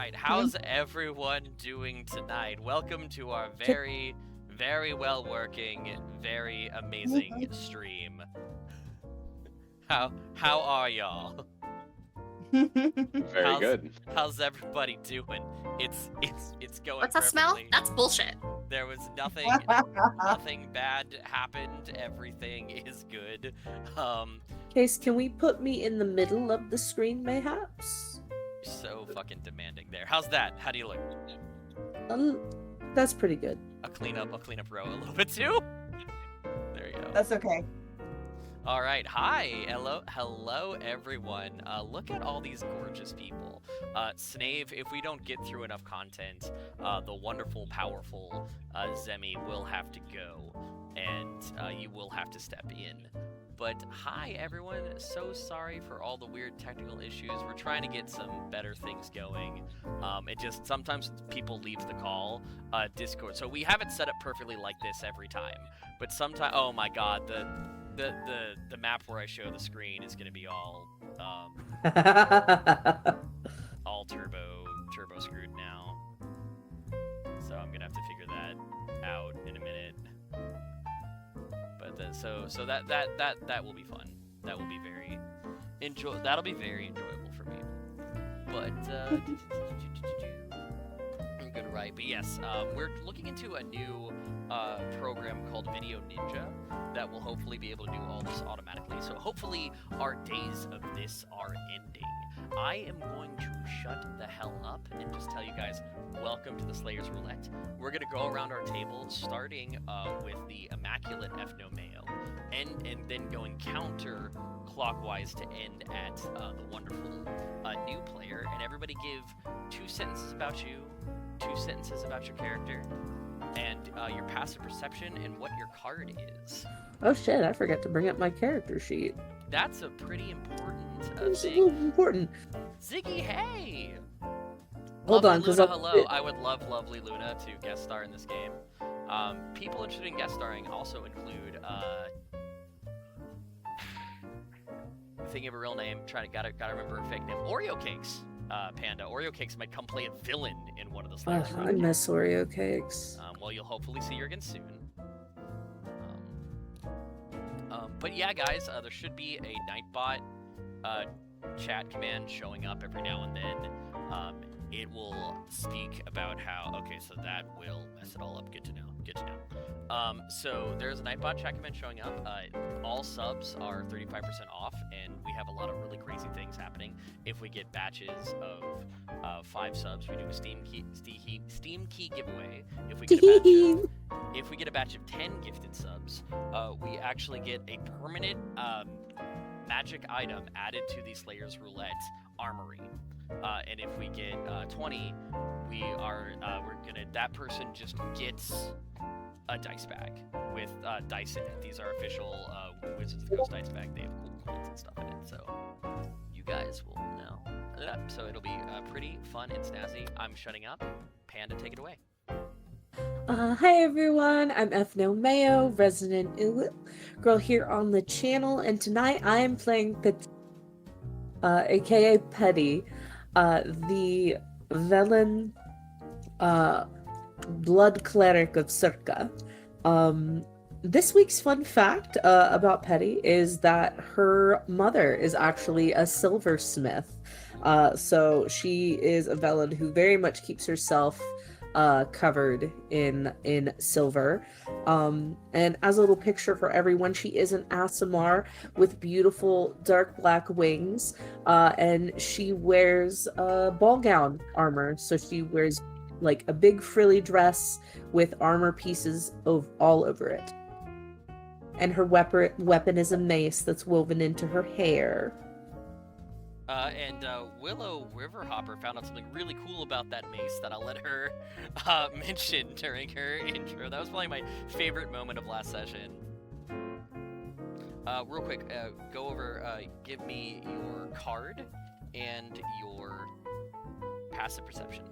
right, how's everyone doing tonight? Welcome to our very, very well working, very amazing stream. How are y'all? Very good. How's everybody doing? It's going What's that smell? perfectly. That's bullshit. There was nothing bad happened. Everything is good. Case, can we put me in the middle of the screen, mayhaps? So fucking demanding there. How's that? How do you look? That's pretty good. I'll clean up row a little bit too. There you go. That's okay. All right, hi, hello everyone. Look at all these gorgeous people. Snave, if we don't get through enough content, the wonderful, powerful Zemi will have to go, and you will have to step in. But hi everyone, so sorry for all the weird technical issues. We're trying to get some better things going. It just, sometimes people leave the call, Discord. So we have it set up perfectly like this every time. But sometimes, oh my god, the map where I show the screen is gonna be all all turbo screwed now. So I'm gonna have to figure that out in a minute. But so that will be fun. That will be very that'll be very enjoyable for me. But I'm gonna write. But yes, we're looking into a new program called Video Ninja that will hopefully be able to do all this automatically. So hopefully our days of this are ending. I am going to shut the hell up and just tell you guys, welcome to the Slayer's Roulette. We're going to go around our table, starting with the Immaculate F No Mayo, and then going counter-clockwise to end at the wonderful new player. And everybody give 2 sentences about you, 2 sentences about your character, and your passive perception and what your card is. Oh shit, I forgot to bring up my character sheet. That's a pretty important It's a thing. little important. Ziggy, hey! Hold on, because hello. I would love lovely Luna to guest star in this game. People interested in guest starring also include thinking of a real name. Gotta remember a fake name. Oreo Cakes. Panda. Oreo Cakes might come play a villain in one of the Slayers. I miss Oreo cakes. Well, you'll hopefully see her again soon. But yeah, guys, there should be a Nightbot chat command showing up every now and then. It will speak about how, okay, so that will mess it all up. Good to know. So there's a Nightbot chat command showing up. All subs are 35% off, and we have a lot of really crazy things happening. If we get batches of 5 subs, we do a Steam key giveaway. If we get a batch of 10 gifted subs, we actually get a permanent magic item added to the Slayer's Roulette armory. And if we get 20, that person just gets a dice bag with dice in it. These are official Wizards of the Coast dice bag. They have cool quotes and stuff in it, so you guys will know. So it'll be pretty fun and snazzy. I'm shutting up. Panda, take it away. Hi everyone, I'm F No Mayo, resident girl here on the channel, and tonight I am playing Pettie, aka Pettie, the Vellen blood cleric of Circa. This week's fun fact about Pettie is that her mother is actually a silversmith. So she is a Vellen who very much keeps herself covered in silver. And as a little picture for everyone, she is an Aasimar with beautiful dark black wings, and she wears ball gown armor. So she wears like a big frilly dress with armor pieces all over it. And her weapon is a mace that's woven into her hair. And Willow Riverhopper found out something really cool about that mace that I'll let her mention during her intro. That was probably my favorite moment of last session. Real quick, go over, give me your card and your passive perception.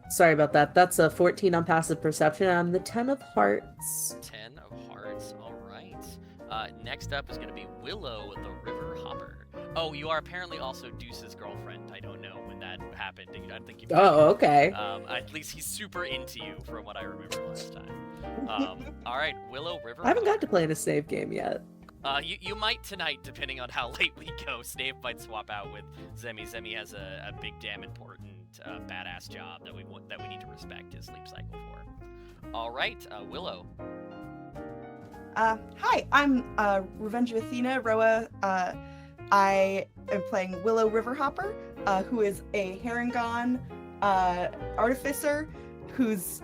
Sorry about that. That's a 14 on passive perception. I'm the 10 of hearts. 10 of hearts, all right. Next up is going to be Willow the River Hopper. Oh, you are apparently also Deuce's girlfriend. I don't know when that happened. I don't think you. Oh, okay. At least he's super into you, from what I remember last time. All right, Willow River. I haven't got to play in a save game yet. You might tonight, depending on how late we go. Snave might swap out with Zemi. Zemi has a big, damn important, badass job that we need to respect his sleep cycle for. All right, Willow. Hi, I'm Revenge of Athena, Roa. I am playing Willow Riverhopper, who is a Harengon artificer who's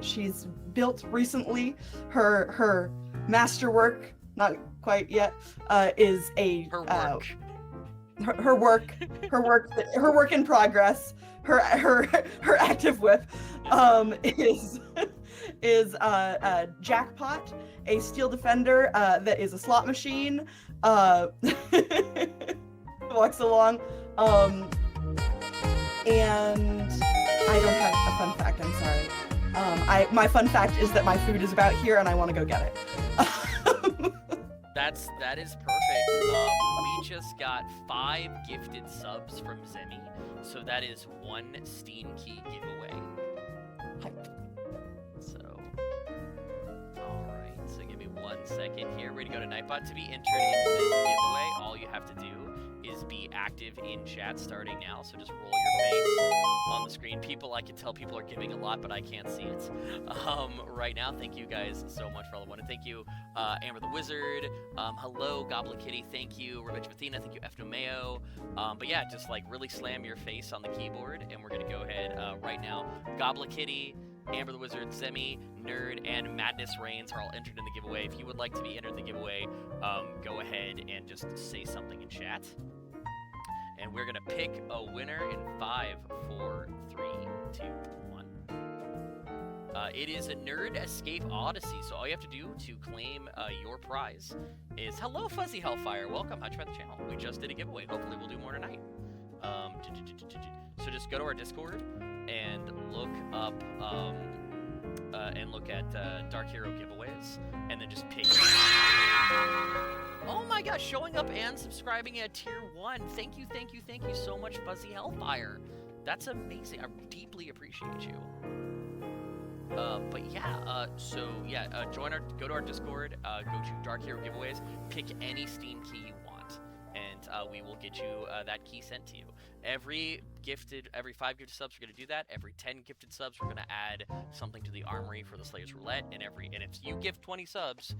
she's built recently. Her masterwork, not quite yet, is a Her work. her work in progress. Her active whip is Jackpot, a steel defender that is a slot machine. Walks along, and I don't have a fun fact. I'm sorry. My fun fact is that my food is about here, and I want to go get it. That is perfect. We just got 5 gifted subs from Zemi, so that is 1 Steam key giveaway. So, all right. So give me 1 second here. Ready to go to Nightbot to be entered into this giveaway. All you have to do is be active in chat starting now. So just roll your face on the screen. I can tell people are giving a lot, but I can't see it right now. Thank you guys so much for all the one. And thank you, Amber the Wizard. Hello, Goblin Kitty. Thank you, Revenge of Athena. Thank you, Efnomeo. But yeah, just like really slam your face on the keyboard, and we're gonna go ahead right now. Goblin Kitty, Amber the Wizard, Zemi, Nerd, and Madness Reigns are all entered in the giveaway. If you would like to be entered in the giveaway, go ahead and just say something in chat. And we're gonna pick a winner in 5, 4, 3, 2, 1. It is a Nerd Escape Odyssey, so all you have to do to claim your prize is hello, Fuzzy Hellfire. Welcome. How'd you find the channel? We just did a giveaway. Hopefully, we'll do more tonight. So just go to our Discord and look up at Dark Hero giveaways, and then just pick. Oh my gosh, showing up and subscribing at tier 1. Thank you so much, Fuzzy Hellfire. That's amazing. I deeply appreciate you. But yeah, go to our Discord, go to Dark Hero giveaways, pick any Steam key you want, and we will get you that key sent to you. Every 5 gifted subs, we're gonna do that. Every 10 gifted subs, we're gonna add something to the armory for the Slayer's Roulette. And if you give 20 subs,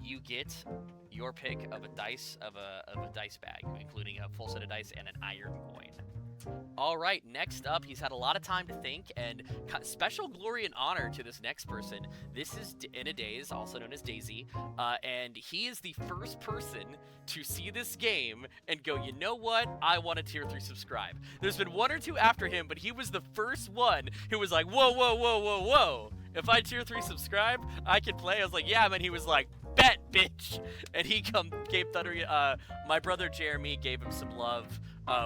you get your pick of a dice bag, including a full set of dice and an iron coin. All right, next up, he's had a lot of time to think, and special glory and honor to this next person. This is In a Daze, also known as Daisy, and he is the first person to see this game and go, you know what, I want a tier 3 subscribe. There's been 1 or 2 after him, but he was the first one who was like, whoa. If I tier 3 subscribe, I can play. I was like, yeah, man. He was like, bet, bitch. And he gave Thunder, my brother Jeremy gave him some love.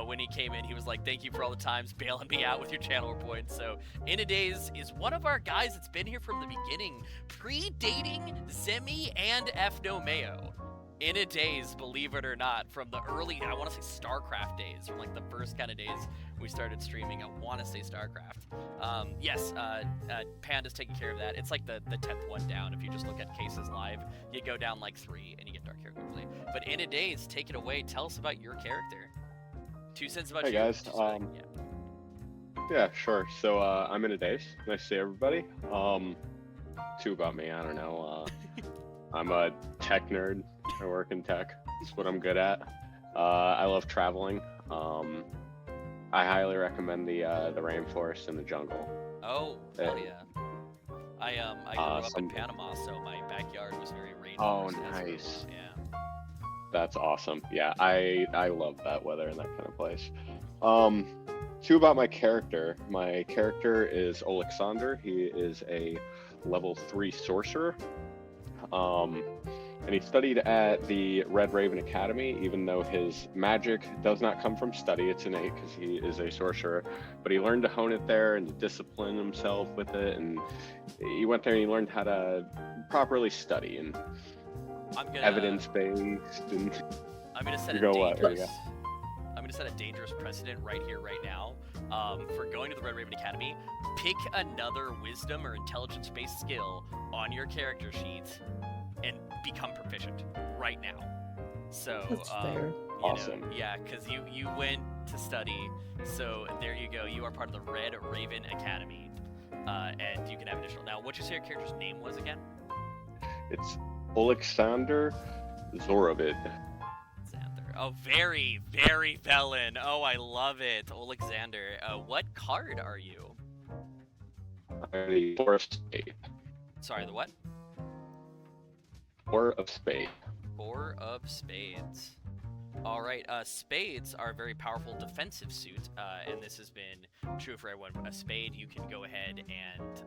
When he came in, he was like, thank you for all the times bailing me out with your channel points. So In a Daze is one of our guys that's been here from the beginning, predating Zemi and Efnomeo. In a Daze, believe it or not, from the early, I want to say StarCraft days, from like the first kind of days we started streaming. I want to say StarCraft. Yes, Panda's taking care of that. It's like the 10th one down. If you just look at cases live, you go down like 3 and you get Dark Hero quickly. But In a Daze, take it away. Tell us about your character. 2 cents about you. Hey guys, yeah, sure. So I'm In a Daze. Nice to see everybody. 2 about me, I don't know. I'm a tech nerd. I work in tech. That's what I'm good at. I love traveling. I highly recommend the rainforest and the jungle. Oh, hell yeah. I grew up in Panama, so my backyard was very rainforest. Oh, nice. Yeah. That's awesome. Yeah, I love that weather in that kind of place. 2 about my character. My character is Alexander. He is a level 3 sorcerer. And he studied at the Red Raven Academy, even though his magic does not come from study. It's innate because he is a sorcerer. But he learned to hone it there and to discipline himself with it. And he went there and he learned how to properly study and evidence-based. And I'm gonna set a dangerous. to set a dangerous precedent right here, right now. For going to the Red Raven Academy, pick another wisdom or intelligence-based skill on your character sheet and become proficient right now. So, That's fair. Awesome. Yeah, because you went to study, so there you go. You are part of the Red Raven Academy, and you can have additional. Now, what did you say your character's name was again? It's Alexander Zorovid. Alexander. Oh, very, very Vellen. Oh, I love it. Alexander. What card are you? I'm the Four of Spades. Sorry, the what? Four of Spades. Four of Spades. All right, spades are a very powerful defensive suit, and this has been true for everyone. A spade, you can go ahead and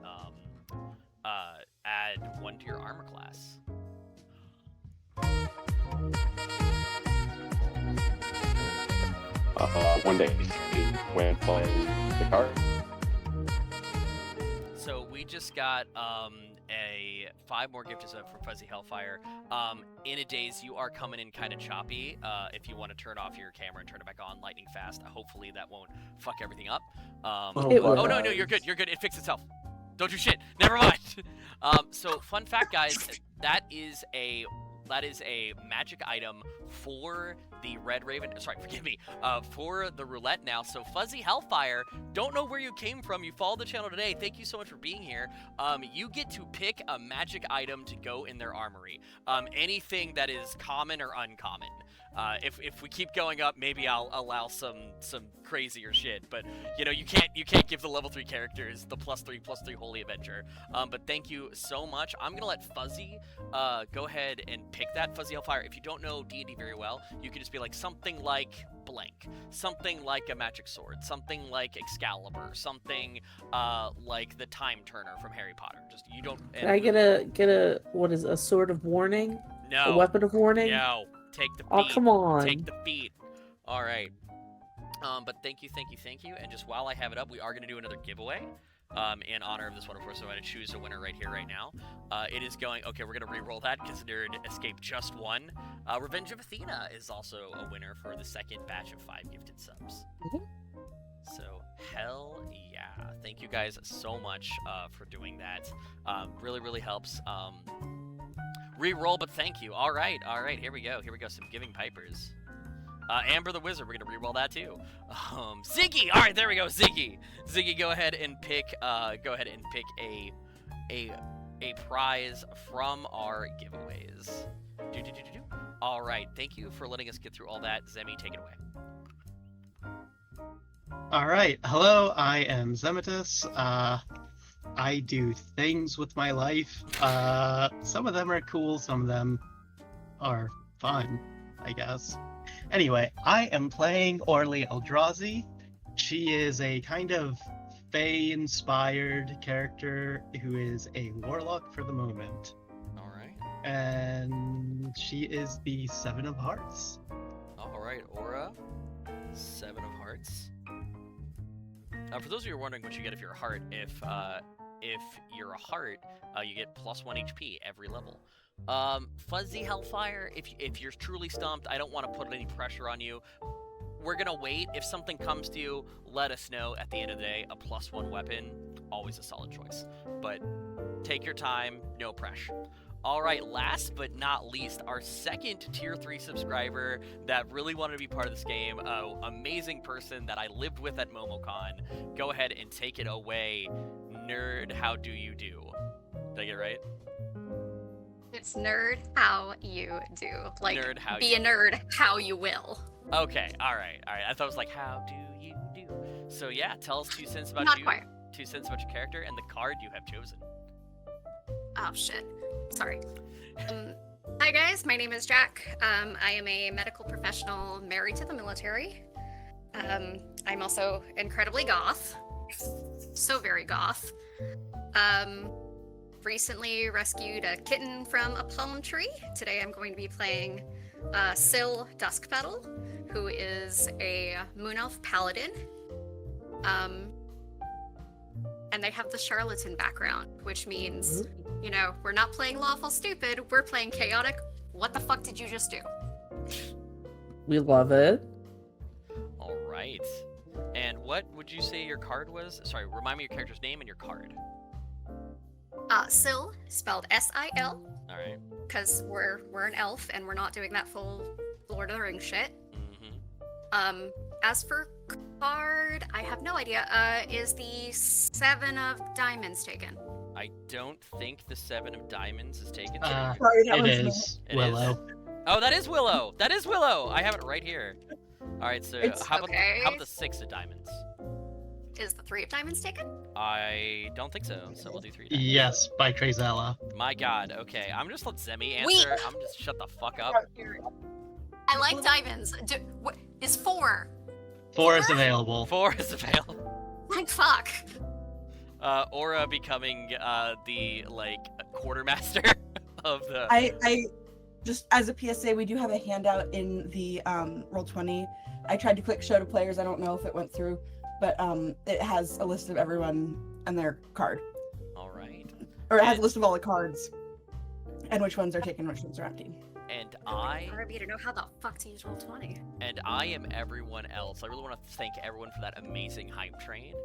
add 1 to your armor class. One day when playing the card. So we just got a 5 more gifted sub for Fuzzy Hellfire. In a daze, you are coming in kind of choppy. If you want to turn off your camera and turn it back on lightning fast, hopefully that won't fuck everything up. Oh no, you're good. You're good. It fixed itself. Don't do shit. Never mind. So fun fact, guys, that is a magic item for the Red Raven. Sorry, forgive me. For the Roulette now. So Fuzzy Hellfire, don't know where you came from. You followed the channel today. Thank you so much for being here. You get to pick a magic item to go in their armory. Anything that is common or uncommon. If we keep going up, maybe I'll allow some crazier shit. But you know, you can't give the level 3 characters the +3/+3 Holy Adventure. But thank you so much. I'm gonna let Fuzzy go ahead and pick that. Fuzzy Hellfire. If you don't know D&D very well, you could just be like something like blank, something like a magic sword, something like Excalibur, something like the Time Turner from Harry Potter. Just you don't. Can I get a what is a sword of warning? No. A weapon of warning? No. Take the beat. Oh, come on. Take the beat. All right. But thank you. And just while I have it up, we are going to do another giveaway in honor of this wonderful person. So I'm going to choose a winner right here, right now. It is going... Okay, we're going to re-roll that because Nerd escaped just one. Revenge of Athena is also a winner for the second batch of 5 gifted subs. So, hell yeah. Thank you guys so much for doing that. Really, really helps. Re-roll, but thank you. All right. Here we go. Some Giving Pipers. Amber the Wizard. We're gonna re-roll that too. Ziggy. All right, there we go. Ziggy, go ahead and pick. A prize from our giveaways. All right. Thank you for letting us get through all that. Zemi, take it away. All right. Hello. I am Zemitus. I do things with my life. Some of them are cool, some of them are fun, I guess. Anyway, I am playing Orly Eldrazi. She is a kind of Fae-inspired character who is a warlock for the moment. All right. And she is the 7 of Hearts. All right, Aura, 7 of Hearts. For those of you who are wondering what you get if you're a heart, if you're a heart, you get +1 HP every level. Fuzzy Hellfire, if you're truly stumped, I don't want to put any pressure on you. We're gonna wait. If something comes to you, let us know. At the end of the day, a +1 weapon, always a solid choice. But take your time, no pressure. All right, last but not least, our second tier 3 subscriber that really wanted to be part of this game, amazing person that I lived with at MomoCon. Go ahead and take it away. Nerd, how do you do? Did I get it right? It's nerd how you do. Like, Nerd how be you a nerd how you will. Okay, all right. I thought it was like, how do you do? So yeah, tell us 2 cents about Not you. quite. 2 cents about your character and the card you have chosen. Oh, shit. Sorry. Hi, guys. My name is Jack. I am a medical professional married to the military. I'm also incredibly goth. So very goth. Recently rescued a kitten from a palm tree. Today I'm going to be playing Syl Duskpetal, who is a Moon Elf Paladin. And they have the charlatan background, which means, you know, we're not playing lawful stupid, we're playing chaotic. What the fuck did you just do? We love it. right. And what would you say your card was? Sorry, remind me your character's name and your card. Sil, spelled S-I-L, All right. because we're an elf and we're not doing that full Lord of the Rings shit. Mm-hmm. As for card, I have no idea. Is the 7 of diamonds taken? I don't think the 7 of diamonds is taken. Sorry, that It was is It Willow. Oh, that is Willow. That is Willow. I have it right here. All right, so It's- how about Okay. the 6 of diamonds? Is the 3 of diamonds taken? I don't think so. So we'll do 3 diamonds. Yes, by Trazella. My God. Okay, I'm just let Zemi answer. Wait. I'm just shut the fuck up. I like diamonds. Is 4? 4 is available. 4 is available. Like, fuck. Aura becoming the quartermaster of the. I just as a PSA, we do have a handout in the Roll20. I tried to click show to players. I don't know if it went through, but it has a list of everyone and their card, All right. or it has a list of all the cards and which ones are taken, which ones are empty. And RB to know how the fuck to use Roll20. I am everyone else. I really want to thank everyone for that amazing hype train.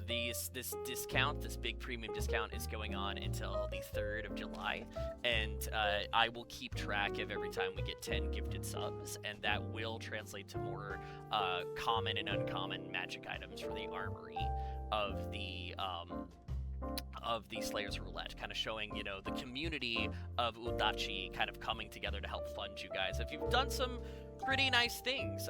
This discount, this big premium discount, is going on until the 3rd of July, and I will keep track of every time we get 10 gifted subs, and that will translate to more common and uncommon magic items for the armory of the Slayer's Roulette, kind of showing, the community of Udachi kind of coming together to help fund you guys. If you've done some pretty nice things,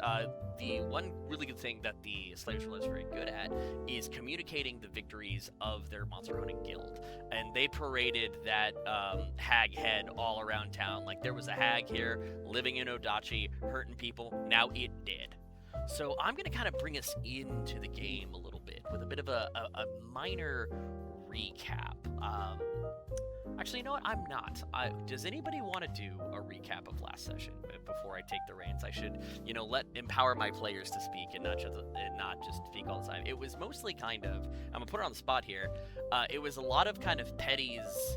the one really good thing that the Slayer's Roulette is very good at is communicating the victories of their monster hunting guild. And they paraded that hag head all around town. Like, there was a hag here living in Udachi, hurting people. Now it did. So I'm going to kind of bring us into the game a little bit with a bit of a minor recap. Actually, you know what? I'm not. Does anybody want to do a recap of last session before I take the reins? I should, empower my players to speak and not just speak all the time. It was mostly kind of, I'm gonna put it on the spot here. It was a lot of kind of Pettie's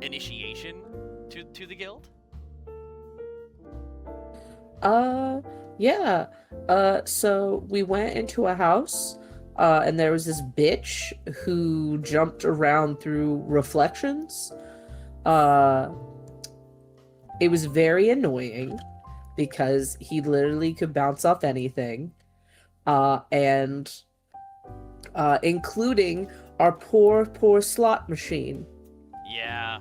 initiation to the guild. Yeah. So we went into a house, and there was this bitch who jumped around through reflections. It was very annoying because he literally could bounce off anything, and including our poor slot machine. Yeah,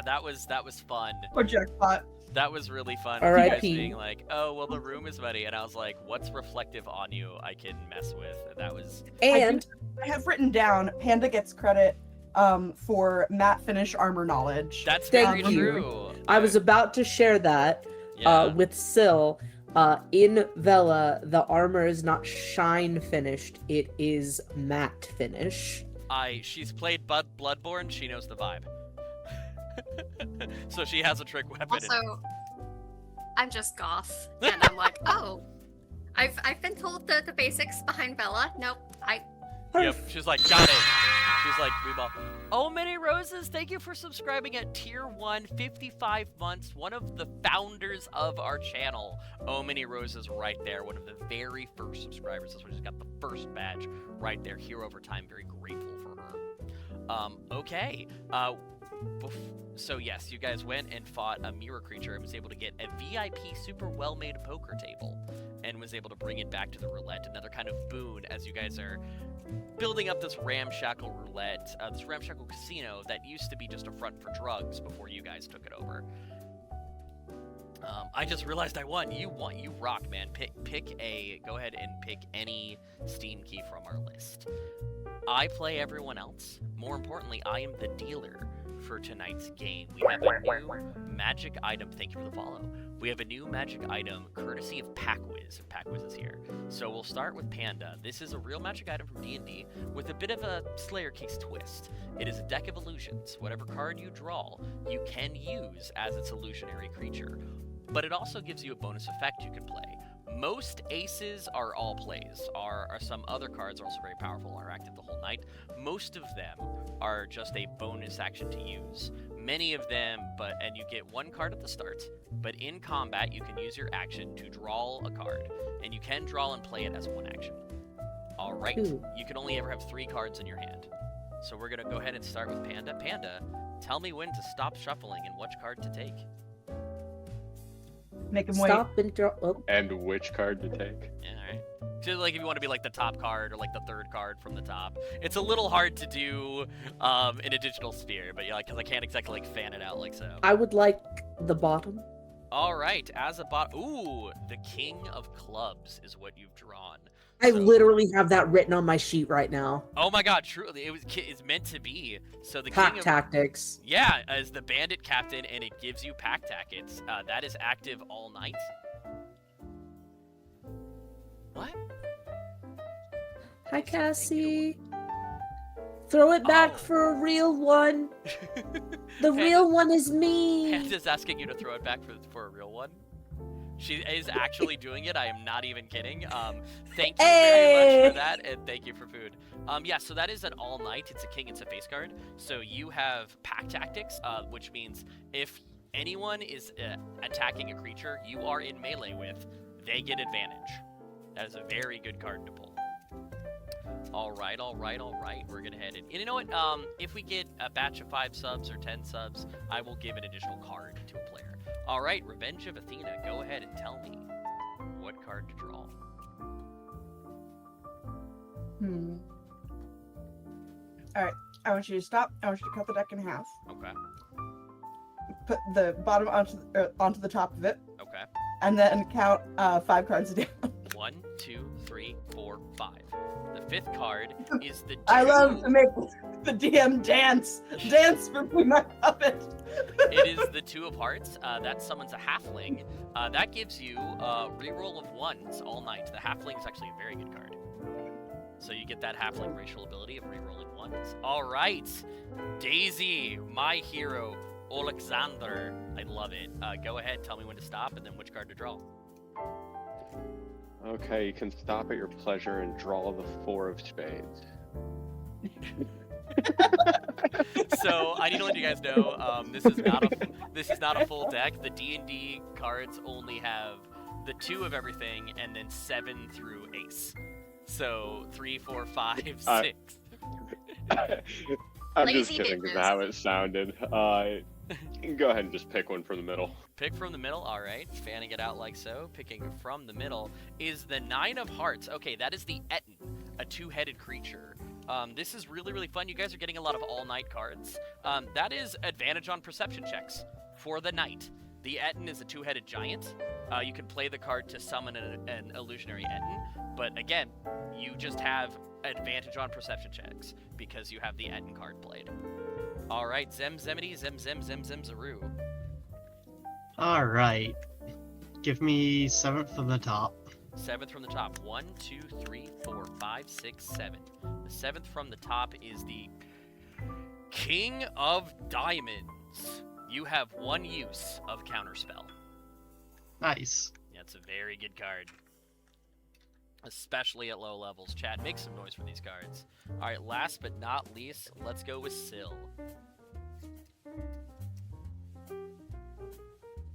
that was fun. Or jackpot. That was really fun. R.I.P. You guys being like, oh, well, the room is muddy. And I was like, what's reflective on you I can mess with? And that was... And I have written down, Panda gets credit for matte finish armor knowledge. That's Thank very you. true. I was about to share that with Sil. In Vela, the armor is not shine finished, it is matte finish. She's played Bloodborne, she knows the vibe. So she has a trick weapon. Also, I'm just goth, and I'm like, oh, I've been told the basics behind Bella. Nope, Yep, she's like, got it. She's like, we ball. Oh, Many Roses, thank you for subscribing at Tier 1, 55 months, one of the founders of our channel. Oh, Many Roses right there, one of the very first subscribers. This one just got the first badge right there, here over time. Very grateful for her. Okay. So yes, you guys went and fought a mirror creature and was able to get a VIP super well-made poker table and was able to bring it back to the roulette. Another kind of boon as you guys are building up this ramshackle roulette, this ramshackle casino that used to be just a front for drugs before you guys took it over. I just realized I won. You rock, man. Go ahead and pick any Steam key from our list. I play everyone else. More importantly, I am the dealer for tonight's game. We have a new magic item. Thank you for the follow. We have a new magic item courtesy of PackWiz, if PackWiz is here. So we'll start with Panda. This is a real magic item from D&D with a bit of a Slayer Case twist. It is a deck of illusions. Whatever card you draw, you can use as its illusionary creature. But it also gives you a bonus effect you can play. Most aces are all plays. Are some other cards are also very powerful, are active the whole night. Most of them are just a bonus action to use. Many of them, and you get one card at the start, but in combat you can use your action to draw a card, and you can draw and play it as one action. All right, Ooh. you can only ever have 3 cards in your hand. So we're gonna go ahead and start with Panda. Panda, tell me when to stop shuffling and which card to take. Make him wait. Stop and draw. Oh, And which card to take? Yeah, all right. So, like, if you want to be like the top card or like the 3rd card from the top, it's a little hard to do in a digital sphere, but because I can't exactly like fan it out like so. I would like the bottom. All right, as a ooh, the King of Clubs is what you've drawn. I So- literally have that written on my sheet right now. Oh my God, truly, it's meant to be. So the Pack King of tactics. Yeah, as the bandit captain, and it gives you pack tactics. That is active all night. What? Hi, Cassie. Throw it back Oh. for a real one. The Panda- real one is me. Panda's asking you to throw it back for a real one. She is actually doing it. I am not even kidding. Thank you very much for that, and thank you for food. Yeah, so that is an all night. It's a king. It's a face card. So you have pack tactics, which means if anyone is attacking a creature you are in melee with, they get advantage. That is a very good card to pull. All right. We're gonna head in. And you know what? If we get a batch of 5 subs or 10 subs, I will give an additional card to a player. All right, Revenge of Athena. Go ahead and tell me what card to draw. All right. I want you to stop. I want you to cut the deck in half. Okay. Put the bottom onto the top of it, Okay. and then count 5 cards down. 1, 2, 3, 4, 5. The 5th card is the. I love two- to make the DM dance for me, my puppet. It is the 2 of Hearts. That summons a halfling. That gives you a reroll of 1s all night. The halfling is actually a very good card. So you get that halfling racial ability of rerolling 1s. All right, Daisy, my hero, Alexander. I love it. Go ahead, tell me when to stop, and then which card to draw. Okay, you can stop at your pleasure and draw the 4 of spades. So I need to let you guys know, this is not a full deck. The D&D cards only have the 2 of everything and then 7 through ace. So 3, 4, 5, 6. I'm Lazy just kidding because bitches. of how it sounded. You can go ahead and just pick one from the middle. Pick from the middle. All right, fanning it out like so. Picking from the middle is the 9 of Hearts. Okay, that is the Etten, a 2-headed creature. This is really, really fun. You guys are getting a lot of all-night cards. That is advantage on perception checks for the night. The Etten is a 2-headed giant. You can play the card to summon an illusionary Etten, but again, you just have advantage on perception checks because you have the Etten card played. All right, Zemzemity, Zaroo. All right. Give me 7th from the top. 7th from the top. 1, 2, 3, 4, 5, 6, 7. The 7th from the top is the King of Diamonds. You have 1 use of Counterspell. Nice. That's a very good card. Especially at low levels. Chat, make some noise for these cards. Alright, last but not least, let's go with Syl.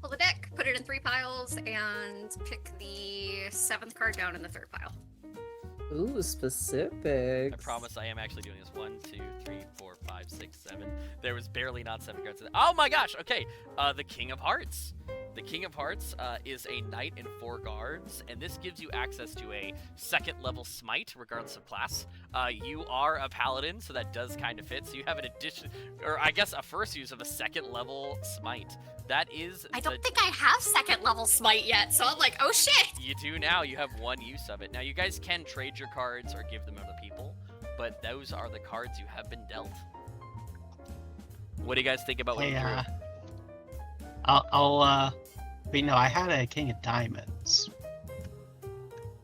Pull the deck, put it in 3 piles, and pick the 7th card down in the 3rd pile. Ooh, specific. I promise I am actually doing this. 1, 2, 3, 4, 5, 6, 7. There was barely not 7 cards. Oh my gosh! Okay, the King of Hearts. The King of Hearts is a knight and 4 guards, and this gives you access to a 2nd level smite, regardless of class. You are a paladin, so that does kind of fit. So you have an addition, or I guess a first use of a 2nd level smite. That is. I don't think I have 2nd level smite yet, so I'm like, oh shit! You do now. You have 1 use of it. Now you guys can trade your cards or give them to other people, but those are the cards you have been dealt. What do you guys think about what you drew? Wait, no, I had a King of Diamonds.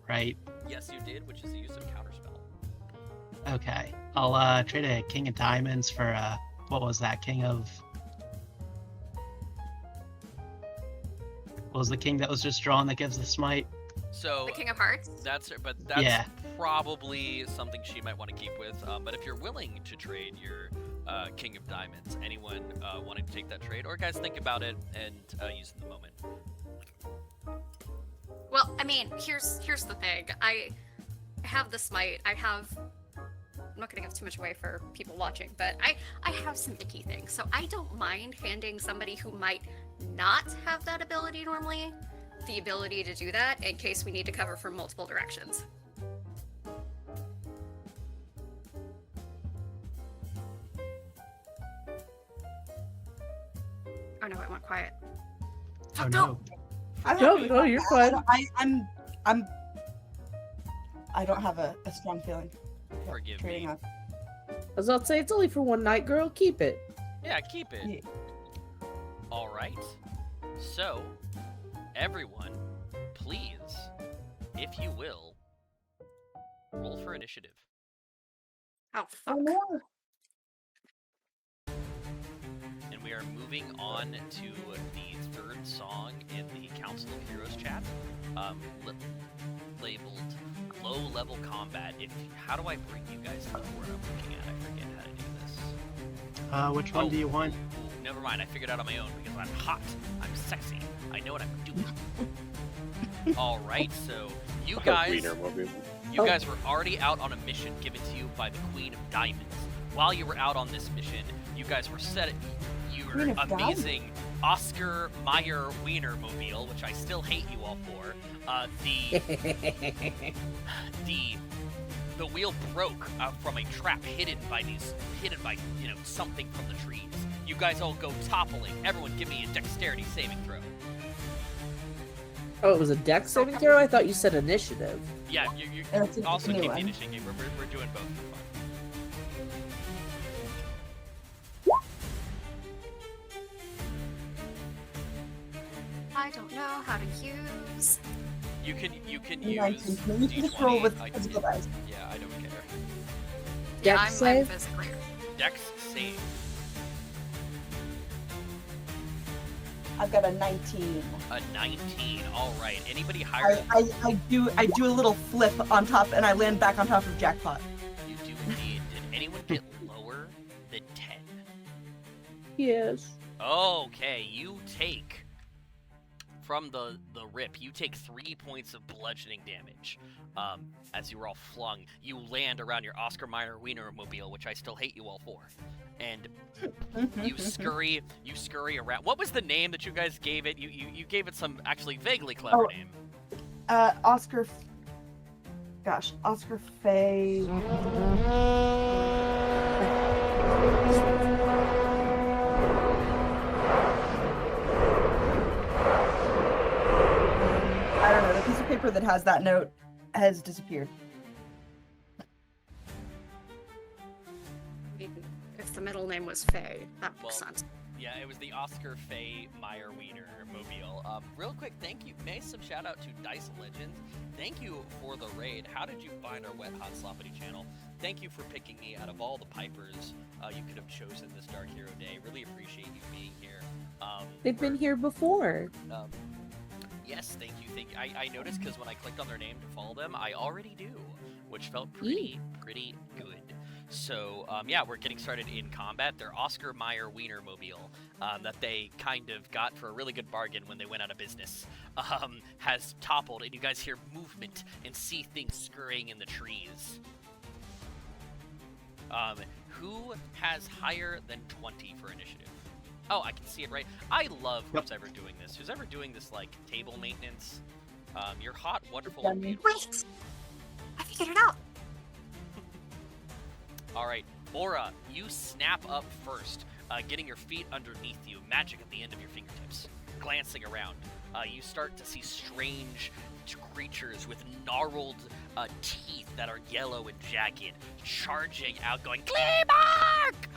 Right? Yes, you did, which is the use of Counterspell. Okay. I'll trade a King of Diamonds for what was that? What was the king that was just drawn that gives the smite? So The King of Hearts? that's Yeah. probably something she might want to keep with. But if you're willing to trade your King of Diamonds, anyone wanting to take that trade, or guys think about it and use it in the moment. Well, I mean, here's the thing. I have the smite. I'm not gonna give too much away for people watching, but I have some icky things. So I don't mind handing somebody who might not have that ability normally the ability to do that in case we need to cover from multiple directions. Oh no, it went quiet. Oh no. No, you're fine. I don't have a strong feeling. about Forgive trading me. up. I was about to say, it's only for one night, girl. Keep it. Yeah, keep it. Yeah. All right. So, everyone, please, if you will, roll for initiative. Oh fuck. Oh no. And we are moving on to the third song in the Council of Heroes chat, labeled Low Level Combat. How do I bring you guys to the board I'm looking at? I forget how to do this. Which one do you want? Ooh, never mind. I figured it out on my own because I'm hot. I'm sexy. I know what I'm doing. All right, so you guys, Wienermobile. you guys were already out on a mission given to you by the Queen of Diamonds. While you were out on this mission, you guys were you were Queen of amazing Oscar Mayer Wienermobile, which I still hate you all for. The wheel broke from a trap hidden by something from the trees. You guys all go toppling. Everyone, give me a dexterity saving throw. Oh, it was a dex saving throw? I thought you said initiative. Yeah, you That's a also new keep the one. initiative. We're doing both for fun. I don't know how to use. You can use 19. You can just roll D20. with I can- physical dice. Yeah, I don't care. Yeah, Dex I'm save? physically. Dex save. I've got a 19. A 19. All right. Anybody higher? I do a little flip on top and I land back on top of Jackpot. You do indeed. Did anyone get lower than 10? Yes. Okay, you take from the rip. You take 3 points of bludgeoning damage. As you were all flung, you land around your Oscar Mayer Wienermobile, which I still hate you all for, and you scurry around. What was the name that you guys gave it? You gave it some actually vaguely clever Oh. name. Oscar Faye. I don't know. The piece of paper that has that note has disappeared. If the middle name was Faye, that makes Well, sense. Yeah, it was the Oscar Faye Meyer Wienermobile. Real quick, thank you. Some shout out to Dice Legends. Thank you for the raid. How did you find our Wet Hot Sloppity channel? Thank you for picking me out of all the Pipers you could have chosen this Dark Hero Day. Really appreciate you being here. They've been here before. Yes, thank you. I noticed because when I clicked on their name to follow them, I already do, which felt pretty good. So, yeah, we're getting started in combat. Their Oscar Mayer Wienermobile that they kind of got for a really good bargain when they went out of business has toppled, and you guys hear movement and see things scurrying in the trees. Who has higher than 20 for initiative? Oh, I can see it right. I love who's ever doing this. Who's ever doing this, like, table maintenance? You're hot, wonderful, and beautiful. Wait! I figured it out! All right, Aura, you snap up first, getting your feet underneath you, magic at the end of your fingertips. Glancing around, you start to see strange creatures with gnarled teeth that are yellow and jagged, charging out, going, Gleemark!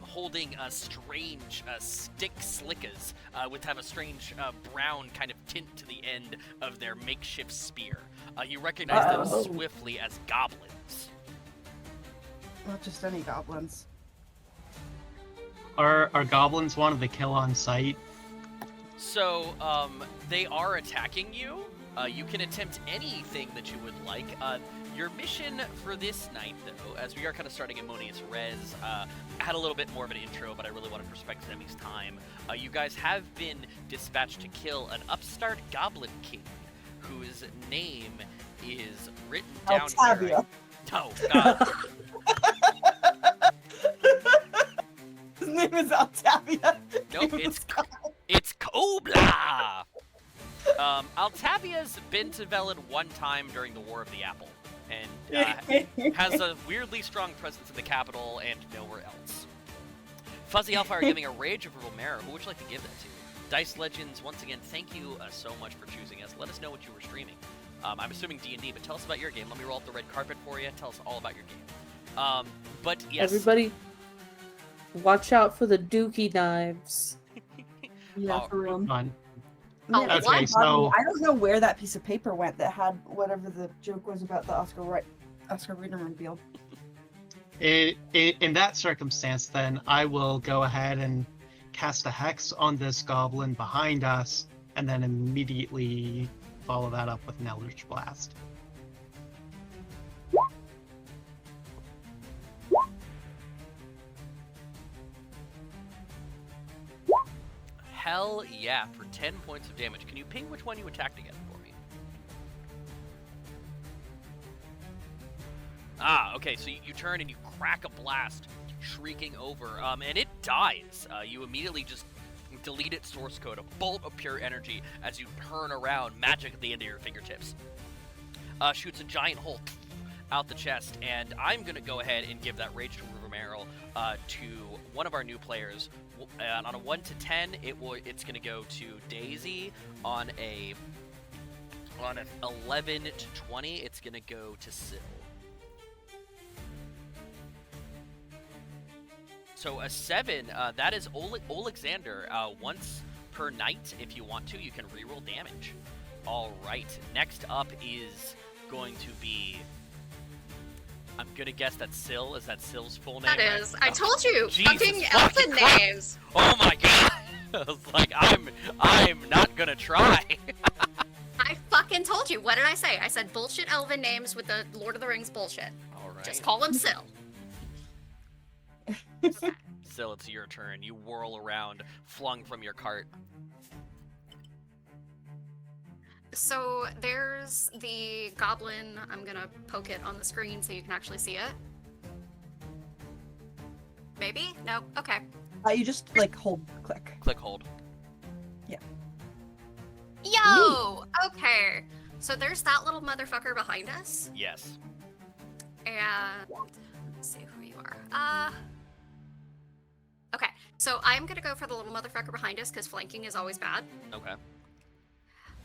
Holding strange stick slickas, have a strange brown kind of tint to the end of their makeshift spear. You recognize them swiftly as goblins. Not just any goblins. Are goblins wanted to kill on sight? So, they are attacking you. You can attempt anything that you would like. Your mission for this night, though, as we are kind of starting Ammonius Res, had a little bit more of an intro, but I really wanted to respect Demi's time. You guys have been dispatched to kill an upstart goblin king, whose name is written down here. Altavia. No, His name is Altavia. nope, it's Kobla! Altavia's been to Vellen one time during the War of the Apple, and has a weirdly strong presence in the capital and nowhere else. Fuzzy Alpha are giving a Rage of Romero. Who would you like to give that to? Dice Legends, once again, thank you so much for choosing us. Let us know what you were streaming. I'm assuming D&D, but tell us about your game. Let me roll up the red carpet for you. Tell us all about your game. But yes. Everybody, watch out for the dookie knives. Yeah, Oh, for real. Fun. Oh, Yeah, Okay, it's so- I don't know where that piece of paper went that had whatever the joke was about the Oscar Reader reveal. In that circumstance, then, I will go ahead and cast a hex on this goblin behind us, and then immediately follow that up with an Eldritch Blast. Hell yeah, for 10 points of damage. Can you ping which one you attacked again for me? Ah, okay, so you turn and you crack a blast, shrieking over, and it dies. You immediately just delete its source code, a bolt of pure energy, as you turn around, magic at the end of your fingertips. Shoots a giant hole out the chest, and I'm going to go ahead and give that Rage to Romero to one of our new players. On a 1 to 10, it's going to go to Daisy. On a 11 to 20, it's going to go to Syl. So a 7, that is Alexander. Once per night, if you want to, you can reroll damage. All right, next up is going to be... I'm gonna guess that's Syl. Is that Syl's full name? That is. I told you. Jesus Fucking fucking elfin Christ. names. Oh my god! I was like, I'm not gonna try. I fucking told you. What did I say? I said bullshit elven names with the Lord of the Rings bullshit. All right. Just call him Syl. Syl, it's your turn. You whirl around, flung from your cart. So there's the goblin. I'm gonna poke it on the screen so you can actually see it. Maybe? No? Okay. You just like hold click. Click hold. Yo! Okay. So there's that little motherfucker behind us. Yes. And let's see who you are. Okay. So I'm gonna go for the little motherfucker behind us because flanking is always bad. Okay.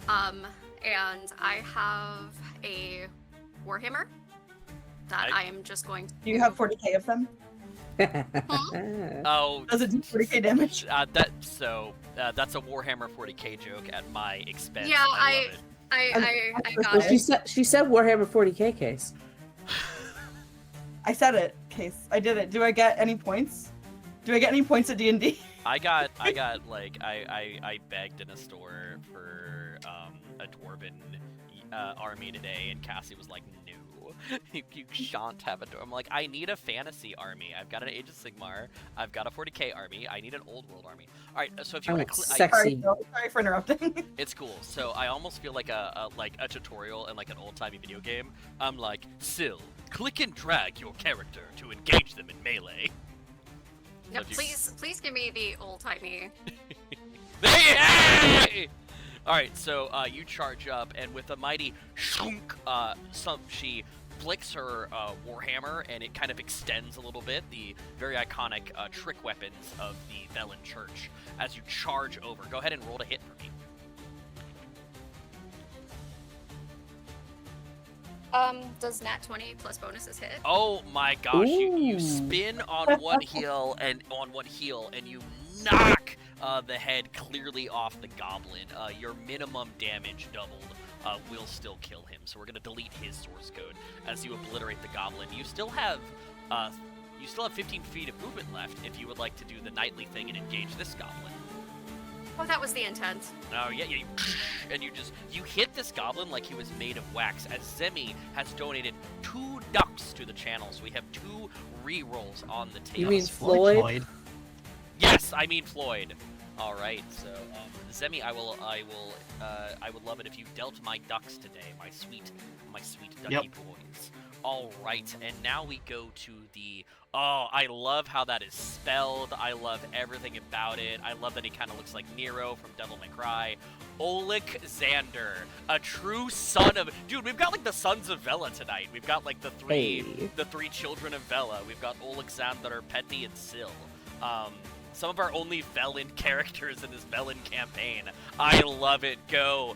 And I have a Warhammer that Okay. I am just going to... Do you have 40k of them? Oh. Does it do 40k damage? That's a Warhammer 40k joke at my expense. Yeah, I love it. I got Well, it. she said Warhammer 40k case. I said it, Case. I did it. Do I get any points? Do I get any points at D&D? I got like I begged in a store for a dwarven army today, and Cassie was like, "No, you shan't have a dwarf." I'm like, I need a fantasy army. I've got an Age of Sigmar. I've got a 40k army. I need an old world army. All right, so if you Oh, want to, sexy. Sorry for interrupting. it's cool. So I almost feel like a tutorial in like an old timey video game. I'm like, Syl, click and drag your character to engage them in melee. Yep, if you- please give me the old-timey. Hey! All right, so you charge up, and with a mighty shunk, she flicks her warhammer, and it kind of extends a little bit. The very iconic trick weapons of the Vellen Church. As you charge over, go ahead and roll to hit for me. Does nat 20 plus bonuses hit? Oh my gosh! You Ooh. spin on one heel and you knock the head clearly off the goblin. Your minimum damage doubled will still kill him. So we're gonna delete his source code as you obliterate the goblin. You still have 15 feet of movement left if you would like to do the nightly thing and engage this goblin. Oh, that was the intent. Oh yeah, and you hit this goblin like he was made of wax. As Zemi has donated 2 ducks to the channel, so we have 2 re-rolls on the table. You mean Floyd? Yes, I mean Floyd. All right, so Zemi, I would love it if you dealt my ducks today, my sweet ducky boys. All right, and now we go to the. Oh, I love how that is spelled. I love everything about it. I love that he kind of looks like Nero from Devil May Cry. Oleg Xander, a true son of. Dude, we've got like the sons of Vela tonight. We've got like the three children of Vela. We've got Oleg Xander, Pettie, and Sil. Some of our only Vellen characters in this Vellen campaign. I love it. Go.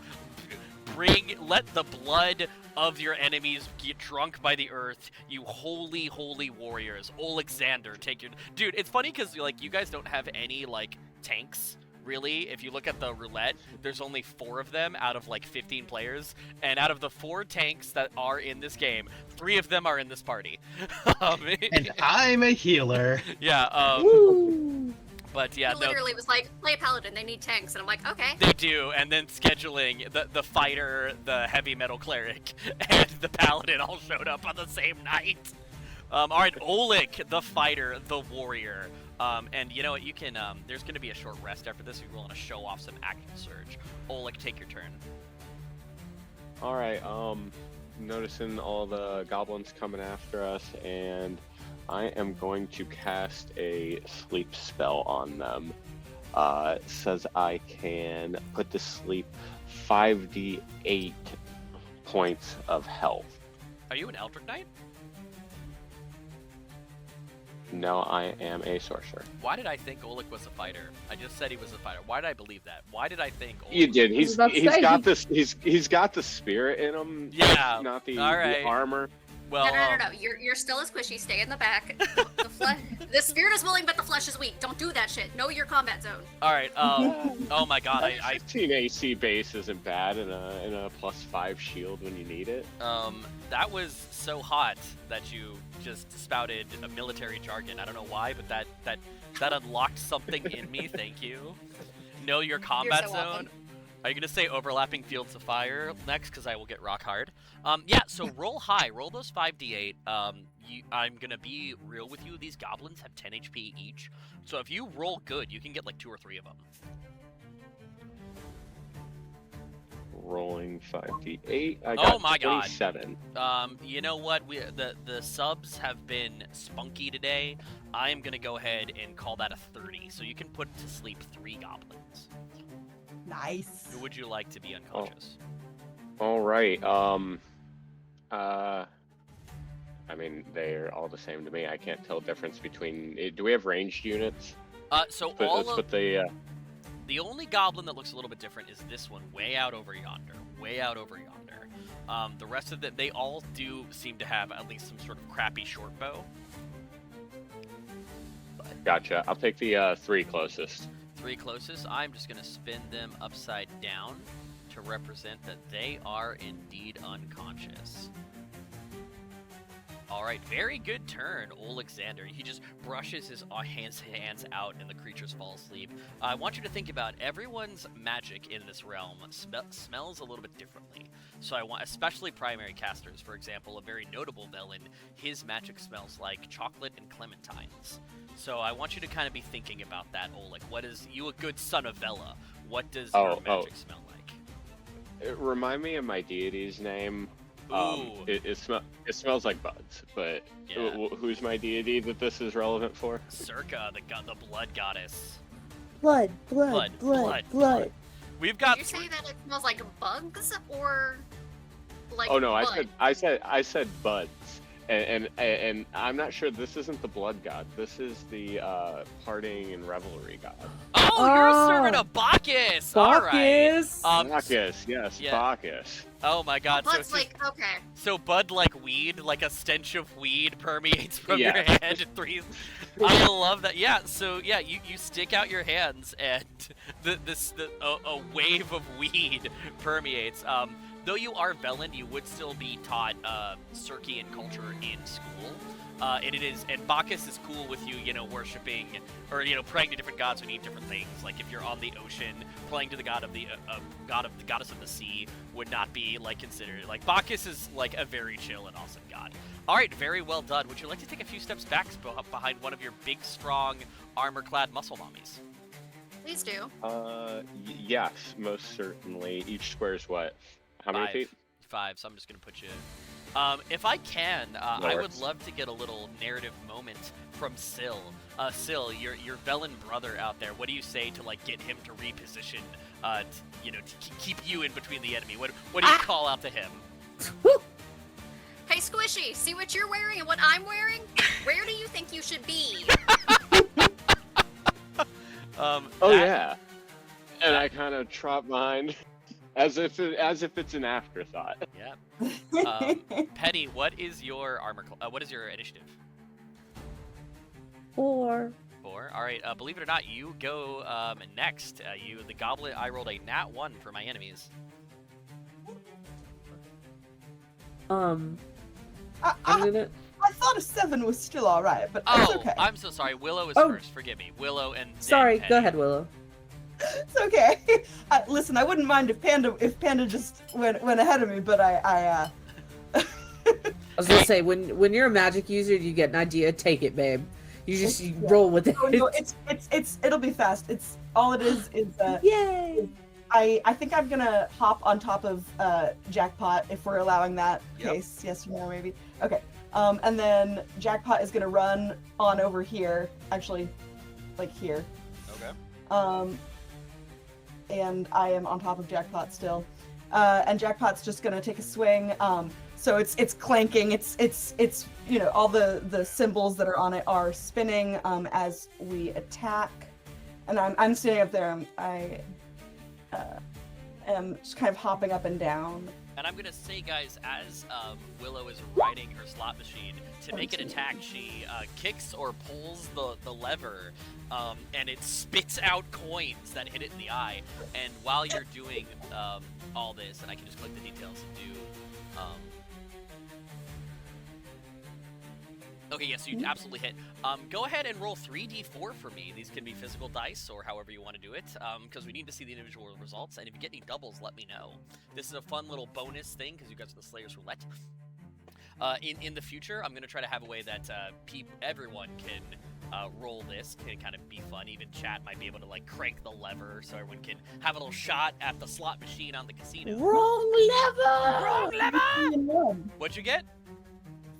Let the blood of your enemies get drunk by the earth, you holy warriors. Alexander, take your... Dude, it's funny because, like, you guys don't have any, like, tanks, really. If you look at the roulette, there's only 4 of them out of, like, 15 players. And out of the 4 tanks that are in this game, 3 of them are in this party. And I'm a healer. Yeah, Woo! But yeah, He literally was like, play a paladin, they need tanks, and I'm like, okay. They do, and then scheduling the fighter, the heavy metal cleric, and the paladin all showed up on the same night. All right, Oleg, the fighter, the warrior. And you know what? You can. There's going to be a short rest after this. We're going to show off some active surge. Oleg, take your turn. All right. Noticing all the goblins coming after us, and I am going to cast a sleep spell on them. It says I can put to sleep 5d8 points of health. Are you an Eldritch Knight? No, I am a sorcerer. Why did I think Oleg was a fighter? I just said he was a fighter. Why did I believe that? Why did I think Oleg You did. was about to say, He's got the spirit in him. Yeah. Not the Alright. armor. Well, No. You're still a squishy. Stay in the back. The spirit is willing, but the flesh is weak. Don't do that shit. Know your combat zone. all right. Oh my God. I 15 AC base isn't bad in a +5 shield when you need it. that was so hot that you just spouted a military jargon. I don't know why, but that unlocked something in me. Thank you. Know your combat so zone. welcome. Are you gonna say overlapping fields of fire next? Because I will get rock hard. Yeah. So roll high. Roll those 5d8. I'm gonna be real with you. These goblins have 10 HP each. So if you roll good, you can get like 2 or 3 of them. Rolling 5d8. I got Oh my God. 27. You know what? The subs have been spunky today. I am gonna go ahead and call that a 30. So you can put to sleep 3 goblins. Nice. Who would you like to be unconscious? All right. I mean, they're all the same to me. I can't tell the difference between. Do we have ranged units? So Let's put the. The only goblin that looks a little bit different is this one, way out over yonder. Way out over yonder. The rest of they all do seem to have at least some sort of crappy short bow. Gotcha. I'll take the 3 closest. 3 closest. I'm just gonna spin them upside down to represent that they are indeed unconscious. All right, very good turn, Alexander. He just brushes his hands out and the creatures fall asleep. I want you to think about everyone's magic in this realm smells a little bit differently. So I want, especially primary casters, for example, a very notable Vellen, his magic smells like chocolate and clementines. So I want you to kind of be thinking about that, Oleg. What is, you a good son of Vela, what does your magic smell like? Remind me of my deity's name. Ooh. It smells like buds, but Yeah. Who's my deity that this is relevant for? Circa, the blood goddess. Blood. Blood. We've got Did you say that it smells like bugs or like? Oh no, blood? I said buds, and I'm not sure this isn't the blood god. This is the partying and revelry god. Oh, you're a servant of Bacchus! Bacchus! Alright. Bacchus, yes, yeah. Bacchus. Oh my god, Bud's so, like, okay. so bud like weed, like a stench of weed permeates from your Yeah. hand in 3. I love that. Yeah, so yeah, you stick out your hands and a wave of weed permeates. though you are Vellen, you would still be taught Circean culture in school. And Bacchus is cool with you, worshiping or praying to different gods who need different things. Like if you're on the ocean, praying to the god of the goddess of the sea would not be like considered. Like Bacchus is like a very chill and awesome god. All right, very well done. Would you like to take a few steps back behind one of your big, strong, armor-clad muscle mommies? Please do. Yes, most certainly. Each square is what? How many feet? 5. So I'm just gonna put you. If I can, I would love to get a little narrative moment from Syl. Syl, your Vellen brother out there. What do you say to like get him to reposition? To keep you in between the enemy. What do you call out to him? Hey, Squishy, see what you're wearing and what I'm wearing? Where do you think you should be? Yeah. And I kind of trot behind, as if it's an afterthought. Yeah. Pettie, what is your what is your initiative? 4. 4. All right. Believe it or not, you go next. The goblet. I rolled a nat 1 for my enemies. I thought a 7 was still all right, but it's okay. I'm so sorry. Willow is first. Forgive me. Willow and Sorry, Pettie. go ahead, Willow. It's okay. Listen, I wouldn't mind if Panda just went ahead of me, but I was gonna say when you're a magic user, you get an idea, take it, babe. You roll with it. Oh, no, it'll be fast. It's all it is yay. I think I'm gonna hop on top of Jackpot if we're allowing that case. Yes or no, maybe. Okay. And then Jackpot is gonna run on over here, actually, like here. Okay. And I am on top of Jackpot still. And Jackpot's just gonna take a swing. So it's clanking. It's all the symbols that are on it are spinning as we attack. And I'm standing up there. I am just kind of hopping up and down. And I'm gonna say, guys, as Willow is riding her slot machine, to make an attack, she kicks or pulls the lever, and it spits out coins that hit it in the eye. And while you're doing all this, and I can just click the details and do. Okay, yes, you absolutely hit. Go ahead and roll 3d4 for me. These can be physical dice or however you want to do it, because we need to see the individual results. And if you get any doubles, let me know. This is a fun little bonus thing because you guys are the Slayer's Roulette. In the future, I'm going to try to have a way that everyone can roll this. Can kind of be fun. Even chat might be able to like crank the lever so everyone can have a little shot at the slot machine on the casino. Wrong lever! Wrong lever! 3, 3, and 1. What'd you get?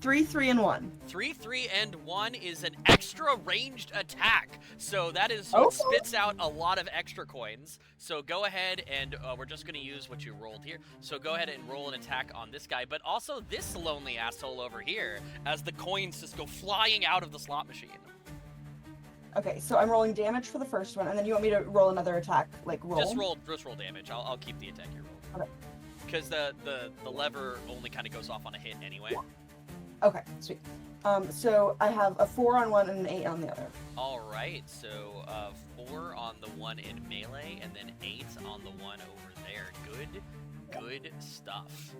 3, 3, and 1. 3, 3, and 1 is an extra ranged attack. So that is what spits out a lot of extra coins. So go ahead and we're just going to use what you rolled here. So go ahead and roll an attack on this guy, but also this lonely asshole over here as the coins just go flying out of the slot machine. Okay, so I'm rolling damage for the first one, and then you want me to roll another attack, like roll? Just roll damage. I'll keep the attack you rolled. Okay. Because the lever only kind of goes off on a hit anyway. Okay, sweet. So I have a 4 on one and an 8 on the other. All right, so 4 on the one in melee, and then 8 on the one over there. Good stuff.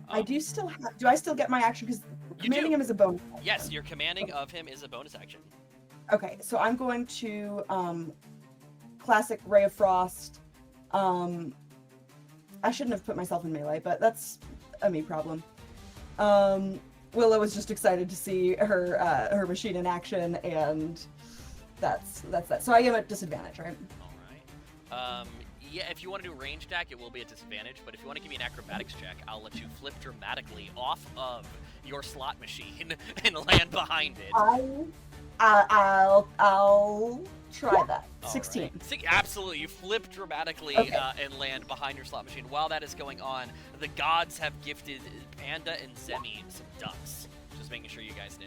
I do still have. Do I still get my action? Because commanding him is a bonus action. Yes, your commanding of him is a bonus action. Okay, so I'm going to classic Ray of Frost. I shouldn't have put myself in melee, but that's a me problem. Willow was just excited to see her machine in action, and that's that. So I am at disadvantage, right? All right. Yeah, if you want to do a range attack, it will be at disadvantage. But if you want to give me an acrobatics check, I'll let you flip dramatically off of your slot machine and land behind it. I'll try that. 16. Right. Absolutely, you flip dramatically and land behind your slot machine. While that is going on, the gods have gifted Panda and Zemi some ducks. Just making sure you guys know.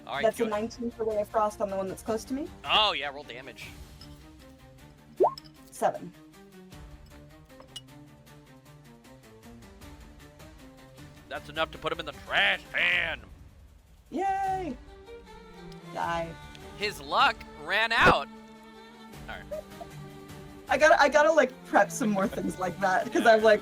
All right. That's a 19 for Ray of Frost on the one that's close to me. Oh yeah, roll damage. 7. That's enough to put him in the trash can. Yay! Die. His luck ran out. All right. I gotta like prep some more things like that because I'm like,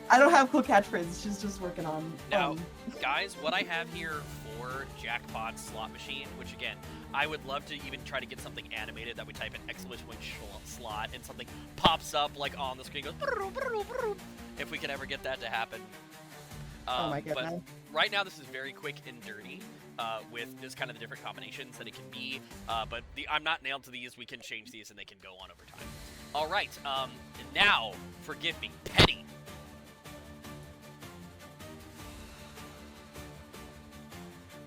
I don't have cool catchphrases. She's just working on. Now, guys, what I have here for Jackpot Slot Machine, which again, I would love to even try to get something animated that we type in exclamation point slot and something pops up like on the screen, goes if we can ever get that to happen. Oh my goodness. But right now, this is very quick and dirty with just kind of the different combinations that it can be. But I'm not nailed to these. We can change these and they can go on over time. All right. Now, forgive me, Pettie.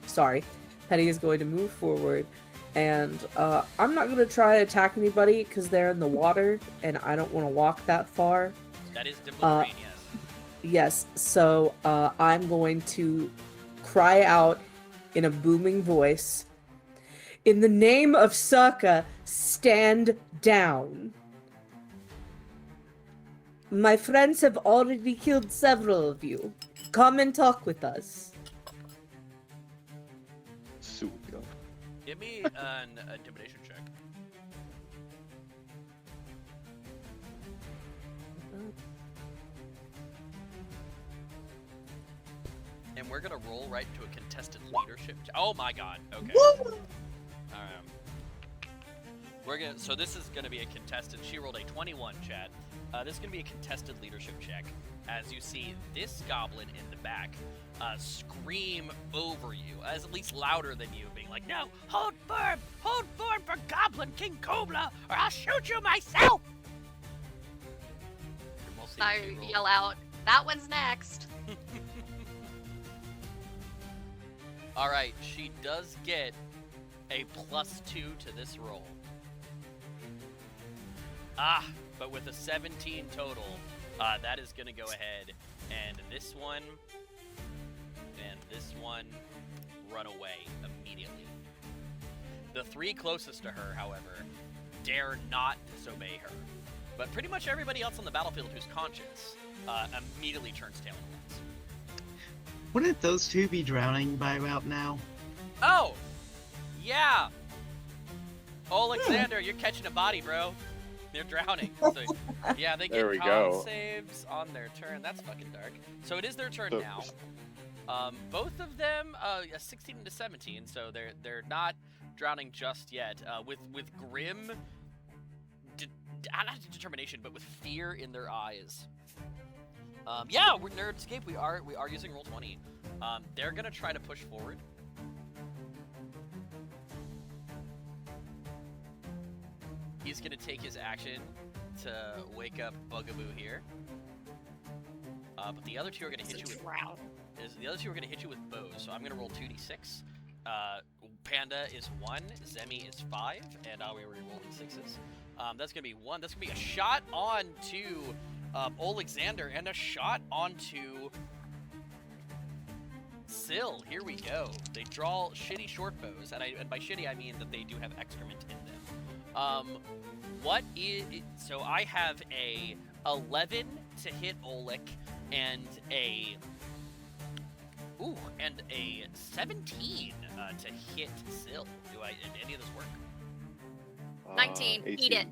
Sorry. Pettie is going to move forward, and I'm not going to try to attack anybody because they're in the water, and I don't want to walk that far. That is difficult terrain, yes. Yes, so I'm going to cry out in a booming voice, "In the name of Circa, stand down. My friends have already killed several of you. Come and talk with us." Super. Give me an intimidation check. And we're gonna roll right into a contested leadership. Oh my god. Okay. So this is gonna be a contested. She rolled a 21, chat. This is gonna be a contested leadership check. As you see this goblin in the back scream over you, as at least louder than you, being like, "No, hold firm for Goblin King Cobra, or I'll shoot you myself." And we'll see if I she rolls. yell out, "That one's next." All right, she does get a +2 to this roll. But with a 17 total, that is going to go ahead, and this one run away immediately. The three closest to her, however, dare not disobey her. But pretty much everybody else on the battlefield who's conscious immediately turns tail and runs. Wouldn't those two be drowning by about now? Oh! Yeah! Alexander, you're catching a body, bro. They're drowning. So, yeah, they There get we con go. saves on their turn. That's fucking dark. So it is their turn So- now. Both of them, a 16 to 17, so they're not drowning just yet. With grim, not determination, but with fear in their eyes. Yeah, we're Nerdscape. We are using Roll20. They're gonna try to push forward. He's gonna take his action to wake up Bugaboo here. But the other two are gonna hit you with bows. So I'm gonna roll 2d6. Panda is 1, Zemi is 5, and we were rolling 6s. That's gonna be 1. That's gonna be a shot onto Alexander and a shot onto Syl. Here we go. They draw shitty short bows, and by shitty I mean that they do have excrement in them. So I have a 11 to hit Oleg and a 17 to hit Syl. Do any of this work? 19. Eat it.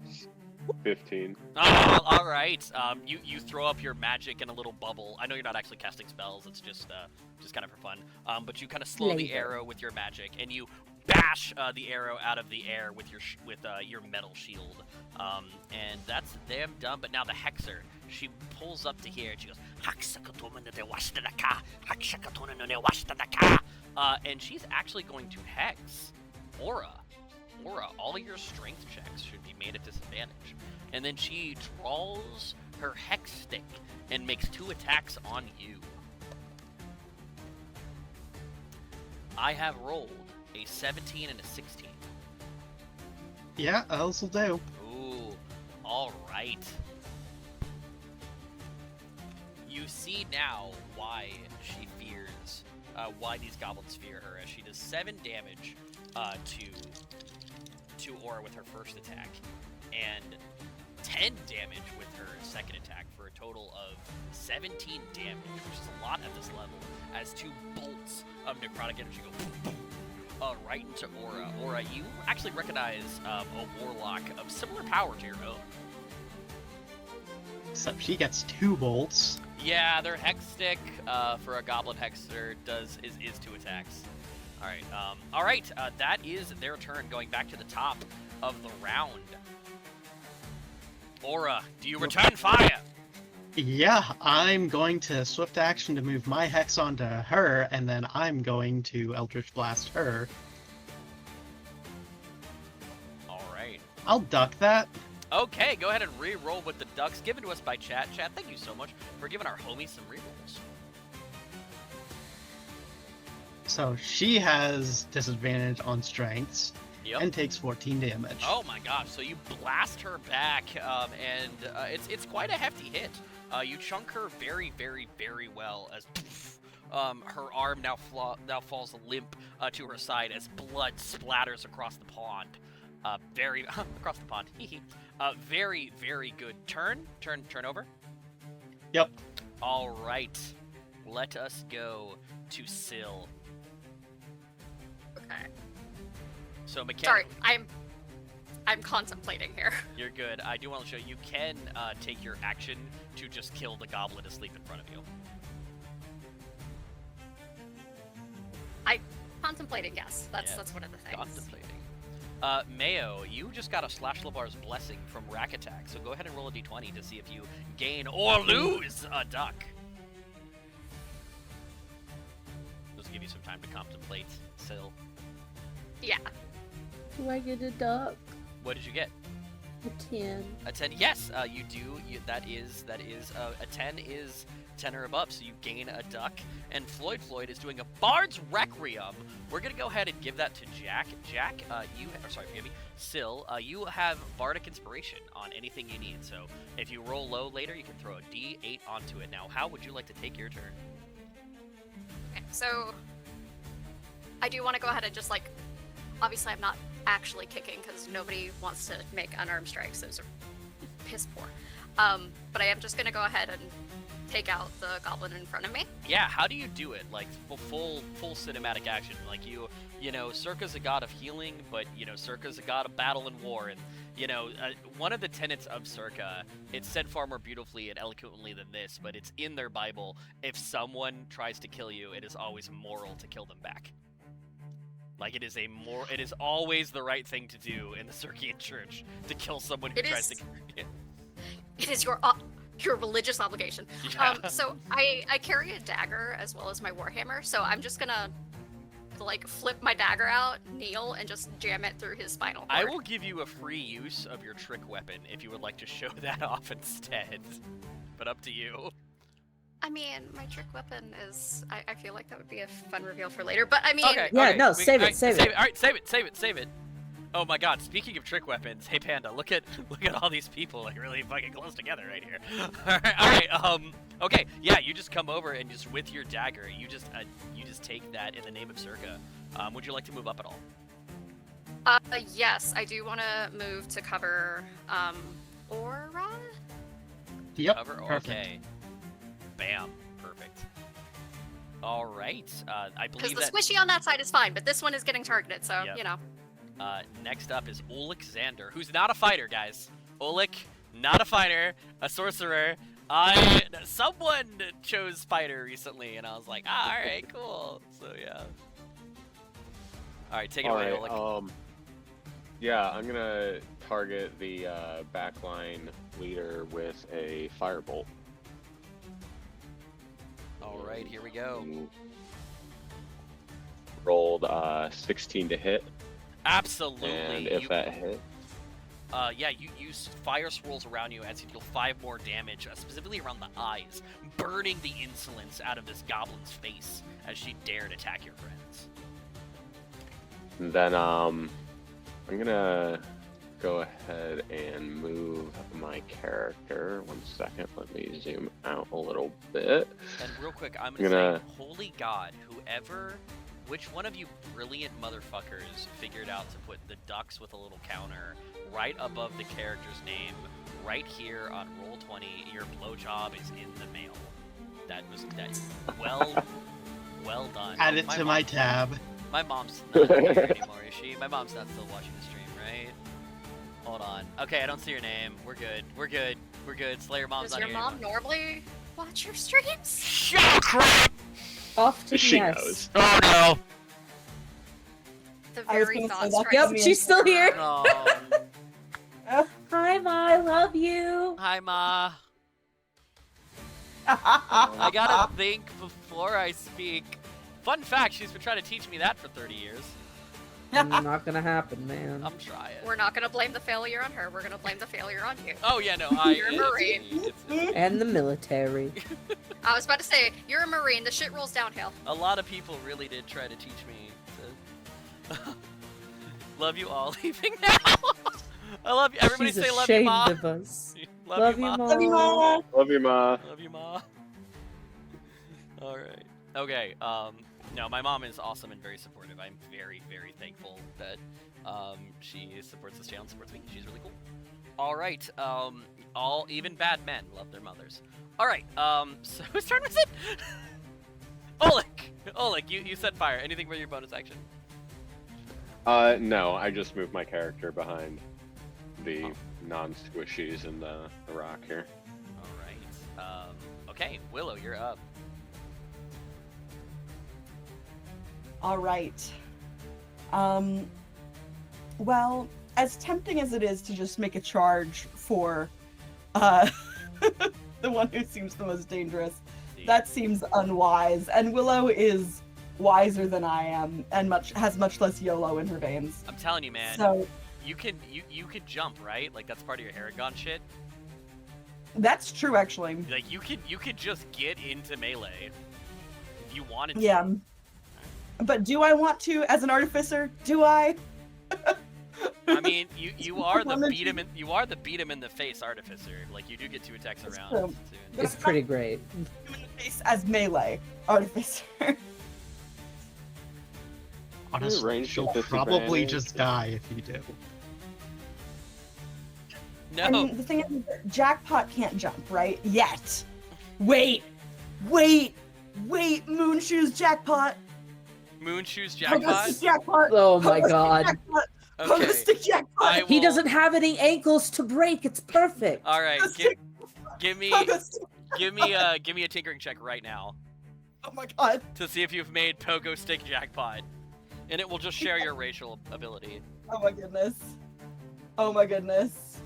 15. Oh, all right. You throw up your magic in a little bubble. I know you're not actually casting spells. It's just kind of for fun. But you kind of slow the arrow with your magic, and you bash the arrow out of the air with your metal shield. And that's them done. But now the Hexer, she pulls up to here and she goes, and she's actually going to hex Aura. All your strength checks should be made at disadvantage. And then she draws her hex stick and makes 2 attacks on you. I have rolled a 17 and a 16. Yeah, those will do. Ooh, all right. You see now why she fears, why these goblins fear her, as she does 7 damage to Aura with her first attack, and 10 damage with her second attack, for a total of 17 damage, which is a lot at this level, as 2 bolts of necrotic energy go right into Aura. Aura, you actually recognize a warlock of similar power to your own. So she gets 2 bolts. Yeah, their hex stick for a goblin hexer is 2 attacks. All right. That is their turn. Going back to the top of the round. Aura, do you return fire? Yeah, I'm going to swift action to move my hex onto her, and then I'm going to Eldritch Blast her. All right. I'll duck that. Okay, go ahead and re-roll with the ducks given to us by chat. Chat, thank you so much for giving our homies some re-rolls. So she has disadvantage on strengths Yep. and takes 14 damage. Oh my gosh! So you blast her back, and it's quite a hefty hit. You chunk her very, very, very well as her arm now falls limp to her side as blood splatters across the pond. Across the pond. Very, very good turn. Turn over. Yep. All right. Let us go to Syl. Okay. So Sorry, I'm contemplating here. You're good. I do want to show you can take your action to just kill the goblin asleep in front of you. Contemplating, yes. That's Yes, one of the things. Contemplating. Mayo, you just got a Slash Labar's blessing from Rack Attack, so go ahead and roll a d20 to see if you gain or lose a duck. This will give you some time to contemplate, Syl. Yeah. Do I get a duck? What did you get? A 10. A 10. Yes, you do. That is a 10 is 10 or above, so you gain a duck. And Floyd is doing a Bard's Requiem. We're gonna go ahead and give that to Jack. Jack, forgive me, Syl, you have Bardic Inspiration on anything you need. So if you roll low later, you can throw a D8 onto it. Now, how would you like to take your turn? Okay, so I do want to go ahead and just obviously I'm not actually kicking because nobody wants to make unarmed strikes. Those are piss poor. But I am just gonna go ahead and take out the goblin in front of me. Yeah, how do you do it? Like full cinematic action. Like you know, Circa's a god of healing, but Circa's a god of battle and war. And one of the tenets of Circa, it's said far more beautifully and eloquently than this, but it's in their Bible. If someone tries to kill you, it is always moral to kill them back. Like it is always the right thing to do in the Circean Church to kill someone who tries to kill you. It is your religious obligation. Yeah. So I carry a dagger as well as my warhammer, so I'm just gonna flip my dagger out, kneel, and just jam it through his spinal cord. I will give you a free use of your trick weapon if you would like to show that off instead. But up to you. I mean, my trick weapon is... I feel like that would be a fun reveal for later, but I mean... Okay, Yeah, okay. no, save it. All right, save it. Oh my god, speaking of trick weapons, hey Panda, look at all these people really fucking close together right here. Alright, okay, yeah, you just come over and just with your dagger, you just take that in the name of Circa. Would you like to move up at all? Yes, I do want to move to cover, Aura? Yep, Cover? perfect. Okay. Bam. Perfect. Alright, I Because believe the that... squishy on that side is fine, but this one is getting targeted, so, Yep. Next up is Alexander, who's not a fighter, guys. Oleg, not a fighter, a sorcerer. Someone chose fighter recently, and I was like, all right, cool. So yeah. All right, take it away, Oleg. Yeah, I'm gonna target the backline leader with a firebolt. All right, here we go. Rolled 16 to hit. Absolutely. And if that hit, yeah, you use fire swirls around you as you deal 5 more damage, specifically around the eyes, burning the insolence out of this goblin's face as she dared attack your friends. and then I'm gonna go ahead and move my character. 1 second, let me zoom out a little bit. And real quick, I'm gonna say, holy God, which one of you brilliant motherfuckers figured out to put the ducks with a little counter right above the character's name, right here on Roll20? Your blowjob is in the mail. Well done. Add it to my tab. My mom's not here anymore, is she? My mom's not still watching the stream, right? Hold on. Okay, I don't see your name. We're good. We're good. Slayer mom's Does on your here mom anymore. normally watch your streams? Shut crap! Often, She yes. knows. Oh no! The I was very gonna say thought that. strikes Yep, me she's as still here. horror. Oh. Hi, Ma. I love you. Hi, Ma. I gotta think before I speak. Fun fact, she's been trying to teach me that for 30 years. Not gonna happen, man. I'm trying. We're not gonna blame the failure on her. We're gonna blame the failure on you. Oh yeah, no, You're a Marine. And the military. I was about to say, you're a Marine. The shit rolls downhill. A lot of people really did try to teach me to... Love you all. Leaving now. I love you. Everybody She's say love you, Ma. ashamed of us. Love you, Ma. Love you, Mama. Love you, Ma. Love you, Ma. All right. Okay. No, my mom is awesome and very supportive. I'm very, very thankful that she supports this channel and supports me. She's really cool. All right. Even bad men love their mothers. All right. So whose turn was it? Oleg, you said fire. Anything for your bonus action? No, I just moved my character behind the non-squishies and the rock here. All right. Okay, Willow, you're up. All right. Well, as tempting as it is to just make a charge for the one who seems the most dangerous, that seems unwise. And Willow is wiser than I am and has much less YOLO in her veins. I'm telling you, man. So You could jump, right? Like that's part of your Aragon shit. that's true, actually. Like you could just get into melee if you wanted to. Yeah. But do I want to as an artificer? Do I? I mean, you are the Woman. beat him in the face artificer. Like you do get 2 attacks That's around. true. Too. It's pretty great. I'm in the face as melee artificer. Honestly, range you'll with probably disadvantage. just die if you do. No. I mean, the thing is, Jackpot can't jump, right? Yet. Wait, Moonshoes Jackpot. Moonshoes Pogo jackpot. stick Jackpot. Oh my Pogo stick god. Jackpot. Pogo Okay. stick Jackpot. I He will- doesn't have any ankles to break. It's perfect. All right. Pogo stick- Give me Pogo stick- give me a tinkering check right now Oh my god. to see if you've made pogo stick jackpot, and it will just share your racial ability. Oh my goodness. Oh my goodness.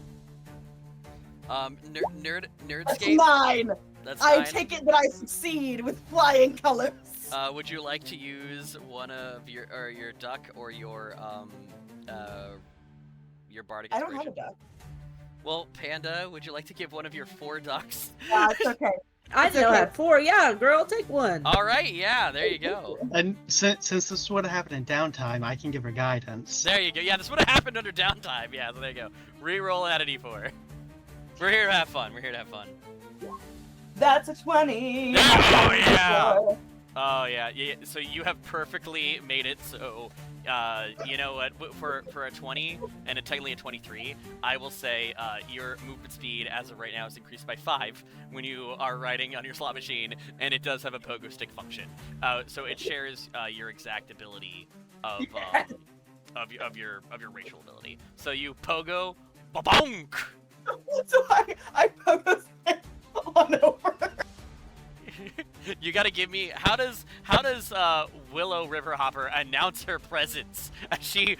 That's That's 9. That's I 9. take it that I succeed with flying colors. Would you like to use one of your duck or your bardic I don't have inspiration? a duck. Well, Panda, would you like to give one of your 4 ducks? It's okay. I It's know okay. that 4. Yeah, girl, take one. All right, yeah, there you go. And since this would have happened in downtime, I can give her guidance. There you go. Yeah, this would have happened under downtime. Yeah, so there you go. Reroll at a d4. We're here to have fun. We're here to have fun. That's a 20. Oh, yeah. Oh yeah, yeah. So you have perfectly made it so, you know what? For a 20 and technically a 23, I will say your movement speed as of right now is increased by 5 when you are riding on your slot machine, and it does have a pogo stick function. So it shares your exact ability of your racial ability. So you pogo, ba-bonk. So I pogo stick on over. You gotta give me how does Willow Riverhopper announce her presence? She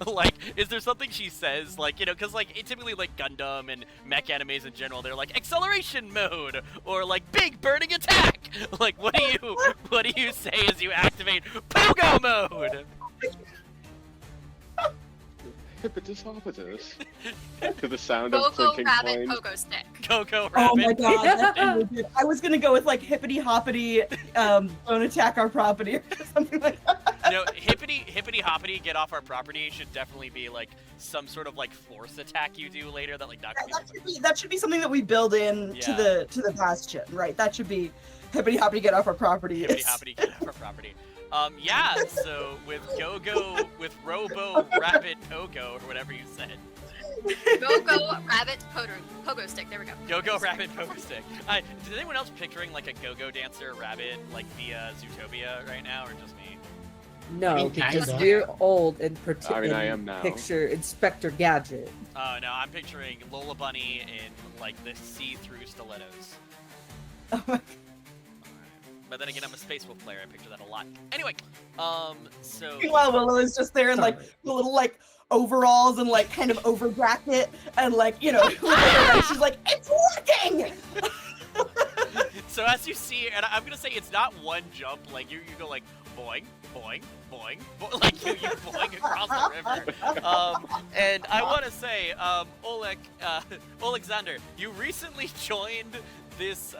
like is there something she says like because like typically like Gundam and mech animes in general they're like acceleration mode or like big burning attack. Like what do you say as you activate pogo mode? Hippitus hoppitus. To the sound of Go clinking rabbit coins. pogo stick. Go Oh my rabbit. god, that's really good. I was gonna go with like hippity hoppity, don't attack our property or something like that. No, hippity hoppity, get off our property should definitely be like some sort of like force attack you do later that like knocks me. That should be something that we build in Yeah. to the bastion, right? That should be hippity hoppity get off our property. Hippity hoppity, get off our property. Yeah, so with with Robo Rabbit Pogo, or whatever you said. Go rabbit pogo stick. There we go. Go Rabbit Pogo Stick. Is anyone else picturing like a go-go dancer rabbit like via Zootopia right now, or just me? No, mean, because kinda. we're old and I mean, I am now. picture Inspector Gadget. Oh no, I'm picturing Lola Bunny in like the see-through stilettos. Oh my- But then again, I'm a Space Wolf player. I picture that a lot. Anyway, so Meanwhile, Willow is just there in like Sorry. the little like overalls and like kind of over bracket and like looking around, she's like, it's working. so as you see, and I'm gonna say it's not one jump. Like you go like boing, boing, boing, like you boing across the river. And I want to say, Alexander, you recently joined this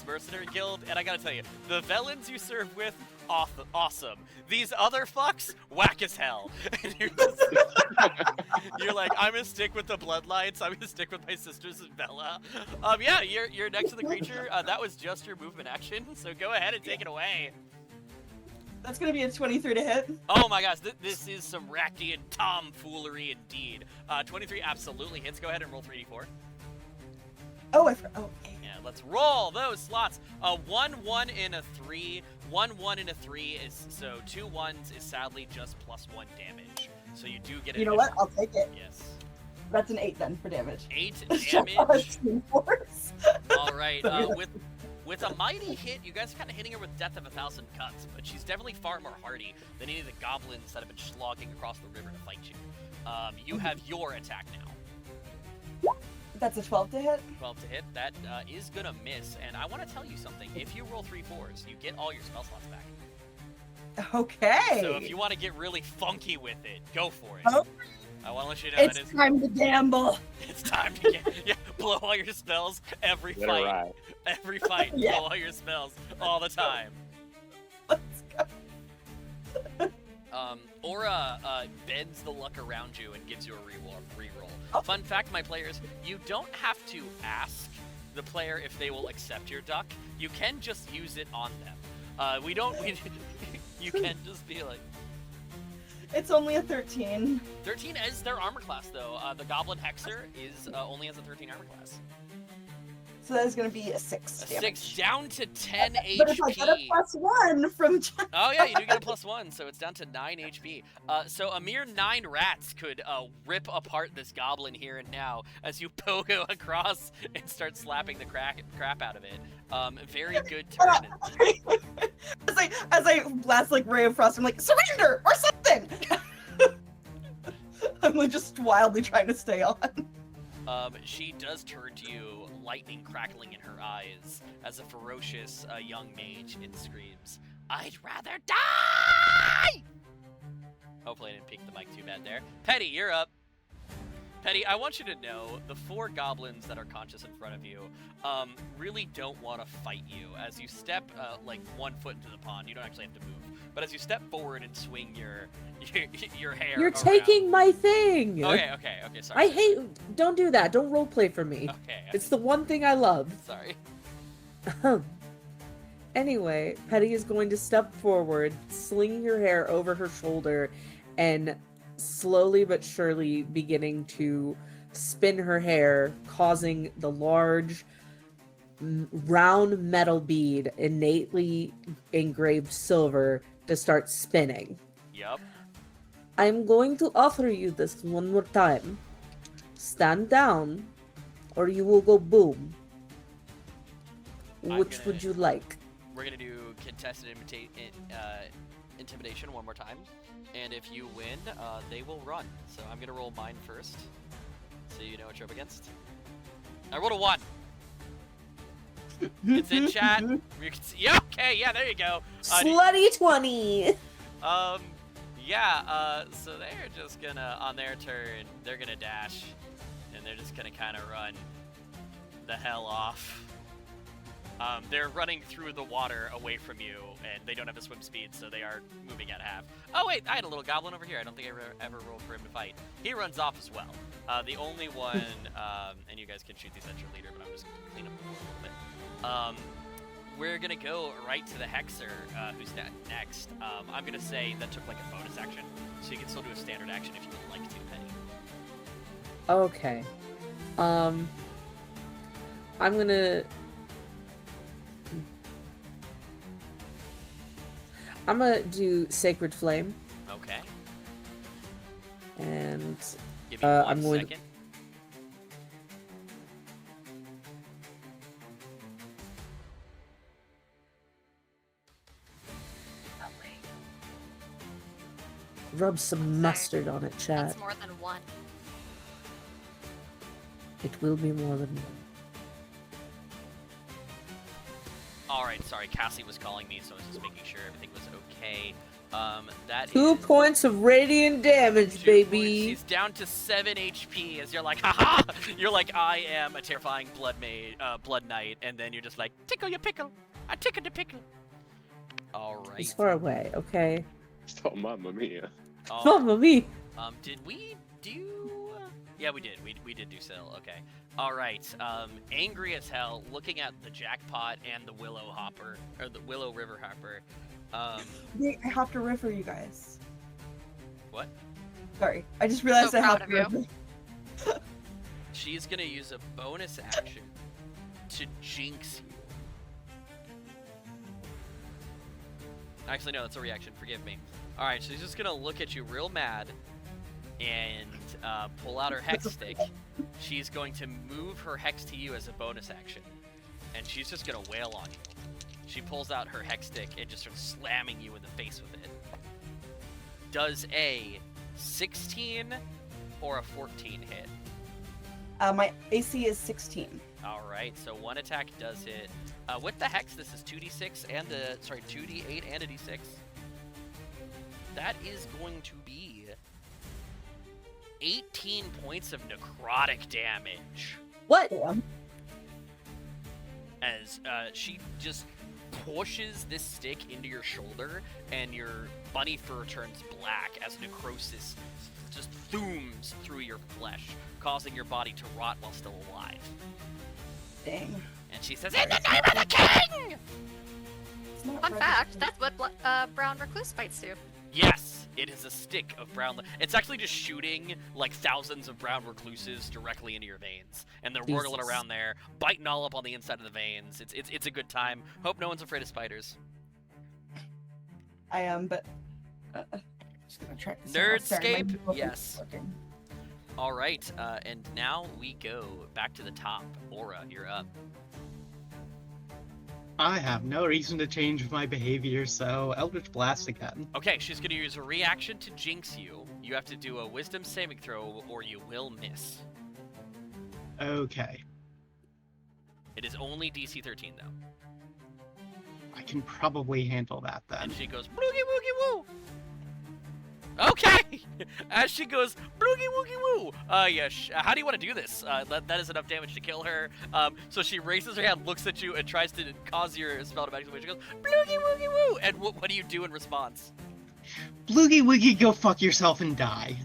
mercenary guild, and I gotta tell you, the Vellens you serve with, awesome. These other fucks, whack as hell. And you're like, I'm gonna stick with the bloodlines. I'm gonna stick with my sisters and Bella. Yeah, you're next to the creature. That was just your movement action, so go ahead and take it away. That's gonna be a 23 to hit. Oh my gosh, this is some Raktian tomfoolery indeed. 23 absolutely hits. Go ahead and roll 3d4. Oh, I forgot. Oh, okay. Yeah, let's roll those slots. 1, 1, and a 3. 1, 1, and a 3 is, so 2 1s is sadly just +1 damage. So you do get an You know what? additional- I'll take it. Yes. That's an 8 then for damage. 8 It's just damage. a team force. All right. With a mighty hit, you guys are kind of hitting her with Death of 1,000 Cuts, but she's definitely far more hardy than any of the goblins that have been slogging across the river to fight you. You have your attack now. That's a 12 to hit. 12 to hit. That is gonna miss. And I want to tell you something. If you roll 3 4s, you get all your spell slots back. Okay. So if you want to get really funky with it, go for it. Oh. I want to let you know It's that time to gamble. it's time to blow all your spells every Get it fight. right. Every fight, Yeah. blow all your spells all the time. Let's go. Aura bends the luck around you and gives you a reroll. Oh. Fun fact, my players, you don't have to ask the player if they will accept your duck. You can just use it on them. You can just be like, It's only a 13. 13 is their armor class, though. The Goblin Hexer is only has a 13 armor class. So that is going to be a 6 A damage. 6 down to 10 HP. But if I get a +1 from Oh yeah, you do get a +1, so it's down to 9 HP. So a mere 9 rats could rip apart this goblin here and now as you pogo across and start slapping the crap out of it. Very good turn. as I blast like Ray of Frost, I'm like, surrender or something. I'm like just wildly trying to stay on. She does turn to you, lightning crackling in her eyes, as a ferocious young mage and screams, "I'd rather die!" Hopefully I didn't peek the mic too bad there. Pettie, you're up. Pettie, I want you to know the 4 goblins that are conscious in front of you really don't want to fight you. As you step like 1 foot into the pond, you don't actually have to move. But as you step forward and swing your hair You're around- taking my thing. Okay, sorry. I hate. Don't do that. Don't roleplay for me. Okay, It's the one thing I love. sorry. Anyway, Pettie is going to step forward, sling her hair over her shoulder, and slowly but surely beginning to spin her hair, causing the large round metal bead innately engraved silver to start spinning. Yep. I'm going to offer you this one more time. Stand down, or you will go boom. I'm Which gonna- would you like? We're gonna do contested intimidation one more time, and if you win, they will run. So I'm gonna roll mine first, so you know what you're up against. I rolled a 1. It's in chat. You can see, yeah, okay, yeah, there you go. Slutty 20! So they're just gonna, on their turn, they're gonna dash, and they're just gonna kind of run the hell off. They're running through the water away from you, and they don't have a swim speed, so they are moving at half. Oh wait, I had a little goblin over here. I don't think I ever rolled for him to fight. He runs off as well. The only one, and you guys can shoot these at your leader, but I'm just gonna clean up the board a little bit. We're gonna go right to the Hexer, who's next. I'm gonna say that took like a bonus action, so you can still do a standard action if you would like to, Pettie. Okay. I'm I'm gonna do Sacred Flame, Okay. and Give me I'm one going. second. Rub some mustard on it, chat. That's more than one. It will be more than one. Alright, sorry, Cassie was calling me, so I was just making sure everything was okay. That 2 is points of radiant damage, 2 baby. points. She's down to 7 HP as you're like, haha! You're like, I am a terrifying blood knight, and then you're just like, tickle your pickle! I tickle the pickle! Alright. He's far away, okay. Oh, mamma mia. Mamma mia! Did we do... Yeah, we did. We did do Syl. Okay. Alright. Angry as hell, looking at the jackpot and the willow hopper, or the willow river hopper. Wait, I have to river you guys. What? Sorry, I just realized So I have proud to of you. river. She's gonna use a bonus action to jinx you. Actually, no, that's a reaction. Forgive me. Alright, she's just gonna look at you real mad and pull out her hex stick. She's going to move her hex to you as a bonus action. And she's just gonna wail on you. She pulls out her hex stick and just starts slamming you in the face with it. Does a 16 or a 14 hit? My AC is 16. Alright, so one attack does hit. With the hex, this is 2d6 and 2d8 and a d6. That is going to be 18 points of necrotic damage. What? Damn. As she just pushes this stick into your shoulder, and your bunny fur turns black as necrosis just zooms through your flesh, causing your body to rot while still alive. Dang. And she says, "In the name of the king!" It's not Fun registered. fact, that's what brown recluse bites do. Yes, it is a stick of brown. It's actually just shooting like thousands of brown recluses directly into your veins, and they're whirling Jesus. around there, biting all up on the inside of the veins. It's a good time. Hope no one's afraid of spiders. I am, but just gonna try this out. Sorry, my Nerdscape? book is Yes. working. All right, and now we go back to the top. Aura, you're up. I have no reason to change my behavior, so Eldritch Blast again. Okay, she's gonna use a reaction to jinx you. You have to do a Wisdom saving throw, or you will miss. Okay. It is only DC 13 though. I can probably handle that then. And she goes, "Bloogie woogie woo." Okay. As she goes, "Bloogie woogie woo." Yeah. How do you want to do this? That is enough damage to kill her. So she raises her hand, looks at you, and tries to cause your spell to activate. She goes, "Bloogie woogie woo." And what do you do in response? Bloogie Wiggy, go fuck yourself and die.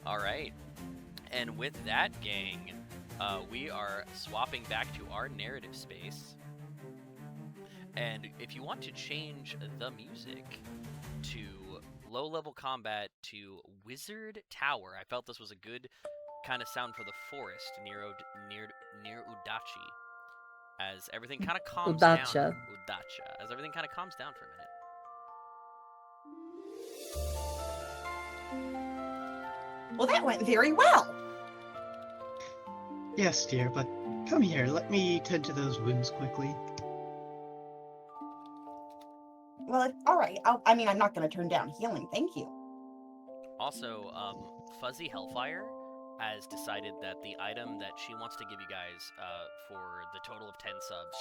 All right. And with that, gang, we are swapping back to our narrative space. And if you want to change the music to low-level combat to Wizard Tower, I felt this was a good kind of sound for the forest near Udachi, as everything kind of calms down. Udacha. Udacha, as everything kind of calms down for a minute. Well, that went very well. Yes, dear, but come here, let me tend to those wounds quickly. Well, all right. I mean, I'm not going to turn down healing. Thank you. Also, Fuzzy Hellfire has decided that the item that she wants to give you guys for the total of 10 subs,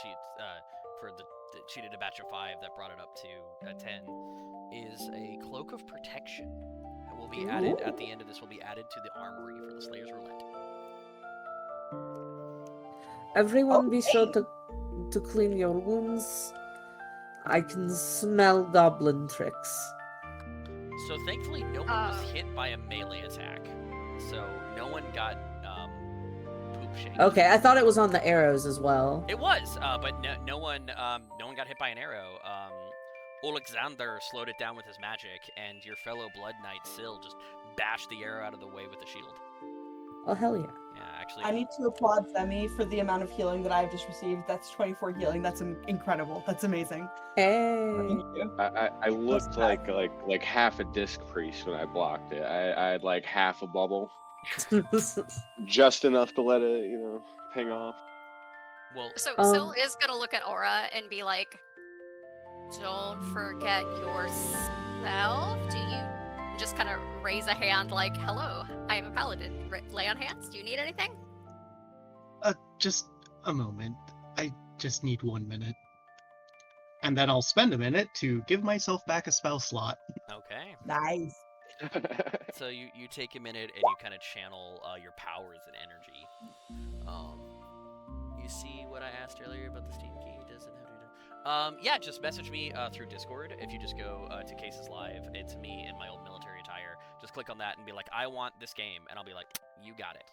she did a batch of 5 that brought it up to 10, is a Cloak of Protection. It will be added at the end of this. Will be added to the armory for the Slayer's Roulette. Everyone be sure to clean your wounds. I can smell goblin tricks. So thankfully, no one was hit by a melee attack. So no one got poop shanked. Okay, I thought it was on the arrows as well. It was, but no one got hit by an arrow. Alexander slowed it down with his magic, and your fellow Blood Knight Syl just bashed the arrow out of the way with the shield. Oh, hell yeah. Yeah, actually. I need to applaud Zemi for the amount of healing that I've just received. That's 24 healing. That's incredible. That's amazing. Hey. Thank you. I looked like half a disc priest when I blocked it. I had like half a bubble, just enough to let it, ping off. Well, So Um, Syl is gonna look at Aura and be like, "Don't forget yourself." Do you just kind of raise a hand like, "Hello, I am a paladin. Lay on hands. Do you need anything?" Just a moment. I just need 1 minute. And then I'll spend a minute to give myself back a spell slot. okay. Nice. So you take a minute and you kind of channel your powers and energy. You see what I asked earlier about the Steam key? Doesn't have to. Yeah, just message me through Discord. If you just go to Cases Live, it's me in my old military attire. Just click on that and be like, "I want this game," and I'll be like, "You got it."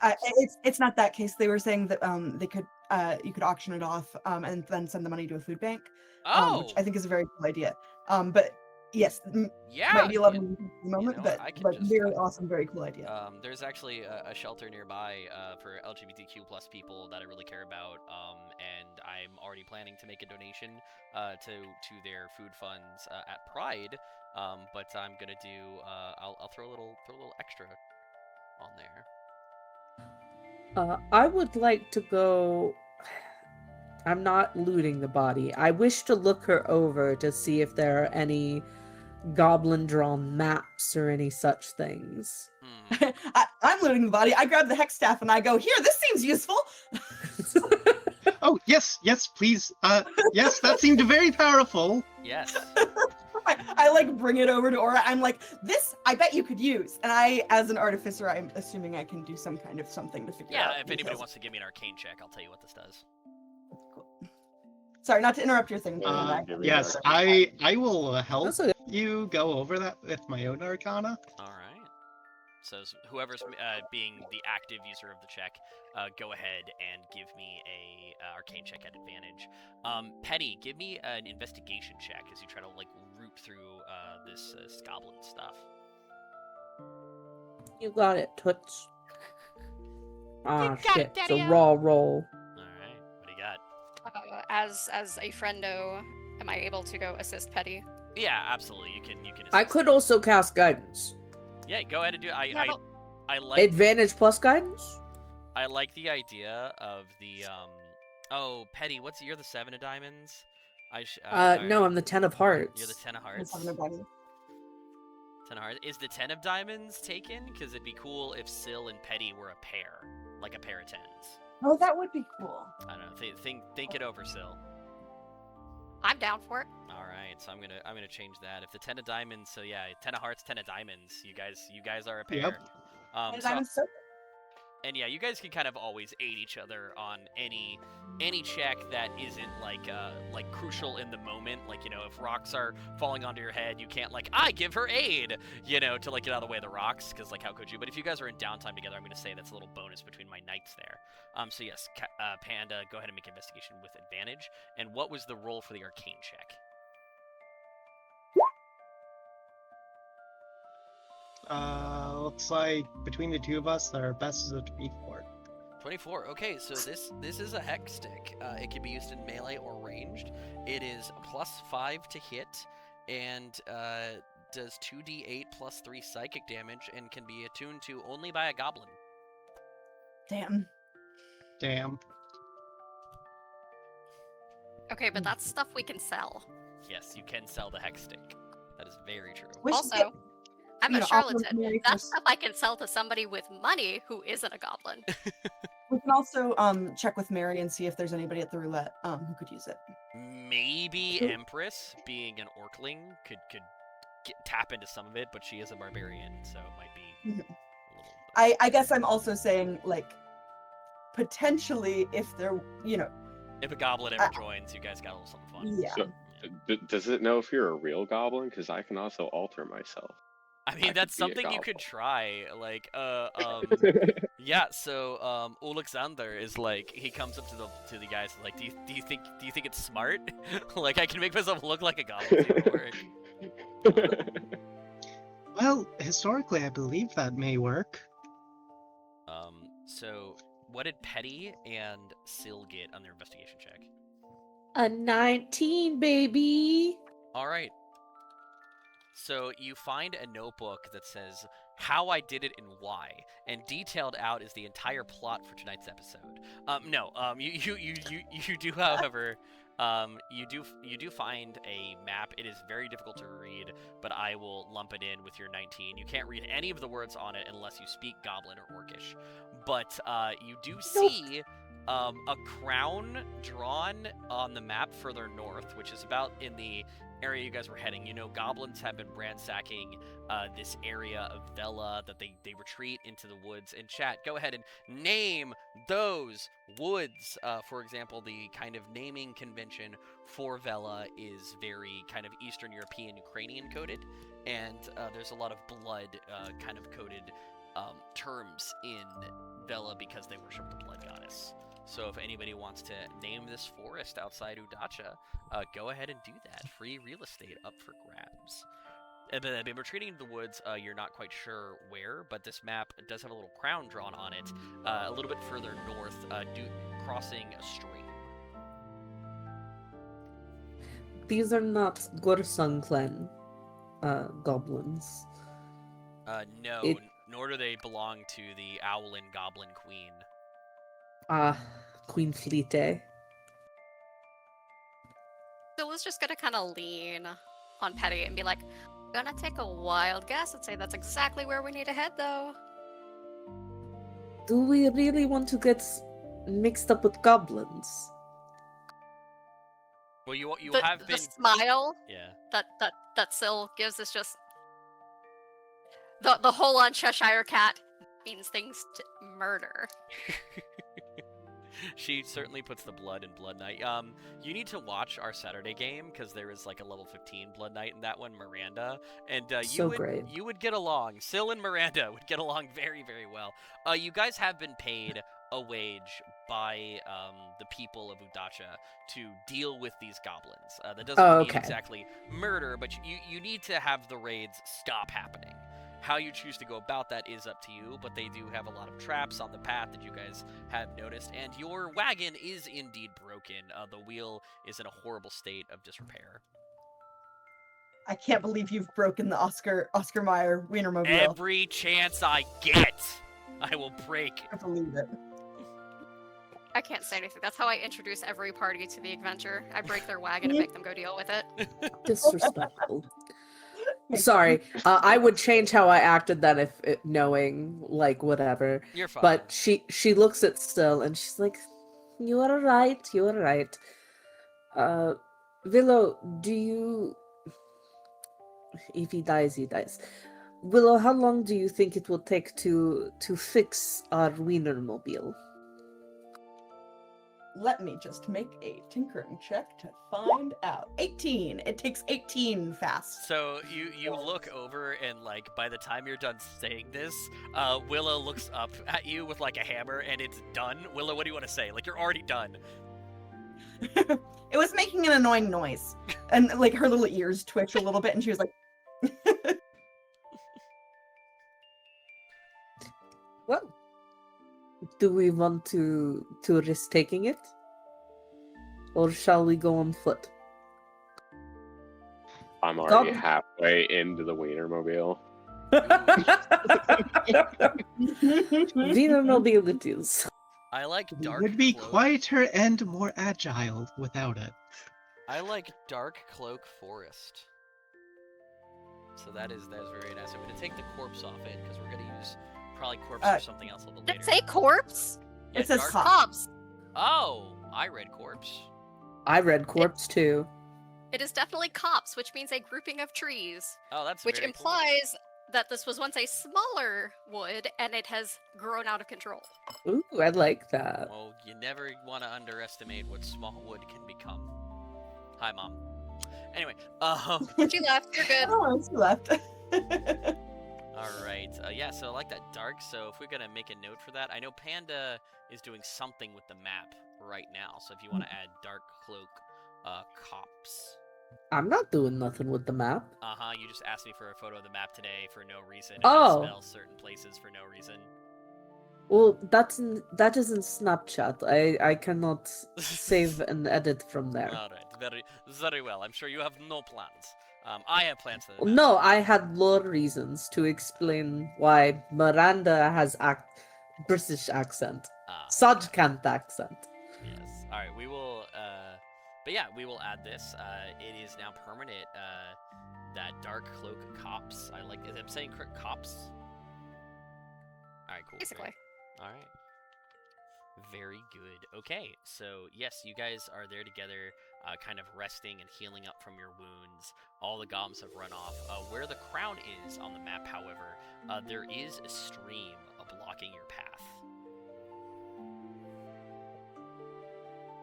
It's not that case. They were saying that you could auction it off and then send the money to a food bank, Oh, which I think is a very cool idea. But yes, yeah. might be a lot of money at the moment, know, but I can but just, very awesome, very cool idea. There's actually a shelter nearby for LGBTQ plus people that I really care about, and I'm already planning to make a donation to their food funds at Pride. But I'm gonna do I'll throw a little extra on there. I would like to go. I'm not looting the body. I wish to look her over to see if there are any goblin drawn maps or any such things. I'm looting the body. I grab the hex staff and I go, "Here, this seems useful." Oh, yes, please. Yes, that seemed very powerful. Yes. I like bring it over to Aura. I'm like, "This, I bet you could use." And I, as an artificer, I'm assuming I can do some kind of something to figure out. Yeah. If anybody details. wants to give me an arcane check, I'll tell you what this does. Cool. Sorry, not to interrupt your thing. Yes, I will help That's okay. you go over that with my own arcana. All right. So whoever's being the active user of the check, go ahead and give me a arcane check at advantage. Pettie, give me an investigation check as you try to like root through this goblin stuff. You got it, Toots. Ah, got shit. it, It's a Daddy-o. raw roll. All right. What do you got? As a friendo, am I able to go assist Pettie? Yeah, absolutely. You can. I assist. could also cast guidance. Yeah, go ahead and do it. Yeah, but- I like Advantage plus guidance? I like the idea of the Oh, Pettie, you're the 7 of diamonds? No, I'm the 10 of hearts. You're the 10 of hearts. 10 of hearts. Is the 10 of diamonds taken? Because it'd be cool if Syl and Pettie were a pair, like a pair of 10s. Oh, that would be cool. I don't know. Think it over, Syl. I'm down for it. All right, so I'm gonna change that. If the 10 of diamonds, so yeah, 10 of hearts, 10 of diamonds. You guys are a pair. Yep. And So- diamonds so and yeah, you guys can kind of always aid each other on any check that isn't like crucial in the moment. Like, if rocks are falling onto your head, you can't like, I give her aid, to like get out of the way of the rocks, because like how could you? But if you guys are in downtime together, I'm gonna say that's a little bonus between my knights there. So yes, Panda, go ahead and make investigation with advantage. And what was the roll for the arcane check? Looks like between the two of us, our best is a 24. 24. Okay, so this is a hex stick. It can be used in melee or ranged. It is +5 to hit, and does 2d8 plus 3 psychic damage, and can be attuned to only by a goblin. damn. Damn. Okay, but that's stuff we can sell. Yes, you can sell the hex stick. That is very true. We should Also, get, I'm you a know, charlatan. offer Mary That's for- stuff I can sell to somebody with money who isn't a goblin. We can also check with Mary and see if there's anybody at the roulette who could use it. Maybe Who- Empress, being an Orkling, could tap into some of it, but she is a barbarian, so it might be Mhm. a little. I guess I'm also saying, like, potentially if there, If a goblin ever joins, you guys got a little something fun. yeah. So- Does it know if you're a real goblin? Because I can also alter myself. I mean, I that's could be a something you could goblin. try. Like, yeah. So, Alexander is like, he comes up to the guys like, do you think it's smart? Like, I can make myself look like a goblin. To work. Well, historically, I believe that may work. So, what did Pettie and Sil get on their investigation check? A 19, baby. All right. So you find a notebook that says how I did it and why, and detailed out is the entire plot for tonight's episode. You do, however, you do find a map. It is very difficult to read, but I will lump it in with your 19. You can't read any of the words on it unless you speak Goblin or Orcish, but you do see a crown drawn on the map further north, which is about in the area you guys were heading. You know, goblins have been ransacking this area of Vella, that they retreat into the woods. And chat, go ahead and name those woods. For example, the kind of naming convention for Vella is very kind of Eastern European, Ukrainian coded, and there's a lot of blood kind of coded terms in Vella because they worship the blood goddess. So if anybody wants to name this forest outside Udacha, go ahead and do that. Free real estate up for grabs. But they've been retreating into the woods. You're not quite sure where, but this map does have a little crown drawn on it, a little bit further north, crossing a stream. These are not Gorsung clan goblins. No, nor do they belong to the Owlin Goblin Queen. Queen Fleete. Silla's just gonna kind of lean on Pettie and be like, gonna take a wild guess and say that's exactly where we need to head, though. Do we really want to get mixed up with goblins? Well, you the, have the been. smile Yeah. that Sill gives is just the whole on Cheshire Cat means things to murder. She certainly puts the blood in Blood Knight. You need to watch our Saturday game because there is like a level 15 Blood Knight in that one, Miranda, and you would get along. Sil and Miranda would get along very, very well. You guys have been paid a wage by the people of Udacha to deal with these goblins. That doesn't mean exactly murder, but you need to have the raids stop happening. How you choose to go about that is up to you, but they do have a lot of traps on the path that you guys have noticed, and your wagon is indeed broken. The wheel is in a horrible state of disrepair. I can't believe you've broken the Oscar Mayer Wienermobile. Every chance I get, I will break. I believe it. I can't say anything. That's how I introduce every party to the adventure. I break their wagon and make them go deal with it. Disrespectful. Sorry, I would change how I acted then if knowing, like, whatever. You're fine. But she looks at Still and she's like, you are right. Willow, do you... If he dies, he dies. Willow, how long do you think it will take to fix our Wienermobile? Let me just make a tinkering check to find out. 18. It takes 18 fast. So you look over and like by the time you're done saying this, Willow looks up at you with like a hammer and it's done. Willow, what do you want to say? Like you're already done. It was making an annoying noise. And like her little ears twitch a little bit and she was like Well, do we want to risk taking it? Or shall we go on foot? I'm already halfway into the Wienermobile. Wienermobile it is. I like dark. It would be cloak. quieter and more agile without it. I like dark cloak forest. So that is very nice. I'm gonna take the corpse off it because we're gonna use probably corpse or something else a little Did later. it say corpse? Yeah, it says dark- Cops. Oh, I read corpse. I read corpse too. It is definitely cops, which means a grouping of trees, Oh, that's which very cool. implies that this was once a smaller wood and it has grown out of control. Ooh, I like that. Well, you never want to underestimate what small wood can become. Hi, Mom. Anyway, She left. You're good. oh, she left. all right. Yeah, so I like that dark. So if we're gonna make a note for that, I know Panda is doing something with the map right now. So if you want to add dark cloak, cops. I'm not doing nothing with the map. You just asked me for a photo of the map today for no reason. And Oh. spell certain places for no reason. Well, that isn't Snapchat. I cannot save and edit from there. All right, very well. I'm sure you have no plans. I have plans for the No, I had lore reasons to explain why Miranda has British accent. Saj can't accent. Yes. All right, we will. But yeah, we will add this. It is now permanent. That dark cloak cops. I like. I'm saying cops. All right, cool. Basically. All right. Very good. Okay, so yes, you guys are there together, kind of resting and healing up from your wounds. All the goblins have run off. Where the crown is on the map, however, there is a stream blocking your path.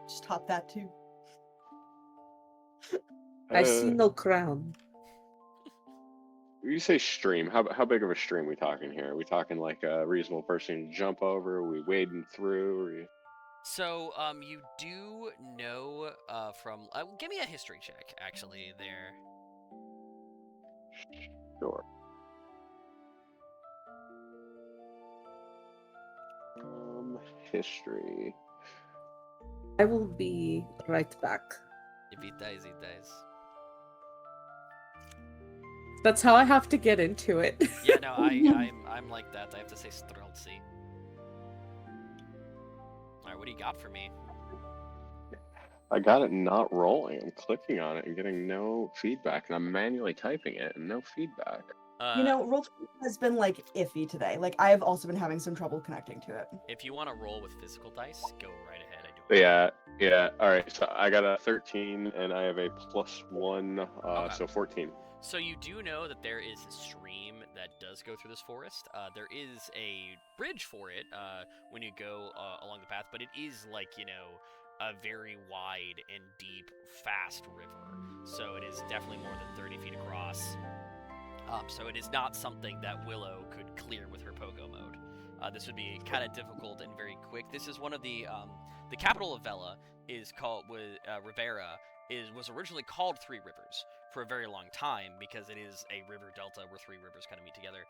Just hop that too. I see no crown. You say stream. How big of a stream we talking here? Are we talking like a reasonable person to jump over? Are we wading through? Or you... So, you do know from. Give me a history check, actually, there. Sure. History. I will be right back. If it dies, it dies. That's how I have to get into it. Yeah, no, I'm like that. I have to say streltsy. Alright, what do you got for me? I got it not rolling. I'm clicking on it and getting no feedback, and I'm manually typing it and no feedback. You know, roll has been like iffy today. Like I have also been having some trouble connecting to it. If you want to roll with physical dice, go right ahead. I do. Yeah. All right. So I got a 13, and I have a +1, Okay. so 14. So you do know that there is a stream that does go through this forest. There is a bridge for it when you go along the path, but it is like, you know, a very wide and deep, fast river. So it is definitely more than 30 feet across. So it is not something that Willow could clear with her pogo mode. This would be kind of difficult and very quick. This is one of the capital of Vela is called Rivera was originally called Three Rivers for a very long time because it is a river delta where three rivers kind of meet together.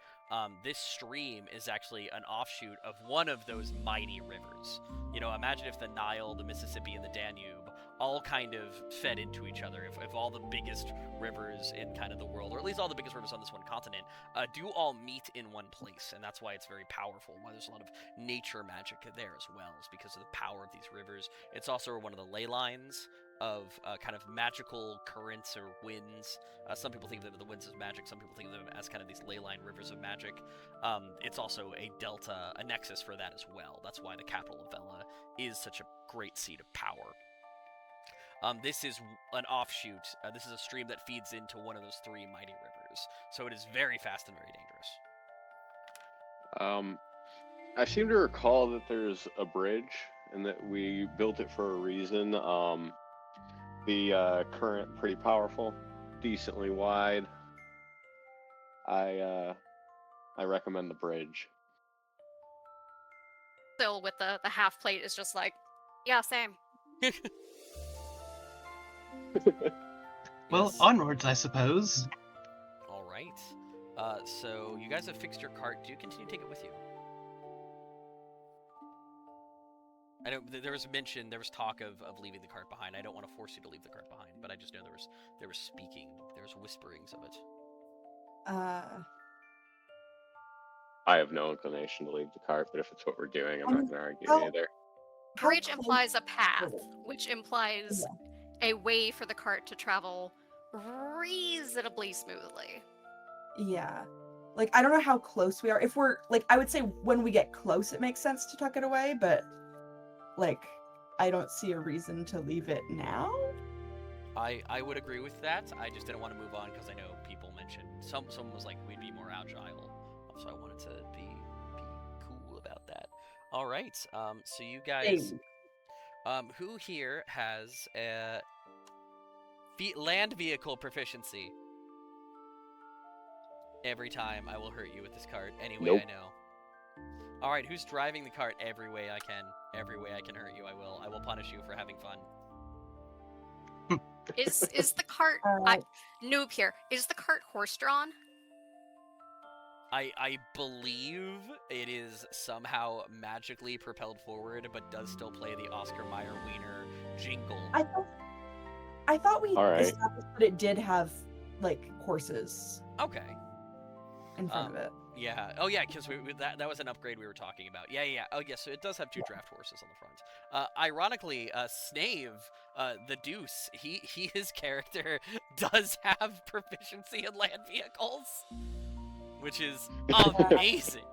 This stream is actually an offshoot of one of those mighty rivers. You know, imagine if the Nile, the Mississippi, and the Danube all kind of fed into each other. If all the biggest rivers in kind of the world, or at least all the biggest rivers on this one continent, do all meet in one place, and that's why it's very powerful, why there's a lot of nature magic there as well, is because of the power of these rivers. It's also one of the ley lines of kind of magical currents or winds. Some people think of the winds as magic, some people think of them as kind of these ley line rivers of magic. It's also a delta, a nexus for that as well. That's why the capital of Vela is such a great seat of power. This is an offshoot. This is a stream that feeds into one of those three mighty rivers. So it is very fast and very dangerous. I seem to recall that there's a bridge and that we built it for a reason. The current pretty powerful, decently wide. I recommend the bridge. Still with the half plate is just like, yeah, same. Well, Yes. onwards, I suppose. All right. So you guys have fixed your cart. Do you continue to take it with you? I know there was talk of leaving the cart behind. I don't want to force you to leave the cart behind, but I just know there was speaking, there was whisperings of it. I have no inclination to leave the cart, but if it's what we're doing, I'm not going to argue how- either. How Bridge close implies a path, is it? which implies a way for the cart to travel reasonably smoothly. Yeah. Like, I don't know how close we are. If we're, like, I would say when we get close, it makes sense to tuck it away, but, like, I don't see a reason to leave it now. I would agree with that. I just didn't want to move on because I know people mentioned someone was like we'd be more agile, so I wanted to be cool about that. All right. So you guys, who here has a land vehicle proficiency? Every time I will hurt you with this cart. Any way Nope. I know. All right. Who's driving the cart? Every way I can. Every way I can hurt you, I will. I will punish you for having fun. Is the cart noob here? Is the cart horse drawn? I believe it is somehow magically propelled forward, but does still play the Oscar Mayer Wiener jingle. I thought we All right. established that it did have like horses Okay. in front of it. Yeah. Oh, yeah, because that was an upgrade we were talking about. Yeah. Oh, yeah, so it does have 2 draft horses on the front. Ironically, Snave, the Deuce, his character does have proficiency in land vehicles, which is amazing.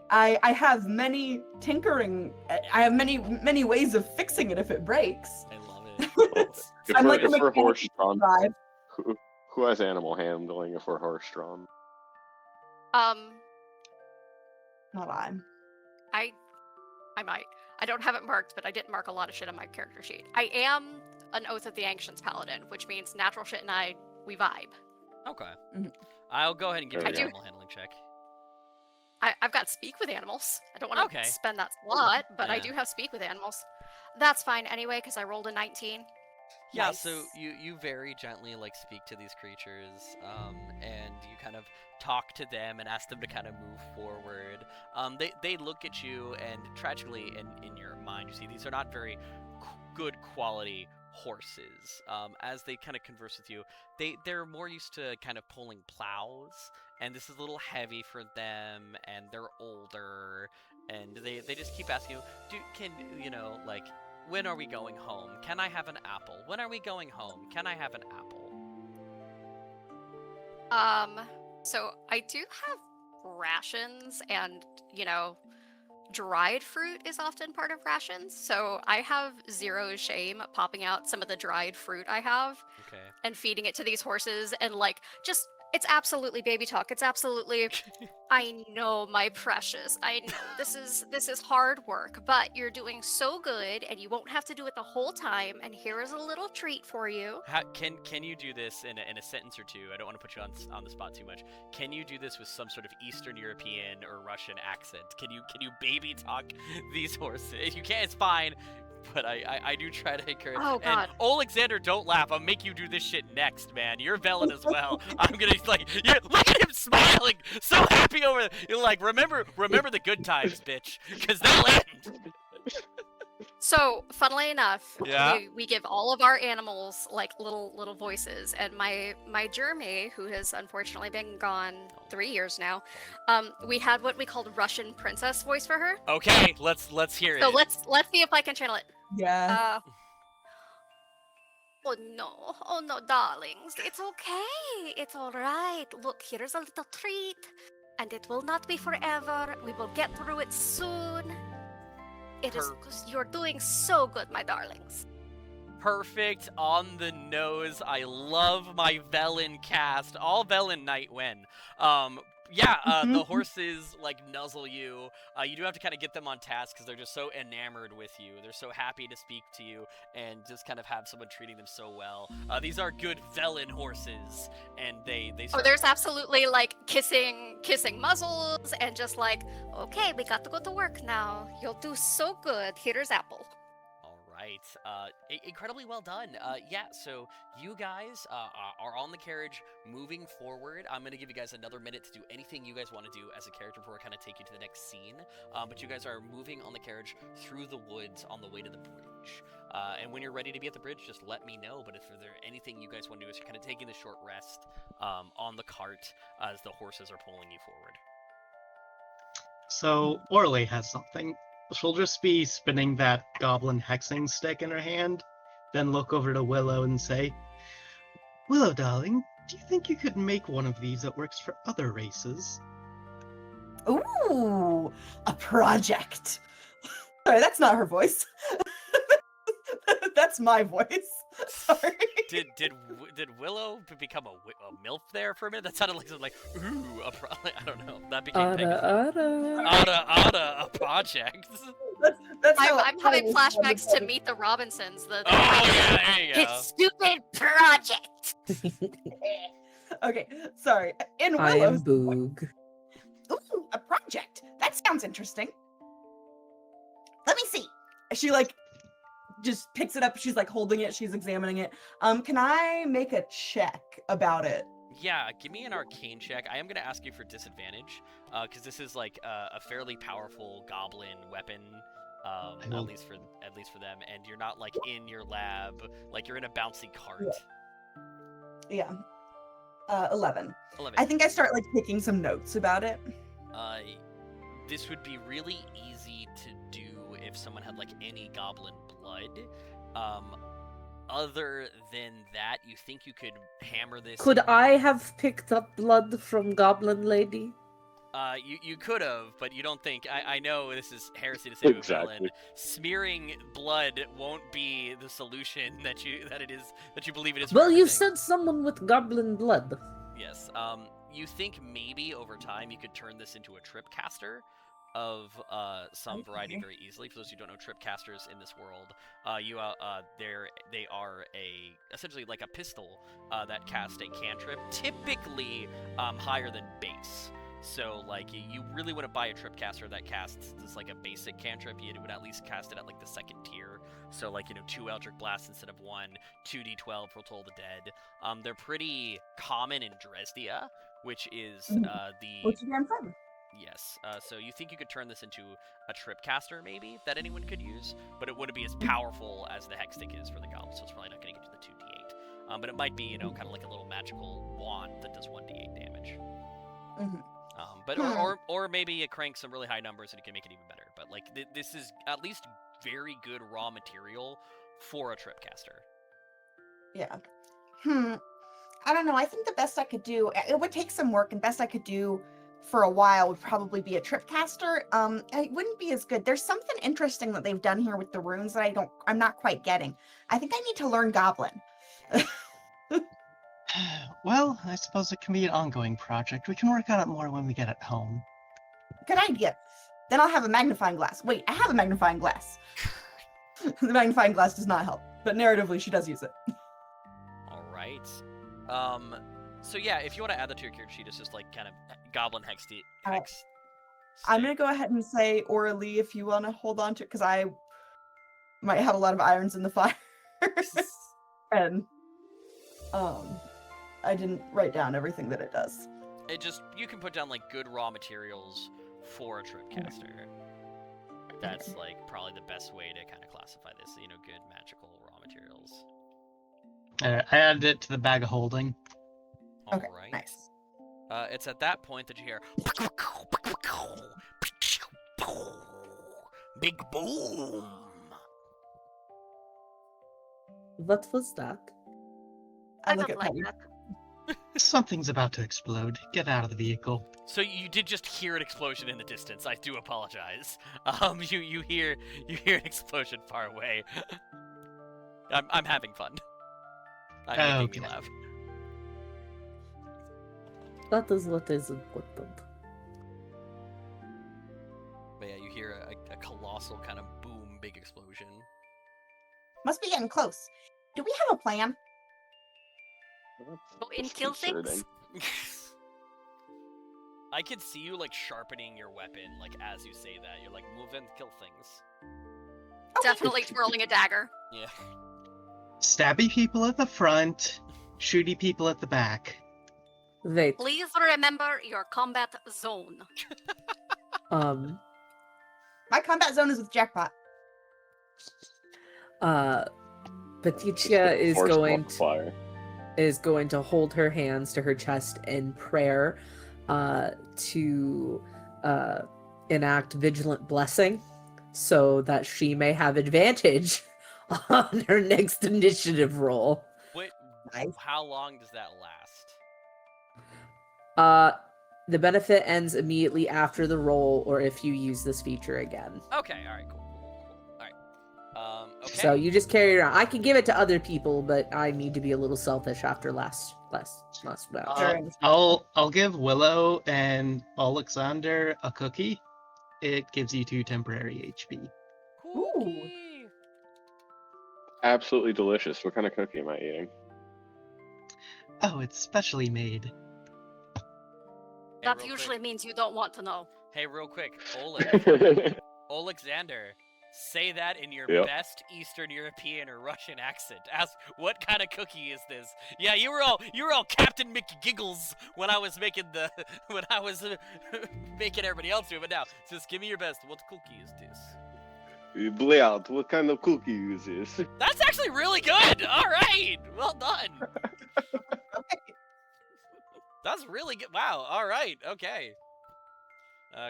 I have many tinkering. I have many ways of fixing it if it breaks. I love it. I'm like a if we're mechanic horse drawn, drive. who has animal handling if we're horse drawn? Not I. I might. I don't have it marked, but I didn't mark a lot of shit on my character sheet. I am an Oath of the Ancients paladin, which means natural shit and we vibe. Okay. Mhm. I'll go ahead and give you There an we go. animal handling check. I've got speak with animals. I don't want to Okay. spend that slot, but I Yeah. do have speak with animals. That's fine anyway, because I rolled a 19. Yeah, Nice. so you very gently like speak to these creatures, and you kind of talk to them and ask them to kind of move forward. They look at you, and tragically, in your mind, you see these are not very good quality horses. As they kind of converse with you, they're more used to kind of pulling plows, and this is a little heavy for them, and they're older, and they just keep asking you, like, when are we going home? Can I have an apple? When are we going home? Can I have an apple? So I do have rations, and dried fruit is often part of rations. So I have zero shame popping out some of the dried fruit I have Okay. and feeding it to these horses, and it's absolutely baby talk. It's absolutely I know, my precious. I know this is hard work, but you're doing so good and you won't have to do it the whole time, and here is a little treat for you. Can you do this in a sentence or two? I don't want to put you on the spot too much. Can you do this with some sort of Eastern European or Russian accent? Can you baby talk these horses? If you can't, it's fine. But I do try to encourage. Oh, God. And Alexander, don't laugh. I'll make you do this shit next, man. You're Vellen as well. I'm gonna look at him smiling, so happy over. You're like, remember the good times, bitch, because they'll end. So, funnily enough, Yeah. we give all of our animals like little voices, and my Jeremy, who has unfortunately been gone 3 years now, we had what we called Russian princess voice for her. Okay, let's hear it. So let's see if I can channel it. Yeah. Oh no, darlings, it's okay, it's all right. Look, here's a little treat, and it will not be forever. We will get through it soon. It is. You're doing so good, my darlings. Perfect, on the nose. I love my Vellen cast. All Vellen night win. The horses like nuzzle you. You do have to kind of get them on task because they're just so enamored with you. They're so happy to speak to you and just kind of have someone treating them so well. These are good Vellen horses, and they start... there's absolutely like kissing muzzles, and just like, okay, we got to go to work now. You'll do so good. Here's apple. Right. Incredibly well done. So you guys are on the carriage moving forward. I'm going to give you guys another minute to do anything you guys want to do as a character before I kind of take you to the next scene. But you guys are moving on the carriage through the woods on the way to the bridge. And when you're ready to be at the bridge, just let me know. But if there's anything you guys want to do, is you're kind of taking the short rest on the cart as the horses are pulling you forward. So Orly has something. She'll just be spinning that goblin hexing stick in her hand, then look over to Willow and say, Willow, darling, do you think you could make one of these that works for other races? Ooh, a project. Sorry, that's not her voice. That's my voice. Sorry. Did Willow become a MILF there for a minute? That sounded like something like, ooh, I don't know. That became a project. That's how I'm having flashbacks to Meet the Robinsons. The yeah, there you go. His stupid project. Okay, sorry. In I am Willow's Boog. Ooh, a project. That sounds interesting. Let me see. She just picks it up. She's holding it. She's examining it. Can I make a check about it? Yeah, give me an arcane check. I am gonna ask you for disadvantage, because this is like a fairly powerful goblin weapon, will- at least for them, and you're not like in your lab, like you're in a bouncy cart. Yeah. 11. 11. I think I start like taking some notes about it. This would be really easy to do if someone had like any goblin blood. Other than that, you think you could hammer this? Could I have picked up blood from Goblin Lady? You could have, but you don't think. I know this is heresy to say, but Exactly. Vellen, smearing blood won't be the solution that you believe it is. For Well, you everything. said someone with goblin blood. Yes. You think maybe over time you could turn this into a trip caster of some variety very easily. For those who don't know, trip casters in this world, they are essentially like a pistol that casts a cantrip, typically higher than base. So like you really wouldn't buy a trip caster that casts just like a basic cantrip. You would at least cast it at like the second tier. So like 2 Eldritch Blasts instead of 1, 2d12 for Toll the Dead. They're pretty common in Dresdia, which is Which is damn fun. Yes. So you think you could turn this into a trip caster maybe that anyone could use, but it wouldn't be as powerful as the hex stick is for the goblin. So it's probably not going to get to the 2d8. But it might be kind of like a little magical wand that does 1d8 damage. Mm-hmm. But or maybe it cranks some really high numbers and it can make it even better. But like this is at least very good raw material for a trip caster. Yeah. I don't know. I think the best I could do, it would take some work, and best I could do for a while would probably be a trip caster. It wouldn't be as good. There's something interesting that they've done here with the runes that I'm not quite getting. I think I need to learn Goblin. Well, I suppose it can be an ongoing project. We can work on it more when we get it home. Good idea. Then I'll have a magnifying glass. Wait, I have a magnifying glass. The magnifying glass does not help, but narratively she does use it. All right. So yeah, if you want to add that to your character sheet, it's just like kind of goblin hex. I'm gonna go ahead and say orally if you want to hold on to it, because I might have a lot of irons in the fire. And I didn't write down everything that it does. You can put down like good raw materials for a trip caster. That's like probably the best way to kind of classify this. Good magical raw materials. I added it to the bag of holding. All Okay, right. nice. It's at that point that you hear big boom. What was that? I I look don't at like Pettie. that. Something's about to explode. Get out of the vehicle. So you did just hear an explosion in the distance. I do apologize. You hear an explosion far away. I'm having fun. I'm making me laugh. That is what is important. But yeah, you hear a colossal kind of boom, big explosion. Must be getting close. Do we have a plan? Go and kill things? I could see you like sharpening your weapon, like as you say that. You're like, move and kill things. Okay. Definitely twirling a dagger. Yeah. Stabby people at the front, shooty people at the back. Wait. Please remember your combat zone. My combat zone is with Jackpot. Petitia is Force going multiplier. to hold her hands to her chest in prayer to enact vigilant blessing so that she may have advantage on her next initiative roll. Wait, Nice. how long does that last? The benefit ends immediately after the roll or if you use this feature again. Okay, alright, cool. Alright. Okay. So you just carry it around. I can give it to other people, but I need to be a little selfish after last round. I'll give Willow and Alexander a cookie. It gives you 2 temporary HP. Cookie. Absolutely delicious. What kind of cookie am I eating? Oh, it's specially made. Hey, That real usually quick. means you don't want to know. Hey, real quick, Alexander, Say that in your Yep. best Eastern European or Russian accent. Ask, what kind of cookie is this? Yeah, you were all Captain McGiggles when I was making making everybody else do it. But now, just give me your best. What cookie is this? Blyout, what kind of cookie is this? That's actually really good. All right, well done. That's really good. Wow. All right. Okay.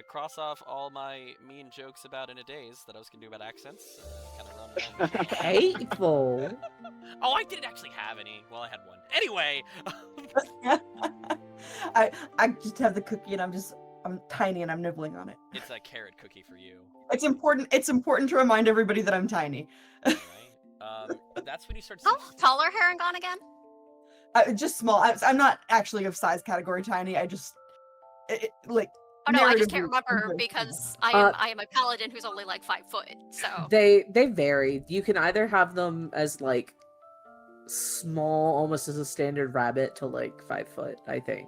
Cross off all my mean jokes about in a daze that I was gonna do about accents. Kind of run along. Hateful. Oh, I didn't actually have any. Well, I had one. Anyway. I just have the cookie and I'm tiny and I'm nibbling on it. It's a carrot cookie for you. It's important to remind everybody that I'm tiny. All right. That's when you start to How see... tall are Harangon again? Just small. I'm not actually of size category tiny. I just like. Oh no, I just can't narratively, I'm remember very because small. I am a paladin who's only like 5 foot. So They vary. You can either have them as like small, almost as a standard rabbit, to like 5 foot, I think.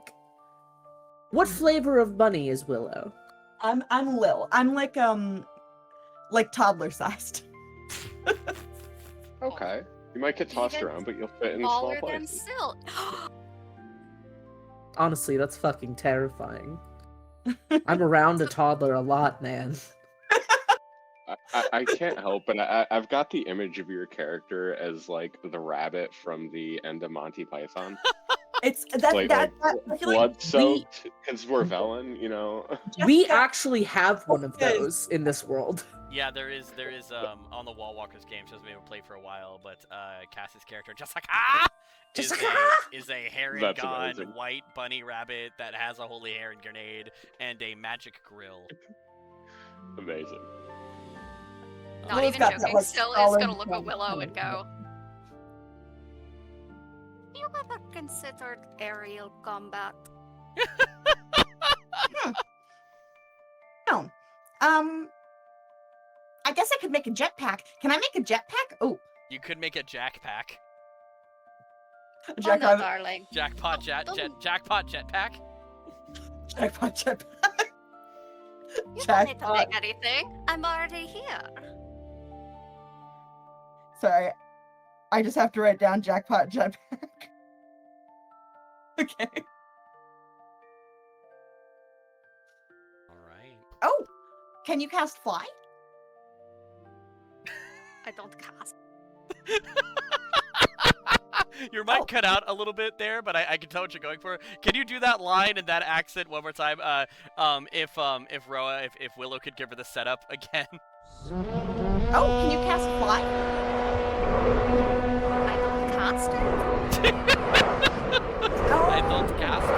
What flavor of bunny is Willow? I'm Lil. I'm like toddler sized. Okay. You might get tossed Even around, but you'll fit in small smaller than places. Silt. Honestly, that's fucking terrifying. I'm around a toddler a lot, man. I can't help, but I've got the image of your character as like the rabbit from the end of Monty Python. It's that Like, that, that I feel like blood soaked, because we're Vellen, you know. We Jessica- actually have one of Yes. those in this world. Yeah, there is on the Wall Walkers game, she hasn't been able to play for a while, but Cassie's character, Jessica, is a That's Harangon amazing. white bunny rabbit that has a holy heron grenade and a magic grill. Amazing. Not Willow's even got that, joking. like, Still is solid gonna look at front Willow and corner. go. You ever considered aerial combat? No. I guess I could make a jetpack. Can I make a jetpack? Oh, You could make a jackpack. a Oh no, jackpot, darling. Jackpot jackpot jetpack. jackpot jetpack. You don't need to Jackpot. make anything. I'm already here. Sorry, I just have to write down jackpot jetpack. Okay. All right. Oh, can you cast fly? I don't cast. Your mic Oh. cut out a little bit there, but I can tell what you're going for. Can you do that line and that accent one more time? If Willow could give her the setup again. Oh, can you cast fly? I don't cast it. I don't cast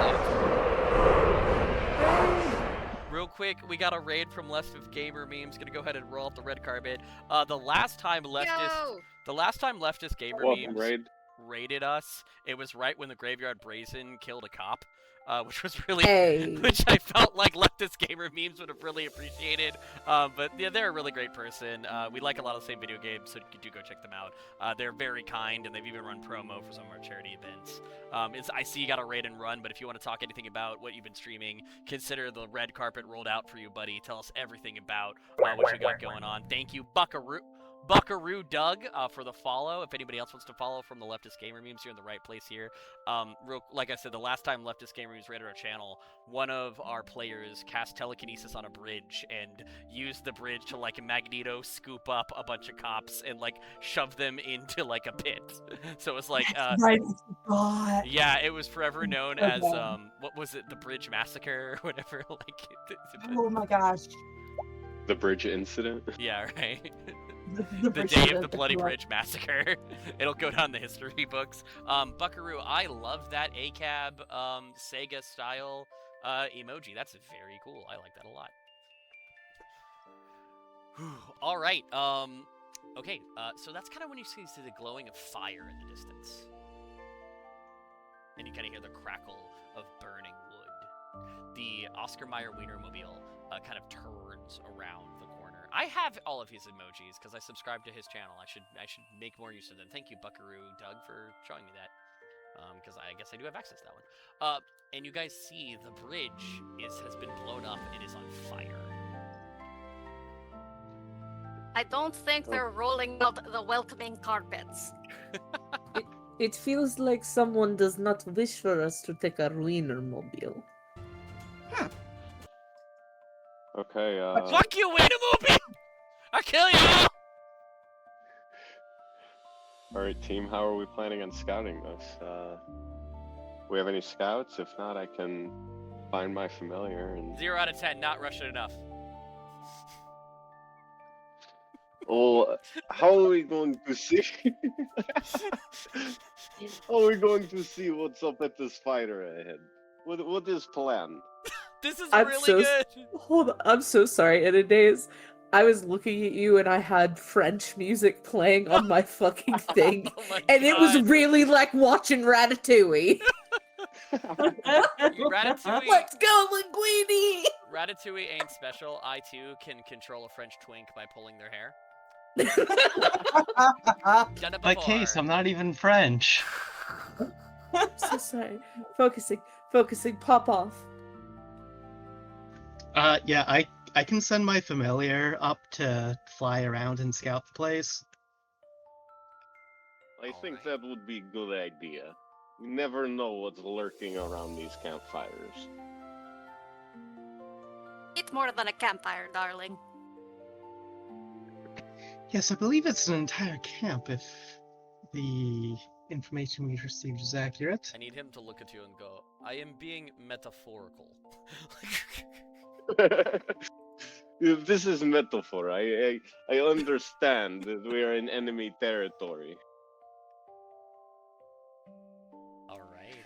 it. Real quick, we got a raid from Leftist Gamer Memes. Gonna go ahead and roll up the red carpet. The last time Leftist Gamer Welcome, Memes Raid. raided us, it was right when the Graveyard Brazen killed a cop, which was really, Hey. which I felt like Leftist Gamer Memes would have really appreciated. But yeah, they're a really great person. We like a lot of the same video games, so you do go check them out. They're very kind, and they've even run promo for some of our charity events. I see you got a raid and run, but if you want to talk anything about what you've been streaming, consider the red carpet rolled out for you, buddy. Tell us everything about what you got going on. Thank you, Buckaroo Doug, for the follow. If anybody else wants to follow from the Leftist Gamer Memes, you're in the right place here. Like I said, the last time Leftist Gamer Memes raided our channel, one of our players cast telekinesis on a bridge and used the bridge to like Magneto scoop up a bunch of cops and like shove them into like a pit. So it was like, Right. God. yeah, it was forever known Okay. as what was it, the Bridge Massacre or whatever. Like, Oh my gosh. The bridge incident. yeah, right. The The day of the Bloody Bridge Massacre. It'll go down the history books. Buckaroo, I love that ACAB Sega style emoji. That's very cool. I like that a lot. All right. Okay. So that's kind of when you see the glowing of fire in the distance, and you kind of hear the crackle of burning wood. The Oscar Mayer Wienermobile kind of turns around the corner. I have all of his emojis because I subscribe to his channel. I should make more use of them. Thank you, Buckaroo Doug, for showing me that. Because I guess I do have access to that one. And you guys see the bridge has been blown up and is on fire. I don't think they're rolling out the welcoming carpets. It feels like someone does not wish for us to take a ruiner mobile. Okay, Fuck you, Wienermobile! I'll kill you all! alright team, how are we planning on scouting this? We have any scouts? If not, I can find my familiar and... 0 out of 10, not Russian enough. Oh, how are we going to see? How are we going to see what's up at this fighter ahead? What is planned? This is I'm really so good! Hold on, I'm so sorry. In a daze, I was looking at you and I had French music playing on my fucking thing, Oh my and it was God. really like watching Ratatouille. Ratatouille, Let's go, Linguini! Ratatouille ain't special. I too can control a French twink by pulling their hair. Done it My before. case, I'm not even French. So sorry. Focusing. Pop off. Yeah, I can send my familiar up to fly around and scout the place. I think that would be a good idea. You never know what's lurking around these campfires. It's more than a campfire, darling. Yes, I believe it's an entire camp if the information we received is accurate. I need him to look at you and go, I am being metaphorical. This is metaphor. I understand that we are in enemy territory. Alright.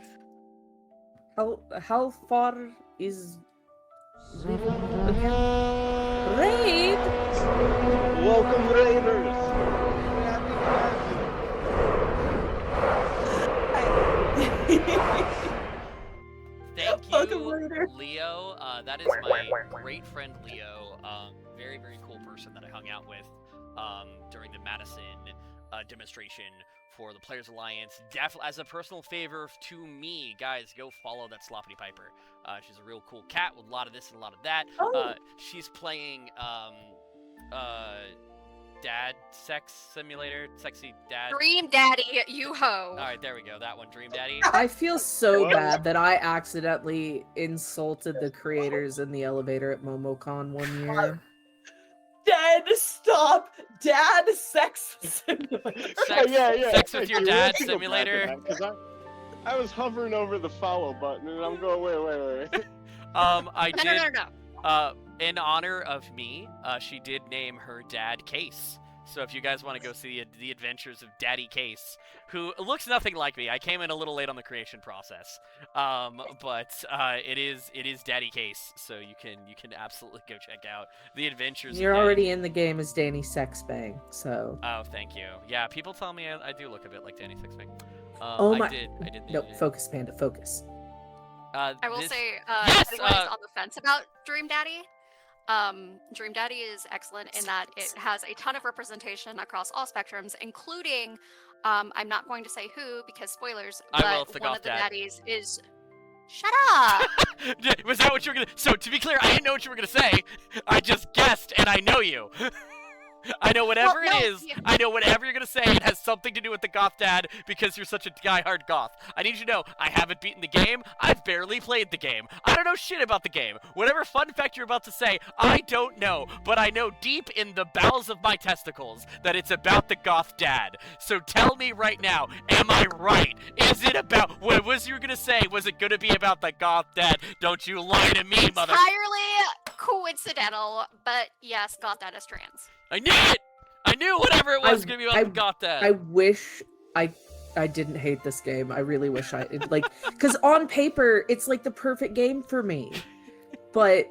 How far is Raid? Welcome, Raiders! Thank Welcome, you, Raider. Leo. That is my great friend Leo. Very, very cool person that I hung out with during the Madison demonstration for the Players Alliance. Definitely, as a personal favor to me, guys, go follow that Sloppity Piper. She's a real cool cat with a lot of this and a lot of that. Oh. She's playing dad sex simulator, sexy dad. Dream Daddy, you ho. All right, there we go. That one, Dream Daddy. I feel so What? bad that I accidentally insulted the creators in the elevator at MomoCon one year. Dad, stop! Dad, sex simulator. Sex, sex with your You dad really go back to simulator. that, 'cause I was hovering over the follow button and I'm going, wait. I No, did. no. In honor of me, she did name her dad Case. So if you guys want to go see the adventures of Daddy Case, who looks nothing like me, I came in a little late on the creation process, but it is Daddy Case. So you can absolutely go check out the adventures. You're of Daddy. already in the game as Danny Sexbang, so. Oh, thank you. Yeah, people tell me I do look a bit like Danny Sixpink. Oh my- I did. No, focus, Panda, focus. I will say, yes, if anyone is on the fence about Dream Daddy, Dream Daddy is excellent in that it has a ton of representation across all spectrums, including, I'm not going to say who because spoilers, I will, but it's the one goth of the dad. daddies is. Shut up! Was that what you were gonna? So to be clear, I didn't know what you were gonna say. I just guessed, and I know you. I know whatever Well, no, it is. yeah. I know whatever you're gonna say. It has something to do with the goth dad because you're such a diehard goth. I need you to know I haven't beaten the game. I've barely played the game. I don't know shit about the game. Whatever fun fact you're about to say, I don't know. But I know deep in the bowels of my testicles that it's about the goth dad. So tell me right now, am I right? Is it about what was you gonna say? Was it gonna be about the goth dad? Don't you lie to me, mother. Entirely coincidental, but yes, goth dad is trans. I knew it! I knew whatever it was gonna be about the goth dad. I wish I didn't hate this game. I really wish like, because on paper it's like the perfect game for me, but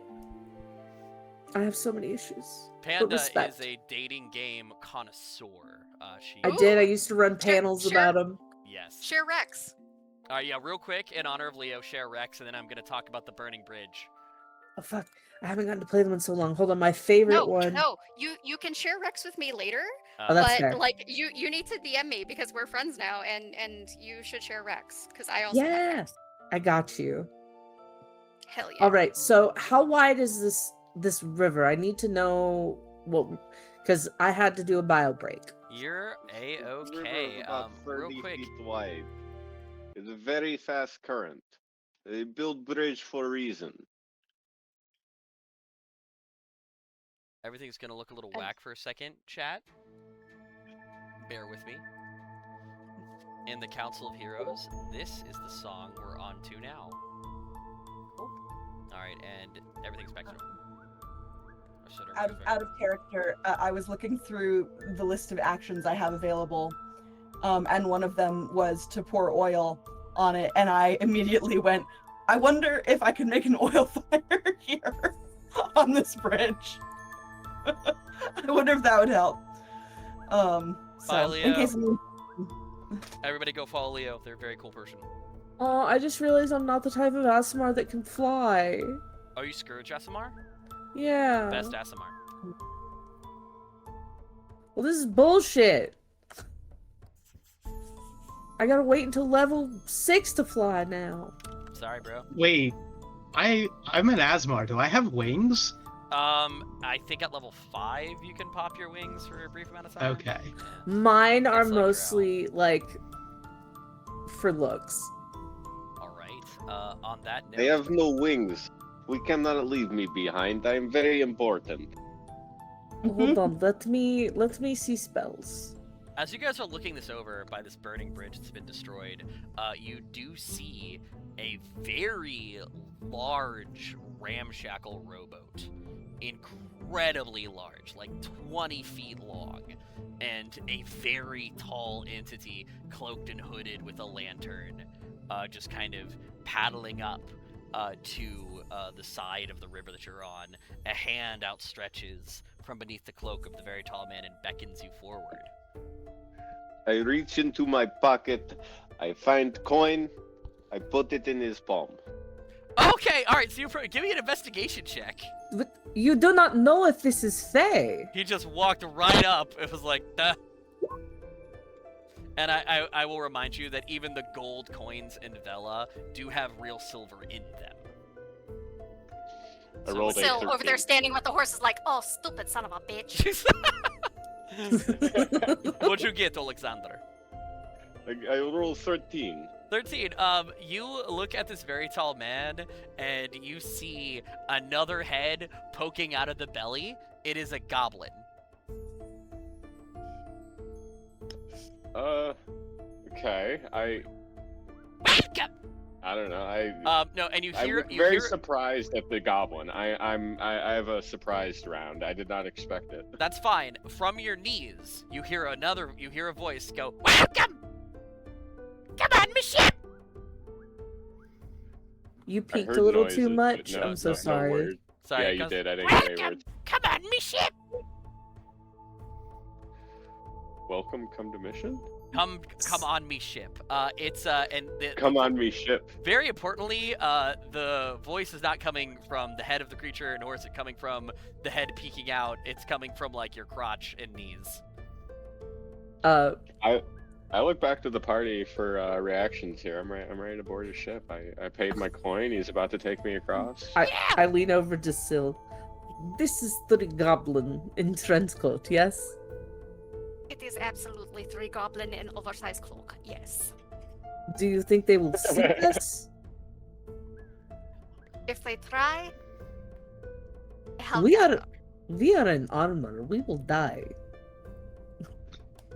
I have so many issues. Panda respect. is a dating game connoisseur. She. I did. I used to run panels Sure. about them. Yes. Share Rex. Yeah, real quick, in honor of Leo, share Rex, and then I'm gonna talk about the Burning Bridge. Oh fuck! I haven't gotten to play them in so long. Hold on, my favorite one. No, you can share Rex with me later, Oh, that's but fair. like you need to DM me because we're friends now, and you should share Rex because I also have Yes, Rex. I got you. Hell yeah. All right. So, how wide is this river? I need to know what, because I had to do a bio break. You're The river a-okay. is about Real 30 quick, feet wide. It's a very fast current. They build bridge for a reason. everything's gonna look a little And- whack for a second, chat. Bear with me. In the Council of Heroes, this is the song we're on to now. Alright, and everything's back to normal. Or so everything's back Out of character, I was looking through the list of actions I have available, and one of them was to pour oil on it, and I immediately went, I wonder if I can make an oil fire here on this bridge. I wonder if that would help. Bye, So, in case Everybody go follow Leo. They're a very cool person. Oh, I just realized I'm not the type of Asimar that can fly. Oh, you Scourge Asimar? Yeah. Best Asimar. Well, this is bullshit. I gotta wait until level 6 to fly now. Sorry, bro. Wait, I'm an Asmar. Do I have wings? I think at level 5 you can pop your wings for a brief amount of time. Okay. Mine are It's like you're out. mostly like for looks. Alright, on that note... They have no wings. We cannot leave me behind. I am very important. Hold on, let me see spells. As you guys are looking this over by this burning bridge that's been destroyed, you do see a very large ramshackle rowboat. Incredibly large, like 20 feet long, and a very tall entity cloaked and hooded with a lantern, just kind of paddling up to the side of the river that you're on. A hand outstretches from beneath the cloak of the very tall man and beckons you forward. I reach into my pocket. I find coin. I put it in his palm. Okay, alright, so give me an investigation check. But you do not know if this is Fae. He just walked right up. It was like, duh. And I will remind you that even the gold coins in Vella do have real silver in them. I rolled a Still 13. over there standing with the horses like, oh, stupid son of a bitch. What'd you get, Alexander? I rolled 13. 13. You look at this very tall man, and you see another head poking out of the belly. It is a goblin. Okay. I don't know. No, and you I'm hear very surprised at the goblin. I have a surprised round. I did not expect it. That's fine. From your knees, you hear a voice go, "Welcome! Come on, my ship!" You I peeked heard a little noises, too but much. no- I'm so no sorry. word. Sorry, Yeah, it you goes, did. I didn't get any "Welcome! words. Come on, my ship! Welcome, come to mission? Come on, me ship." Come on me ship. Very importantly, the voice is not coming from the head of the creature, nor is it coming from the head peeking out. It's coming from like your crotch and knees. I look back to the party for reactions here. I'm ready to board his ship. I paid my coin. He's about to take me across. I lean over to Syl. This is the goblin in trench coat, yes? It is absolutely 3 goblin in oversized cloak, yes. Do you think they will see us? If they try, help We them. are in armor. We will die.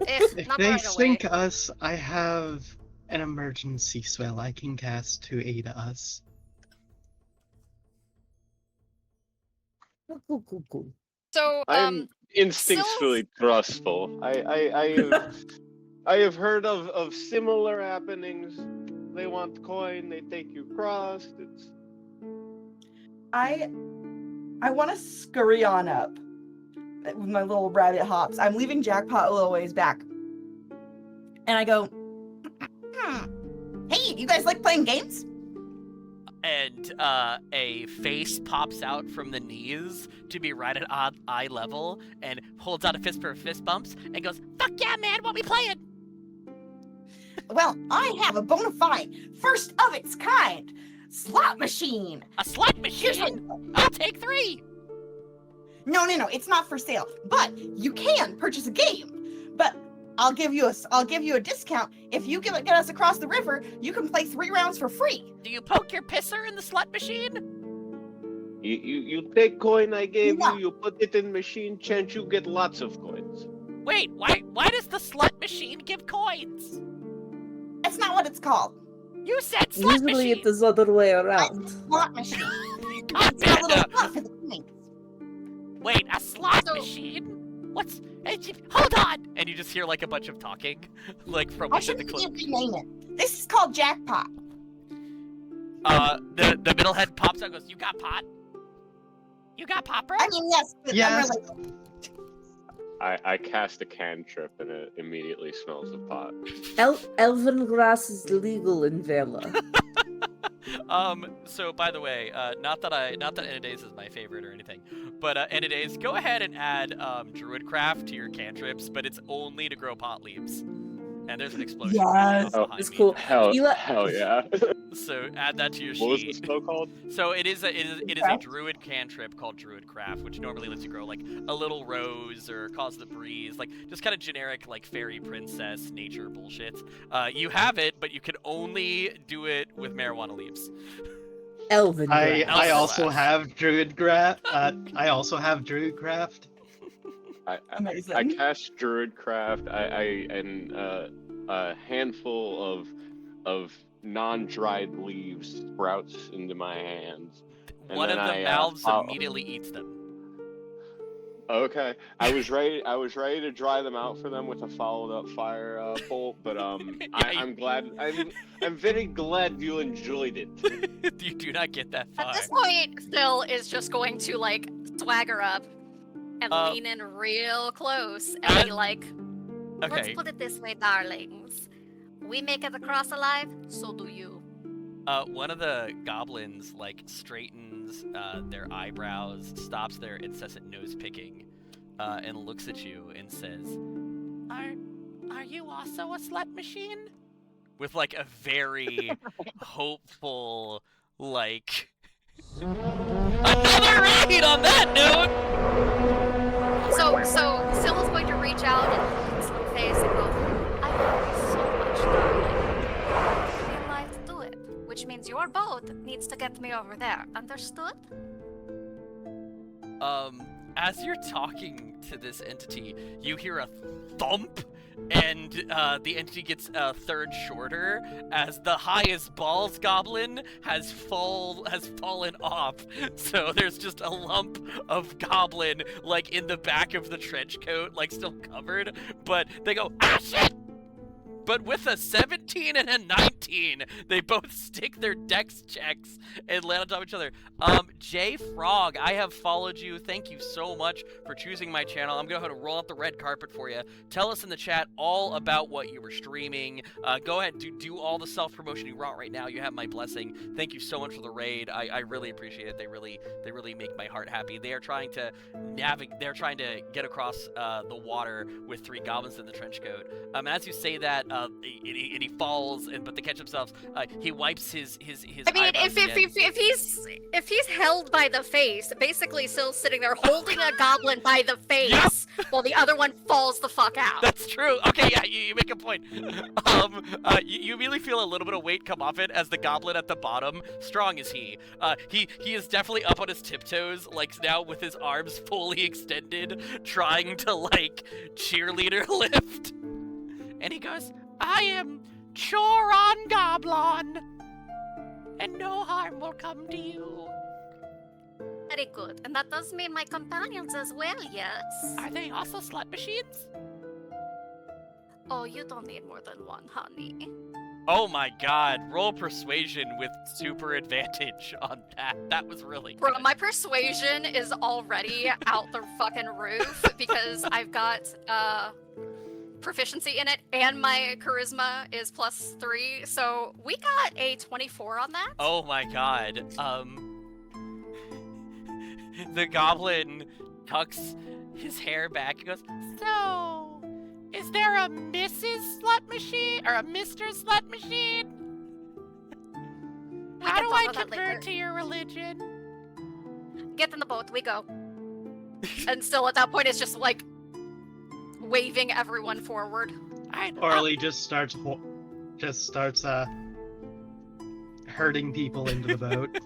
If not they right sink away. us, I have an emergency spell I can cast to aid us. Cool. So, I'm instinctually trustful. I have heard of similar happenings. They want coin. They take you across. It's I want to scurry on up with my little rabbit hops. I'm leaving Jackpot a little ways back. And I go, hey, you guys like playing games? And a face pops out from the knees to be right at eye level and holds out a fist for fist bumps and goes, "Fuck yeah, man, what we playing?" Well, I have a bona fide, first of its kind, slot machine. A slot Here's machine? what, I'll take 3! No, it's not for sale. But you can purchase a game. But I'll give you a discount. If you get us across the river, you can play 3 rounds for free. Do you poke your pisser in the slut machine? You take coin I gave Yeah. you put it in machine, chance you get lots of coins. Wait, why does the slut machine give coins? That's not what it's called. You said slut Usually machine. it is the other way around. Slot machine. God It's got a damn little it. slot for the coins. Wait, a slot So- machine? What's? Hold on! And you just hear like a bunch of talking, like from I within the should cloak. rename it. This is called Jackpot. The middlehead pops out and goes, "You got pot? You got pot, bro?" I mean, yes, but Yes. unrelated. I cast a cantrip and it immediately smells of pot. Elven grass is legal in Vela. So by the way, not that Enidaze is my favorite or anything, but Enidaze, go ahead and add Druidcraft to your cantrips, but it's only to grow pot leaves. And there's an explosion. Yes. Oh, behind it's me. cool. Hell Eli- yeah. So add that to your What was the sheet. spell called? So it is a Craft. druid cantrip called Druidcraft, which normally lets you grow like a little rose or cause the breeze, like just kind of generic like fairy princess nature bullshit. You have it, but you can only do it with marijuana leaves. Elven I grass. also Elven have Druidcraft. I also have Druidcraft. I Amazing. cast Druidcraft. And a handful of non-dried leaves sprouts into my hands. And One of then the I, mouths follow- immediately eats them. Okay, I was ready to dry them out for them with a followed-up fire bolt, but I'm glad. I'm very glad you enjoyed it. You do not get that far. At this point, Phil is just going to like swagger up and lean in real close and be like, "Let's Okay. put it this way, darlings. We make it across alive, so do you." One of the goblins like straightens their eyebrows, stops their incessant nose picking, and looks at you and says, "Are you also a slut machine?" With like a very hopeful, like. Another raid on that note. So Syl is going to reach out and look at my face and go, "I love you so much, darling. Real life do it, which means your boat needs to get me over there. Understood?" As you're talking to this entity, you hear a thump, and the entity gets a third shorter as the highest balls goblin has fallen off. So there's just a lump of goblin like in the back of the trench coat, like still covered. But they go, "Ah shit!" But with a 17 and a 19, they both stick their dex checks and land on top of each other. Jay Frog, I have followed you. Thank you so much for choosing my channel. I'm going to roll out the red carpet for you. Tell us in the chat all about what you were streaming. Go ahead, do all the self-promotion you want right now. You have my blessing. Thank you so much for the raid. I really appreciate it. They really make my heart happy. They are trying to they're trying to get across the water with 3 goblins in the trench coat. As you say that, and he falls, but they catch themselves. He wipes his I mean, eyebrows again. if he's held by the face, basically Syl's sitting there holding a goblin by the face while the other one falls the fuck out. That's true. Okay, yeah, you make a point. You immediately feel a little bit of weight come off it as the goblin at the bottom, strong as he is definitely up on his tiptoes, like now with his arms fully extended, trying to like cheerleader lift. And he goes, "I am Choron Goblin, and no harm will come to you." Very good. And that does mean my companions as well, yes? Are they also slut machines? Oh, you don't need more than one, honey. Oh my god, roll persuasion with super advantage on that. That was really Bro, good. my persuasion is already out the fucking roof because I've got proficiency in it and my charisma is +3. So we got a 24 on that. Oh my god. The goblin tucks his hair back and goes, "So, is there a Mrs. Slut Machine? Or a Mr. Slut Machine? We How can do talk I about that convert later. to your religion?" Get in the boat, we go. And still at that point, it's just like waving everyone forward. Orly just starts herding people into the boat.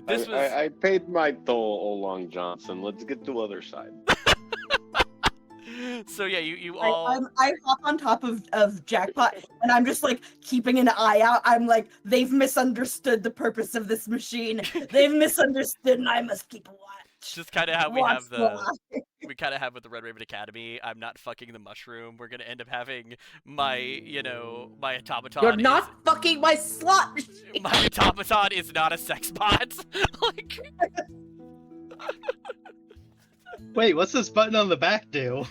This was I paid my toll, oh Long Johnson. Let's get to other side. so yeah, you all I hop on top of Jackpot, and I'm just like keeping an eye out. I'm like, they've misunderstood the purpose of this machine. They've misunderstood, and I must keep a watch. just kind of how we Watch have we kind of have with the Red Raven Academy. I'm not fucking the mushroom. We're gonna end up having my my automaton. You're not fucking my slot machine. My automaton is not a sex bot. Like. Wait, what's this button on the back do?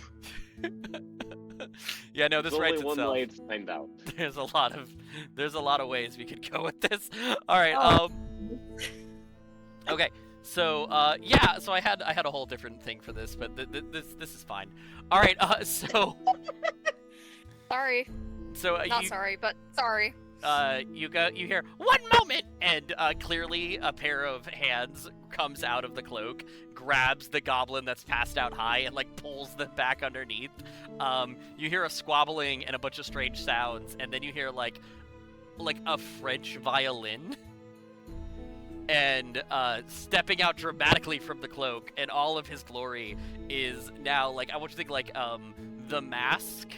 Yeah, no, this There's writes only one itself. way to find out. There's a lot of ways we could go with this. All right. Okay. So yeah. So I had a whole different thing for this, but this is fine. All right. So. Sorry. So Not sorry, but sorry. you hear 1 moment, and clearly a pair of hands comes out of the cloak, grabs the goblin that's passed out high, and like pulls them back underneath. You hear a squabbling and a bunch of strange sounds, and then you hear like a French violin, and stepping out dramatically from the cloak, and all of his glory is now like, I want you to think like The Mask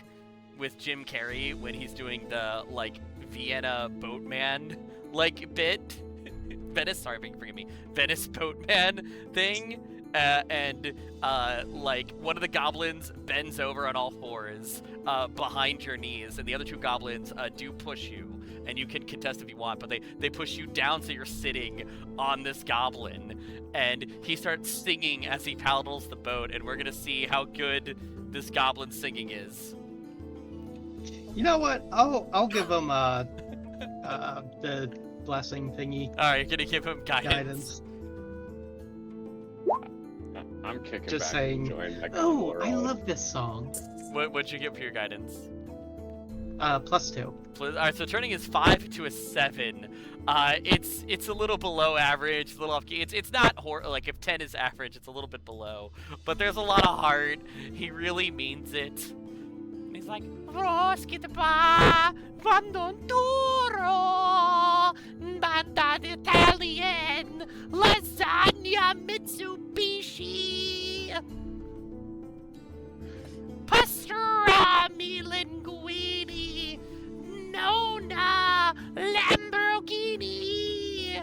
with Jim Carrey when he's doing the like Vienna boatman like bit. Venice boatman thing. And like one of the goblins bends over on all fours behind your knees, and the other two goblins do push you, and you can contest if you want, but they push you down so you're sitting on this goblin, and he starts singing as he paddles the boat, and we're gonna see how good this goblin singing is. You know what? I'll give him the blessing thingy. All right, you're gonna give him guidance. I'm kicking Just back saying. and enjoying that Oh, goblin I roll. love this song. What'd you get for your guidance? +2. All right, so turning his 5 to a 7. It's a little below average, a little off key. It's not like if 10 is average, it's a little bit below. But there's a lot of heart. He really means it. And he's like, Roskitba, Vandonduro, Banda Italian, Lasagna Mitsubishi, Pastrami Linguini, Nona Lamborghini.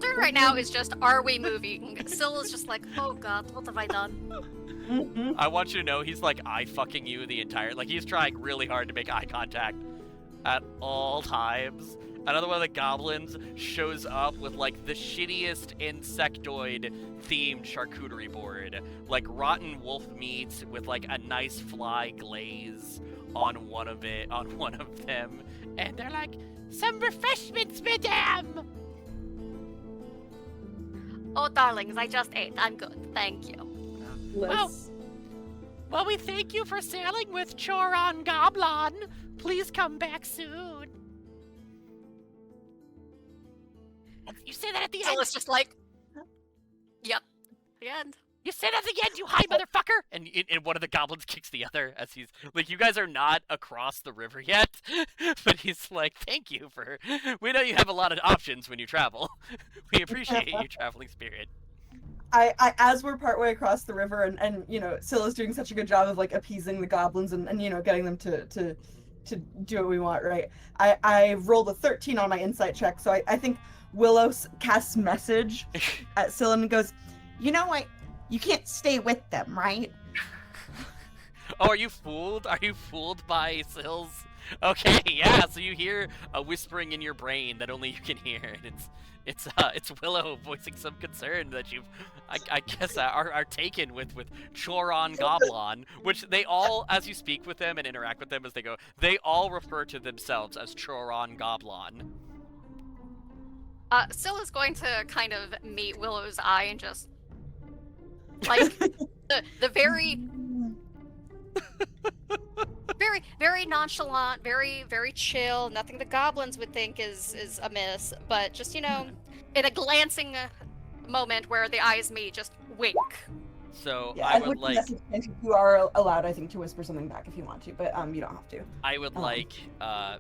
Turn right now is just, are we moving? Syl is just like, oh god, what have I done? I want you to know he's like eye fucking you the entire, like he's trying really hard to make eye contact at all times. Another one of the goblins shows up with like the shittiest insectoid themed charcuterie board, like rotten wolf meat with like a nice fly glaze on one of them, and they're like, some refreshments, madame. Oh darlings, I just ate. I'm good. Thank you. Well, we thank you for sailing with Choron Goblin. Please come back soon. You say that at the Syl end. is just like, yep. The end. You say that at the end, you high motherfucker! And one of the goblins kicks the other as he's like, you guys are not across the river yet, but he's like, thank you for. We know you have a lot of options when you travel. We appreciate you, traveling spirit. I as we're partway across the river, and Syl is doing such a good job of like appeasing the goblins and getting them to do what we want, right? I rolled a 13 on my insight check, so I think Willow casts message at Syl and goes, you know what? You can't stay with them, right? Oh, are you fooled? Are you fooled by Syl's? Okay, yeah. So you hear a whispering in your brain that only you can hear, and it's Willow voicing some concern that you, I guess, are taken with Choron Goblin, which they all, as you speak with them and interact with them as they go, they all refer to themselves as Choron Goblin. Syl is going to kind of meet Willow's eye and just like the very very nonchalant, very chill, nothing the goblins would think is amiss, but just in a glancing moment where the eyes meet, just wink So Yeah, I and would with the like message sent, you are allowed, I think, to whisper something back if you want to, but you don't have to. I would Um, like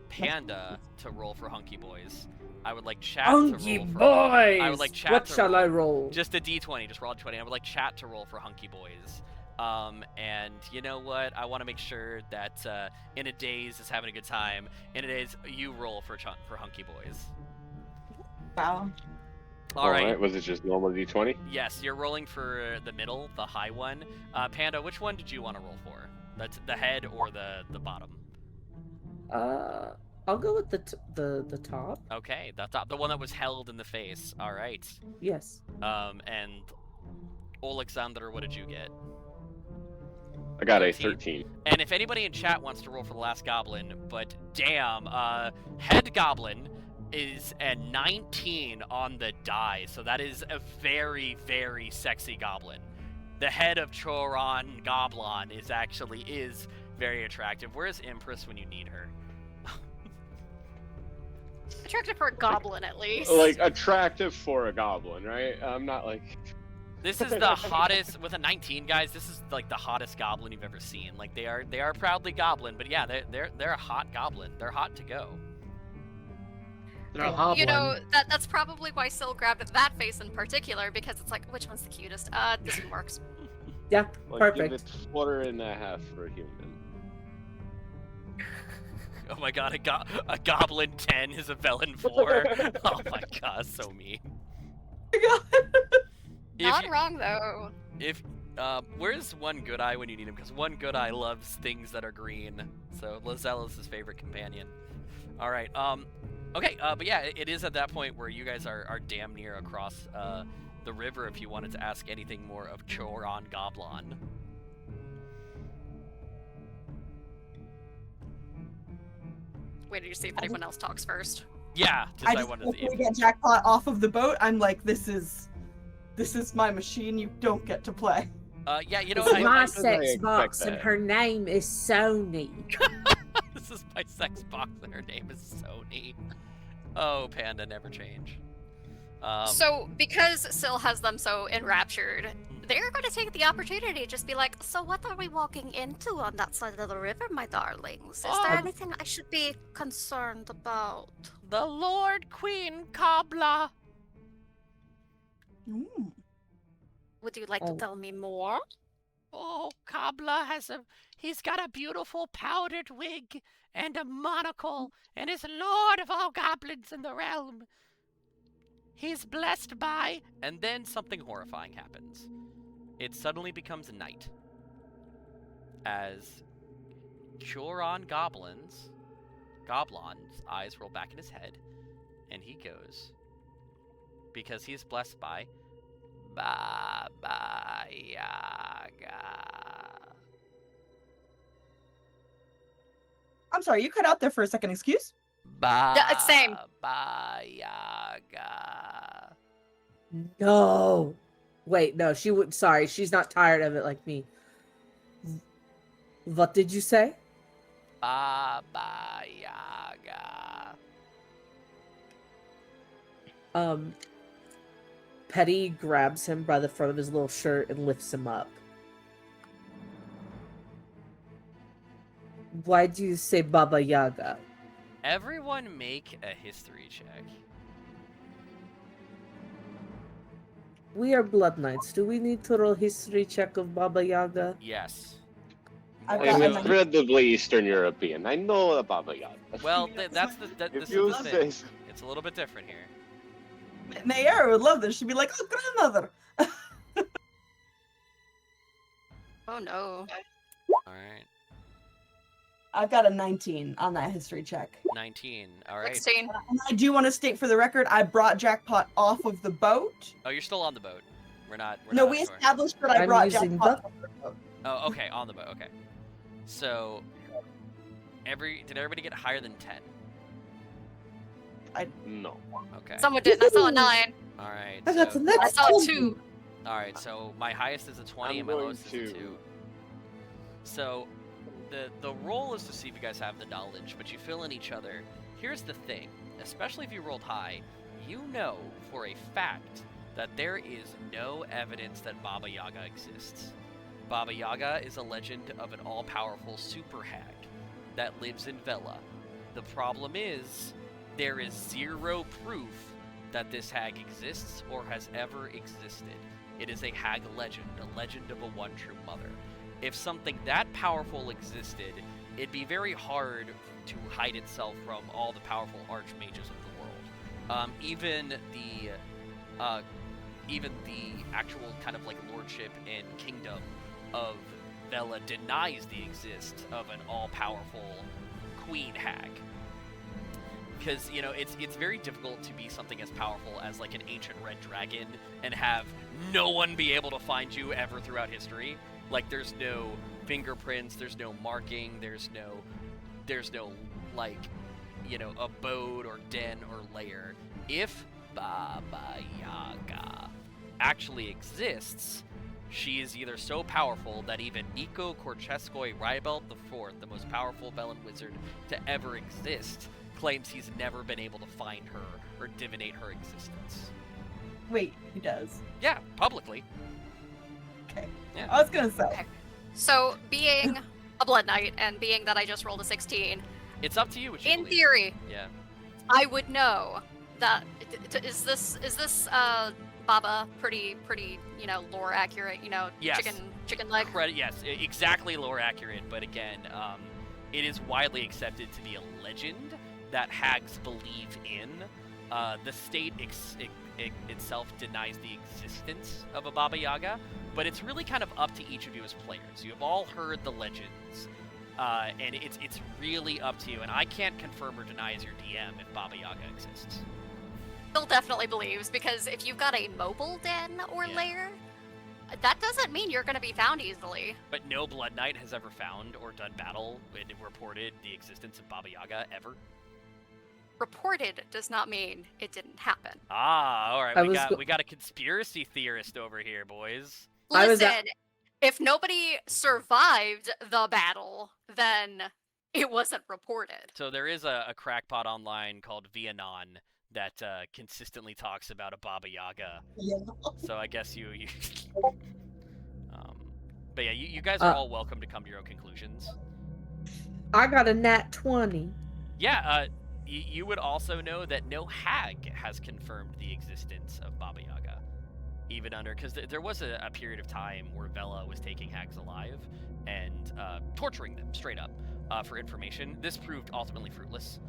Panda to roll for Hunky Boys. I would like Chat Hunky to roll for boys! I would like Chat What to shall roll. I roll? Just a D20, just roll a 20. I would like Chat to roll for Hunky Boys. And you know what? I want to make sure that In a Daze is having a good time. In a Daze, you roll for Hunky Boys. Wow. All right. Was it just normal D20? Yes, you're rolling for the middle, the high one. Panda, which one did you want to roll for? That's the head or the bottom? I'll go with the top. Okay, the top, the one that was held in the face. All right. Yes. And Alexander, what did you get? I got 13. a 13. And if anybody in chat wants to roll for the last goblin, but damn, head goblin is a 19 on the die, so that is a very, very sexy goblin. The head of Choron Goblin is very attractive. Where's Empress when you need her? Attractive for a goblin, at least. Like, attractive for a goblin, right? I'm not like... This is the hottest with a 19, guys. This is like the hottest goblin you've ever seen. Like they are proudly goblin, but yeah, they're a hot goblin. They're hot to go. They're a hoblin. You know, that's probably why Syl grabbed that face in particular, because it's like, which one's the cutest? This one works. Yeah, Like, perfect. give it 4.5 for a human. Oh my god, a goblin 10 is a Vellen 4. Oh my god, so mean. Not wrong, though. Where's One Good Eye when you need him? Because One Good Eye loves things that are green. So Lizelle is his favorite companion. All right. Okay. But yeah, it is at that point where you guys are damn near across the river. If you wanted to ask anything more of Choron Goblin. Wait, did you see if anyone else talks first? Yeah. I just wanted to see. hopefully get Jackpot off of the boat. I'm like, this is my machine. You don't get to play. Yeah. You know, This is my I sex expect box, and that. her name is Sony. This is my sex box, and her name is Sony. Oh, Panda never change. So, because Syl has them so enraptured, they're going to take the opportunity to just be like, so what are we walking into on that side of the river, my darlings? Is there anything I should be concerned about? The Lord Queen Cobbler. Ooh. Would you like to Oh. tell me more? Oh, Cobbler he's got a beautiful powdered wig and a monocle and is lord of all goblins in the realm. He's blessed by... And then something horrifying happens. It suddenly becomes night. As Choron Goblin's eyes roll back in his head, and he goes, because he's blessed by Baba Yaga. I'm sorry, you cut out there for a second. Excuse? Yeah, same. Baba Yaga. No. Wait, no, she would. Sorry, she's not tired of it like me. What did you say? Baba Yaga. Pettie grabs him by the front of his little shirt and lifts him up. Why do you say Baba Yaga? Everyone make a history check. We are Blood Knights. Do we need to roll history check of Baba Yaga? Yes. I've More got I'm a so- nine. incredibly Eastern European. I know about Baba Yaga. Well, this If is you the say thing. so. It's a little bit different here. Nayara would love this. She'd be like, oh, grandmother. Oh no. All right. I've got a 19 on that history check. 19. All right. 16. And I do want to state for the record, I brought Jackpot off of the boat. Oh, you're still on the boat. We're not. No, not we on shore. established that I I'm brought using Jackpot the- off the boat. Oh, okay, on the boat. Okay. So, did everybody get higher than 10? No. Okay. Someone did. I saw a 9. All right. I got so- the next I saw a one. 2. All right, so my highest is a 20 I'm and my going lowest is a to- 2. So the role is to see if you guys have the knowledge, but you fill in each other. Here's the thing, especially if you rolled high, you know for a fact that there is no evidence that Baba Yaga exists. Baba Yaga is a legend of an all-powerful super hag that lives in Vela. The problem is, there is zero proof that this hag exists or has ever existed. It is a hag legend, a legend of a one true mother. If something that powerful existed, it'd be very hard to hide itself from all the powerful archmages of the world. Even the actual kind of like lordship and kingdom of Vela denies the existence of an all-powerful queen hag. Because, you know, it's very difficult to be something as powerful as like an ancient red dragon and have no one be able to find you ever throughout history. Like, there's no fingerprints, there's no marking, there's no like, you know, abode or den or lair. If Baba Yaga actually exists, she is either so powerful that even Nico Korcheskoi Rybelt IV, the most powerful Velen wizard to ever exist, claims he's never been able to find her or divinate her existence. Wait, he does? Yeah, publicly. Okay. Yeah. I was gonna say. Okay. So, being a Blood Knight and being that I just rolled a 16, It's up to you what you in believe. theory, Yeah. I would know that is this Baba pretty you know, lore accurate, you know, Yes. chicken leg. Yes, exactly lore accurate, but again, it is widely accepted to be a legend that hags believe in. The state itself denies the existence of a Baba Yaga, but it's really kind of up to each of you as players. You have all heard the legends, and it's really up to you, and I can't confirm or deny as your DM if Baba Yaga exists. Still definitely believes, because if you've got a mobile den or Yeah. lair, that doesn't mean you're going to be found easily. But no Blood Knight has ever found or done battle and reported the existence of Baba Yaga ever. Reported does not mean it didn't happen. Ah, all right. I We was got go- we got a conspiracy theorist over here, boys. I was Listen, if nobody survived the battle, then it wasn't reported. So there is a crackpot online called Vianon that consistently talks about a Baba Yaga. Yeah. So I guess you but yeah, you guys are all welcome to come to your own conclusions. I got a nat 20. Yeah, you would also know that no hag has confirmed the existence of Baba Yaga, even under, because there was a period of time where Vela was taking hags alive and torturing them straight up for information. This proved ultimately fruitless.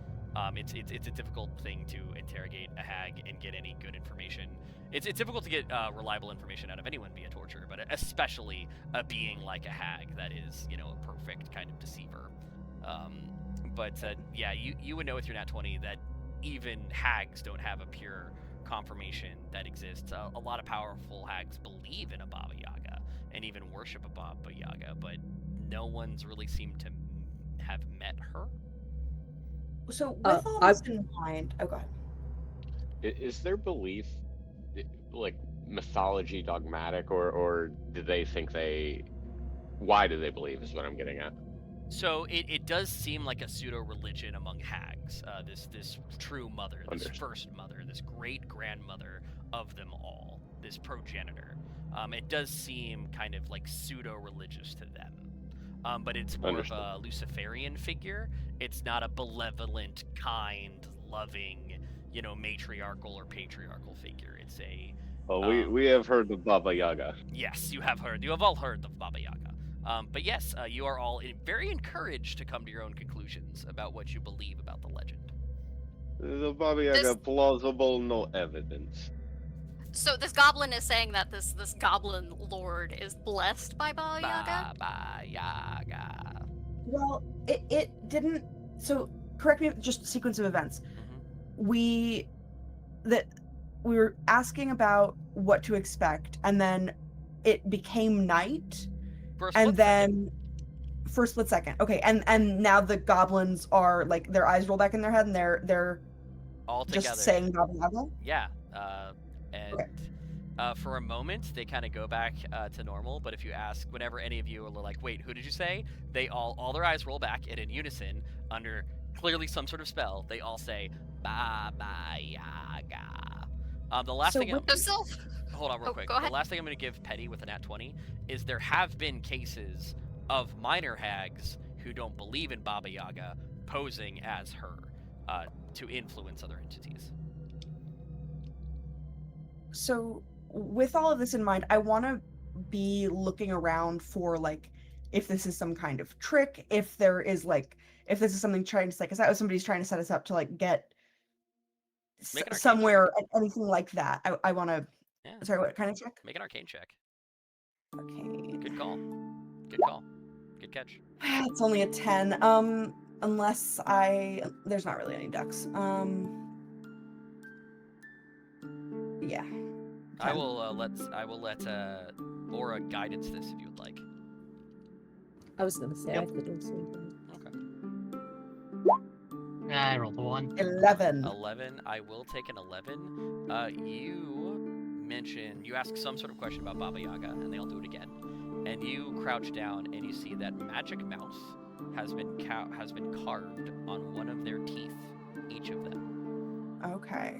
It's a difficult thing to interrogate a hag and get any good information. It's difficult to get reliable information out of anyone via torture, but especially a being like a hag that is, you know, a perfect kind of deceiver. Yeah, you would know with your nat 20 that even hags don't have a pure confirmation that exists. A lot of powerful hags believe in a Baba Yaga and even worship a Baba Yaga, but no one's really seemed to have met her. So with all this in mind, oh god. Is their belief like mythology dogmatic, or do they think why do they believe is what I'm getting at? So it does seem like a pseudo-religion among hags. This true mother, this first mother, this great-grandmother of them all, this progenitor. It does seem kind of like pseudo-religious to them. But it's more of a Luciferian figure. It's not a benevolent, kind, loving, you know, matriarchal or patriarchal figure. It's a... Well, we have heard of Baba Yaga. Yes, you have heard. You have all heard of Baba Yaga. But yes, you are all very encouraged to come to your own conclusions about what you believe about the legend. The Baba Yaga plausible, no evidence. So this goblin is saying that this goblin lord is blessed by Baba Yaga? Baba Yaga. Well, it didn't. So correct me, just sequence of events. We were asking about what to expect, and then it became night, and then for a split second. Okay, and now the goblins are like their eyes roll back in their head, and they're all together. just saying Baba Yaga. Yeah, for a moment they kind of go back to normal. But if you ask, whenever any of you are like, "Wait, who did you say?" They all their eyes roll back, and in unison, under clearly some sort of spell, they all say Baba Yaga. The last thing. hold on real Oh, quick. go The ahead. last thing I'm going to give Petty with a nat 20 is there have been cases of minor hags who don't believe in Baba Yaga posing as her to influence other entities. So, with all of this in mind, I want to be looking around for like if this is some kind of trick, if there is like if this is something trying to psych us out, if somebody's trying to set us up to like get Make an arcane somewhere, anything like that. I want to. Yeah. Sorry, what kind of check? Make an arcane check. Okay. Good call. Good call. Good catch. It's only a 10. Unless there's not really any ducks. Yeah. I 10. will let Aura guidance this if you would like. I was gonna say Yep. I could also. Okay. I rolled a 1. 11. 11. I will take an 11. You ask some sort of question about Baba Yaga, and they'll do it again. And you crouch down, and you see that magic mouse has been carved on one of their teeth, each of them. Okay.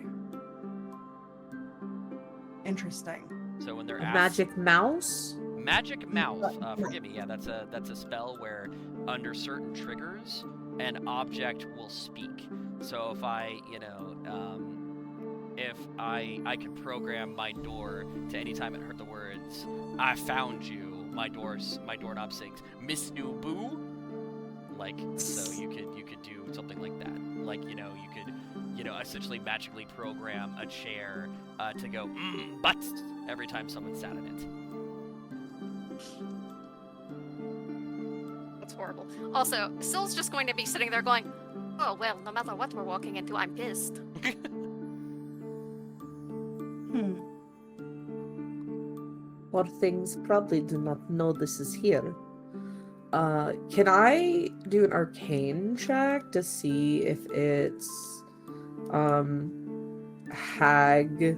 Interesting. So when they're A asked, magic mouse? Magic mouse. Forgive me. Yeah, that's a spell where under certain triggers, an object will speak. So if I can program my door to anytime it heard the words "I found you," my doorknob sings "Miss New Boo." Like, so you could do something like that. Like, you could essentially magically program a chair to go but every time someone sat in it. That's horrible. Also, Syl's just going to be sitting there going, "Oh well, no matter what we're walking into, I'm pissed." Poor things probably do not know this is here. Can I do an arcane check to see if it's hag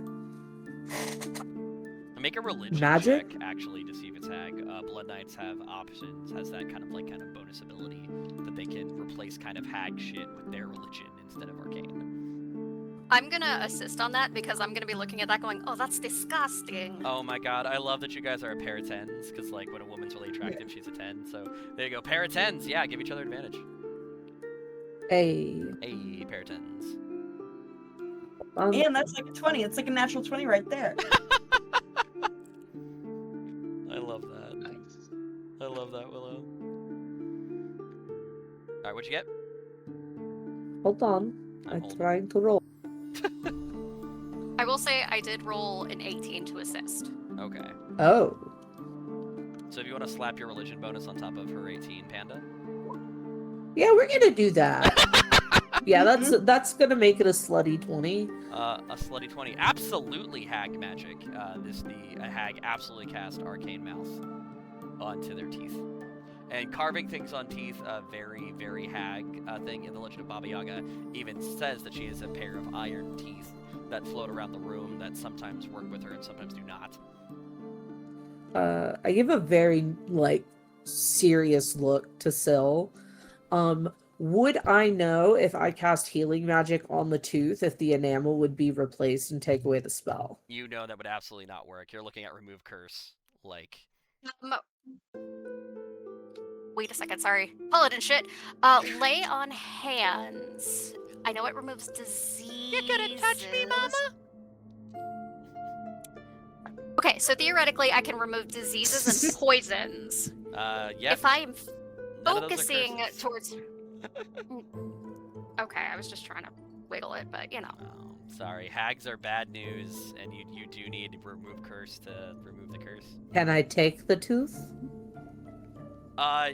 Make a religion Magic? check, actually, to see if it's hag. Blood Knights have options, has that kind of bonus ability that they can replace kind of hag shit with their religion instead of arcane. I'm gonna assist on that because I'm gonna be looking at that going, "Oh, that's disgusting." Oh my god, I love that you guys are a pair of 10s, because like when a woman's really attractive, she's a 10. So there you go, pair of 10s. Yeah, give each other advantage. a Hey, pair of 10s. Man, that's like a 20. It's like a natural 20 right there. I love that. Nice. I love that, Willow. Alright, what'd you get? Hold on. I'm holding. trying to roll. I will say I did roll an 18 to assist. Okay. Oh. So if you want to slap your religion bonus on top of her 18, Panda? Yeah, we're gonna do that. Yeah, that's gonna make it a slutty 20. A slutty 20. Absolutely hag magic. A hag absolutely cast arcane mouse onto their teeth. And carving things on teeth, a very, very hag thing in the Legend of Baba Yaga, even says that she has a pair of iron teeth that float around the room that sometimes work with her and sometimes do not. I give a very serious look to Syl. Would I know if I cast healing magic on the tooth if the enamel would be replaced and take away the spell? You know that would absolutely not work. You're looking at remove curse. Wait a second, sorry. Paladin shit. Lay on hands. I know it removes disease. You couldn't touch me, mama! Okay, so theoretically I can remove diseases and poisons. Yes. If I'm None of those are focusing curses. towards... Okay, I was just trying to wiggle it, but you know. Oh, sorry. Hags are bad news, and you do need to remove curse to remove the curse. Can I take the tooth?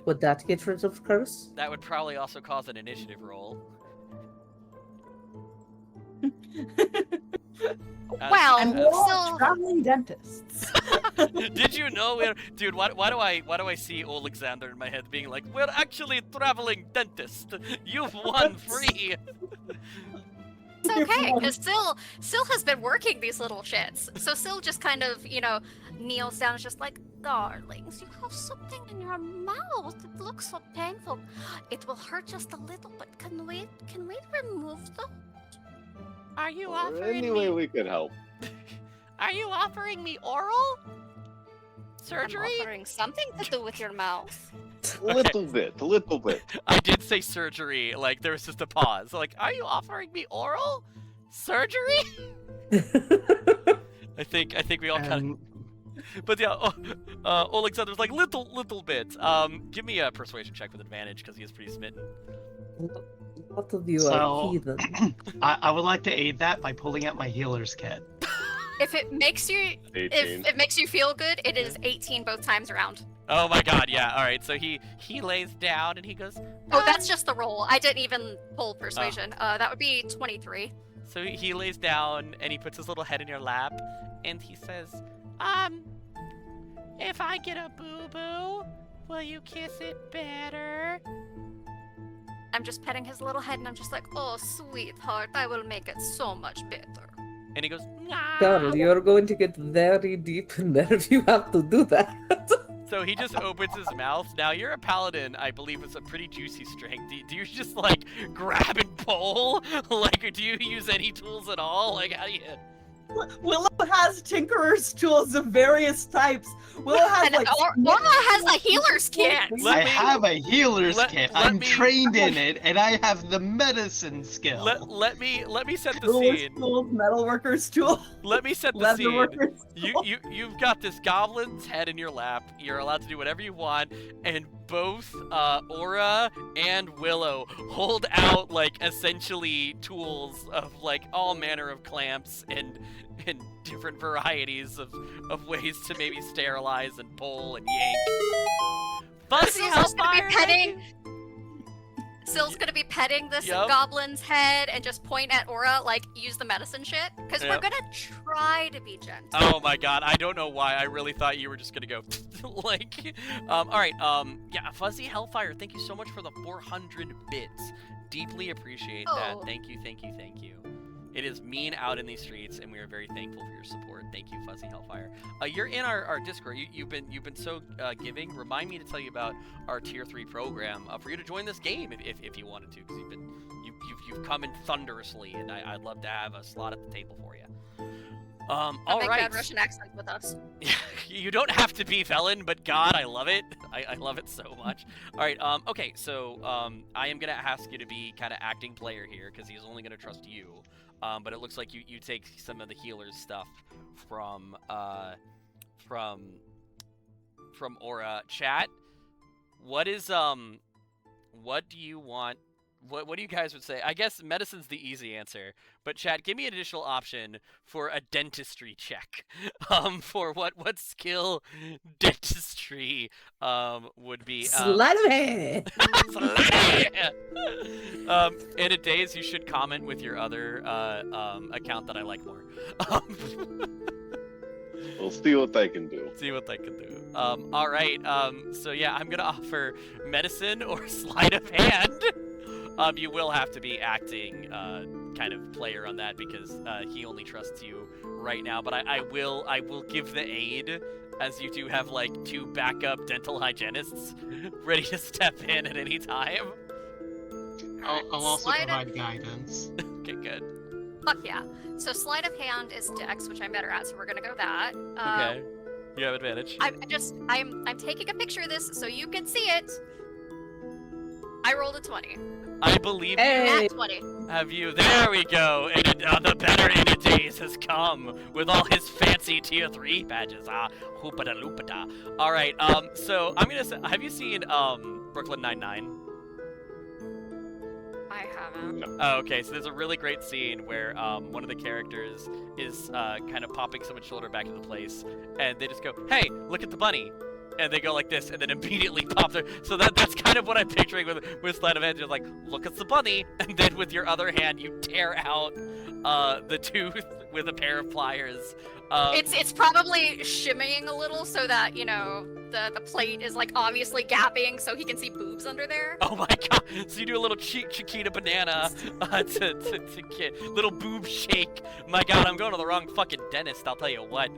Would that get rid of curse? That would probably also cause an initiative roll. Well, And we're all so traveling dentists. Did you know we're... Dude, why do I see Alexander in my head being like, we're actually traveling dentist. You've won free. it's okay, because Syl has been working these little shits. So Syl just kind of, kneels down and is just like, "Darlings, you have something in your mouth. It looks so painful. It will hurt just a little, but can we remove them?" Are you Any way we could help. Are you offering me oral surgery? I'm offering something to do with your mouth. A little bit. I did say surgery. Like there was just a pause. Like, are you offering me oral surgery? I think we all kind of. And But yeah, Alexander's like little bit. Give me a persuasion check with advantage because he is pretty smitten. What of you So- are heathen? I would like to aid that by pulling out my healer's kit. If it makes you 18. if it makes you feel good, it is 18 both times around. Oh my god, yeah. All right, so he lays down and he goes. Oh, that's just the roll. I didn't even pull persuasion. That would be 23. So he lays down and he puts his little head in your lap and he says, if I get a boo-boo, will you kiss it better? I'm just petting his little head and I'm just like, oh, sweetheart, I will make it so much better. And he goes, nah. Girl, you're going to get very deep in there if you have to do that. So he just opens his mouth. Now, you're a paladin, I believe, with a pretty juicy strength. Do you just, like, grab and pull? Like, or do you use any tools at all? Like, how do you... Willow has tinkerer's tools of various types. Willow has And like Laura has a healer's kit. Let I me- have a healer's kit. let I'm me- trained in it, and I have the medicine skill. Let me set the Jeweler's scene. tools, metalworker's tool, Let me set the scene. leatherworker's tool. You've got this goblin's head in your lap. You're allowed to do whatever you want, and both Aura and Willow hold out like essentially tools of like all manner of clamps and different varieties of ways to maybe sterilize and pull and yank. Fuzzy Sill's just gonna Hellfire, be petting. Sill's gonna be petting this Yup. goblin's head and just point at Aura, like, use the medicine shit. Because we're Yep. gonna try to be gentle. Oh my god, I don't know why. I really thought you were just gonna go like alright, yeah, Fuzzy Hellfire, thank you so much for the 400 bits. Deeply appreciate that. Oh. Thank you. It is mean out in these streets, and we are very thankful for your support. Thank you, Fuzzy Hellfire. You're in our Discord. You've been so giving. Remind me to tell you about our Tier 3 program for you to join this game if you wanted to, because you've come in thunderously, and I'd love to have a slot at the table for you. A All big right. bad Russian accent with us. You don't have to be Vellen, but God, I love it. I love it so much. All right. Okay. So I am gonna ask you to be kind of acting player here because he's only gonna trust you. But it looks like you take some of the healer's stuff from Aura. Chat, what is what do you want? What do you guys would say? I guess medicine's the easy answer, but chat, give me an additional option for a dentistry check. For what skill dentistry would be Sleight of hand. In a days, you should comment with your other account that I like more. We'll see what they can do. See what they can do. All right. So yeah, I'm gonna offer medicine or sleight of hand. You will have to be acting kind of player on that because he only trusts you right now. But I will give the aid, as you do have like 2 backup dental hygienists ready to step in at any time. I'll also Sleight of- provide guidance. Okay, good. Fuck yeah. So sleight of hand is Dex, which I'm better at, so we're gonna go that. Okay. You have advantage. I'm taking a picture of this so you can see it. I rolled a 20. I believe Hey. Nat 20. you. Have you? There we go. And the better in a days has come with all his fancy tier 3 badges. Hoopada loopada. All right. So I'm gonna say, have you seen Brooklyn Nine-Nine? I haven't. Oh, okay, so there's a really great scene where one of the characters is kind of popping someone's shoulder back into place, and they just go, "Hey, look at the bunny," and they go like this, and then immediately pop their. So that's kind of what I'm picturing with sleight of hand. You're like, "Look at the bunny," and then with your other hand, you tear out the tooth with a pair of pliers. It's probably shimmying a little so that, you know, the plate is like obviously gapping so he can see boobs under there. Oh my god! So you do a little Chiquita banana to get little boob shake. My god, I'm going to the wrong fucking dentist. I'll tell you what.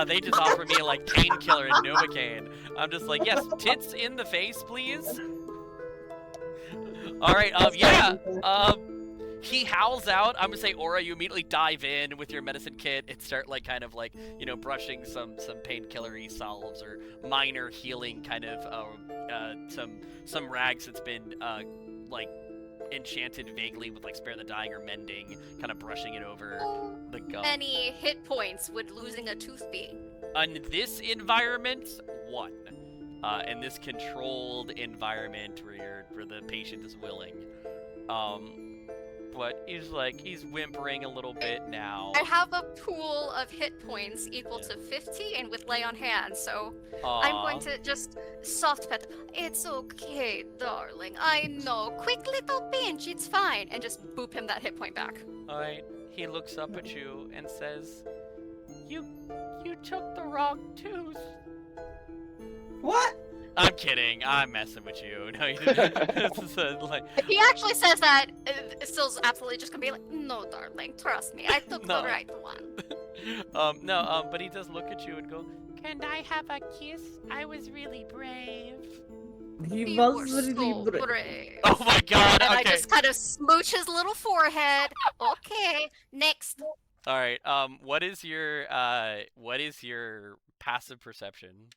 They just offered me like painkiller and Novocaine. I'm just like, yes, tits in the face, please. All right. Yeah. he howls out. I'm gonna say, Aura, you immediately dive in with your medicine kit and start like kind of like brushing some painkillery salves or minor healing kind of some rags that's been like enchanted vaguely with like spare the dying or mending, kind of brushing it over the gum. Many hit points would losing a tooth be? In this environment, 1. In this controlled environment where the patient is willing. But he's whimpering a little bit now. I have a pool of hit points equal to 50 and with lay on hand, so I'm going to just soft pet. It's okay, darling. I know. Quick little pinch, it's fine. And just boop him that hit point back. Alright, he looks up at you and says, You took the wrong tooth. What? I'm kidding. I'm messing with you. No, you didn't. If he actually says that, Still's absolutely just gonna be like, no, darling, trust me, I took the right one. But he does look at you and go, Can I have a kiss? I was really brave. He You was were really so brave. brave. Oh my god, And I okay. just kind of smooch his little forehead. Okay, next. Alright, what is your passive perception?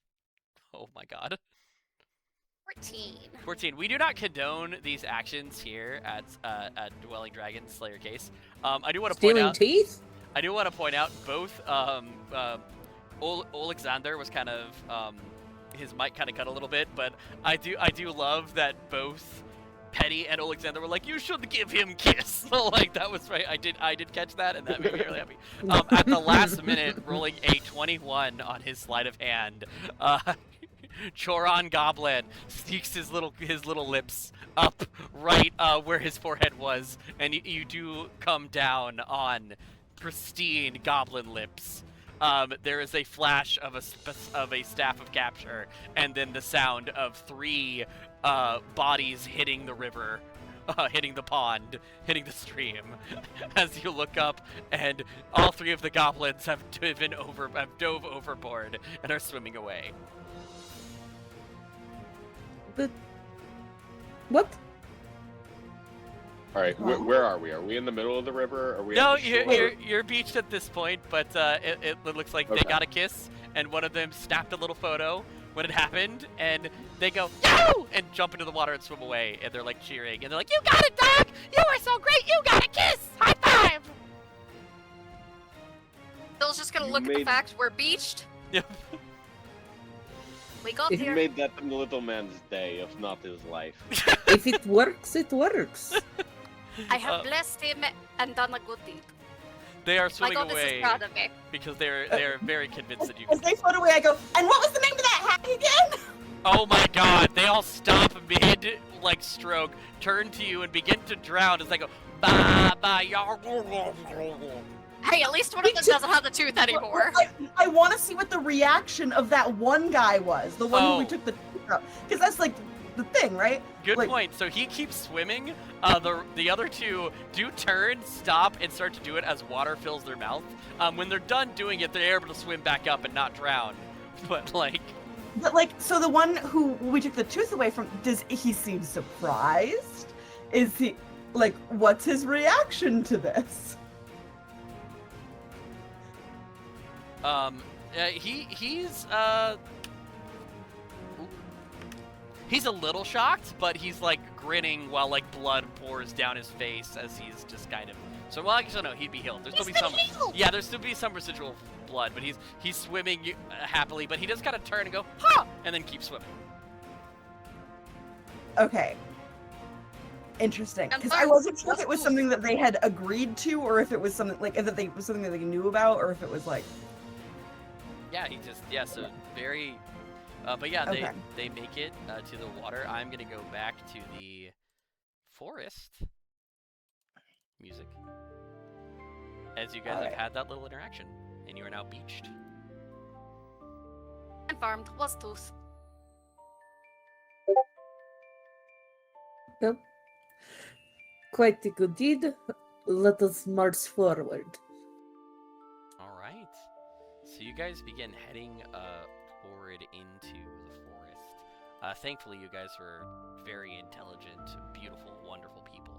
Oh my god. 14. We do not condone these actions here at Dwelling Dragon Slayer Case. I do want to point Stealing out. teeth? I do want to point out both. Alexander was kind of his mic kind of cut a little bit, but I do love that both Pettie and Alexander were like, you should give him kiss. So like that was right. I did catch that, and that made me really happy. At the last minute, rolling a 21 on his sleight of hand. Choron Goblin sneaks his little lips up right where his forehead was, and you do come down on pristine goblin lips. There is a flash of a staff of capture, and then the sound of 3 bodies hitting the river, hitting the pond, hitting the stream. As you look up, and all 3 of the goblins have dove overboard and are swimming away. What? All right, where are we? Are we in the middle of the river? Are we? No, at the shore? you're beached at this point, but it looks like they Okay. got a kiss, and one of them snapped a little photo when it happened, and they go, "Yo!" and jump into the water and swim away, and they're like cheering, and they're like, "You got it, dog! You are so great! You got a kiss! High five!" Still's just gonna You look at the made- fact we're beached. Yep. We got You here. made that the little man's day, if not his life. If it works, it works. I have blessed him and done a good deed. They are My swimming goddess away is proud of me. because they're very convinced that you As can. they float away, I go, and what was the name of that hack again? Oh my god! They all stop mid stroke, turn to you, and begin to drown as they go, "Ba ba ya." Hey, at least one of them doesn't have the tooth anymore. I want to see what the reaction of that one guy was, the one who we Oh. took the tooth out, because that's like the thing, right? Good Like- point. So he keeps swimming. The other 2 do turn, stop, and start to do it as water fills their mouth. When they're done doing it, they're able to swim back up and not drown. But But so the one who we took the tooth away from, does he seem surprised? Is he what's his reaction to this? He's a little shocked, but he's grinning while blood pours down his face as he's just kind of. So well, actually no, he'd be healed. There's still be some. Yeah, there's still be some residual blood, but he's swimming happily. But he does kind of turn and go, "Ha!" and then keep swimming. Okay. Interesting, And because I wasn't sure if it was something that they had agreed to, or if it was something was something that they knew about, or if it was Yeah, so very. But yeah, Okay. they make it to the water. I'm gonna go back to the forest music as you guys have Alright. had that little interaction, and you are now beached. Confirmed. Was tooth. Yep. Quite a good deed. Let us march forward. All right. So you guys begin heading forward into the forest. Thankfully, you guys were very intelligent, beautiful, wonderful people,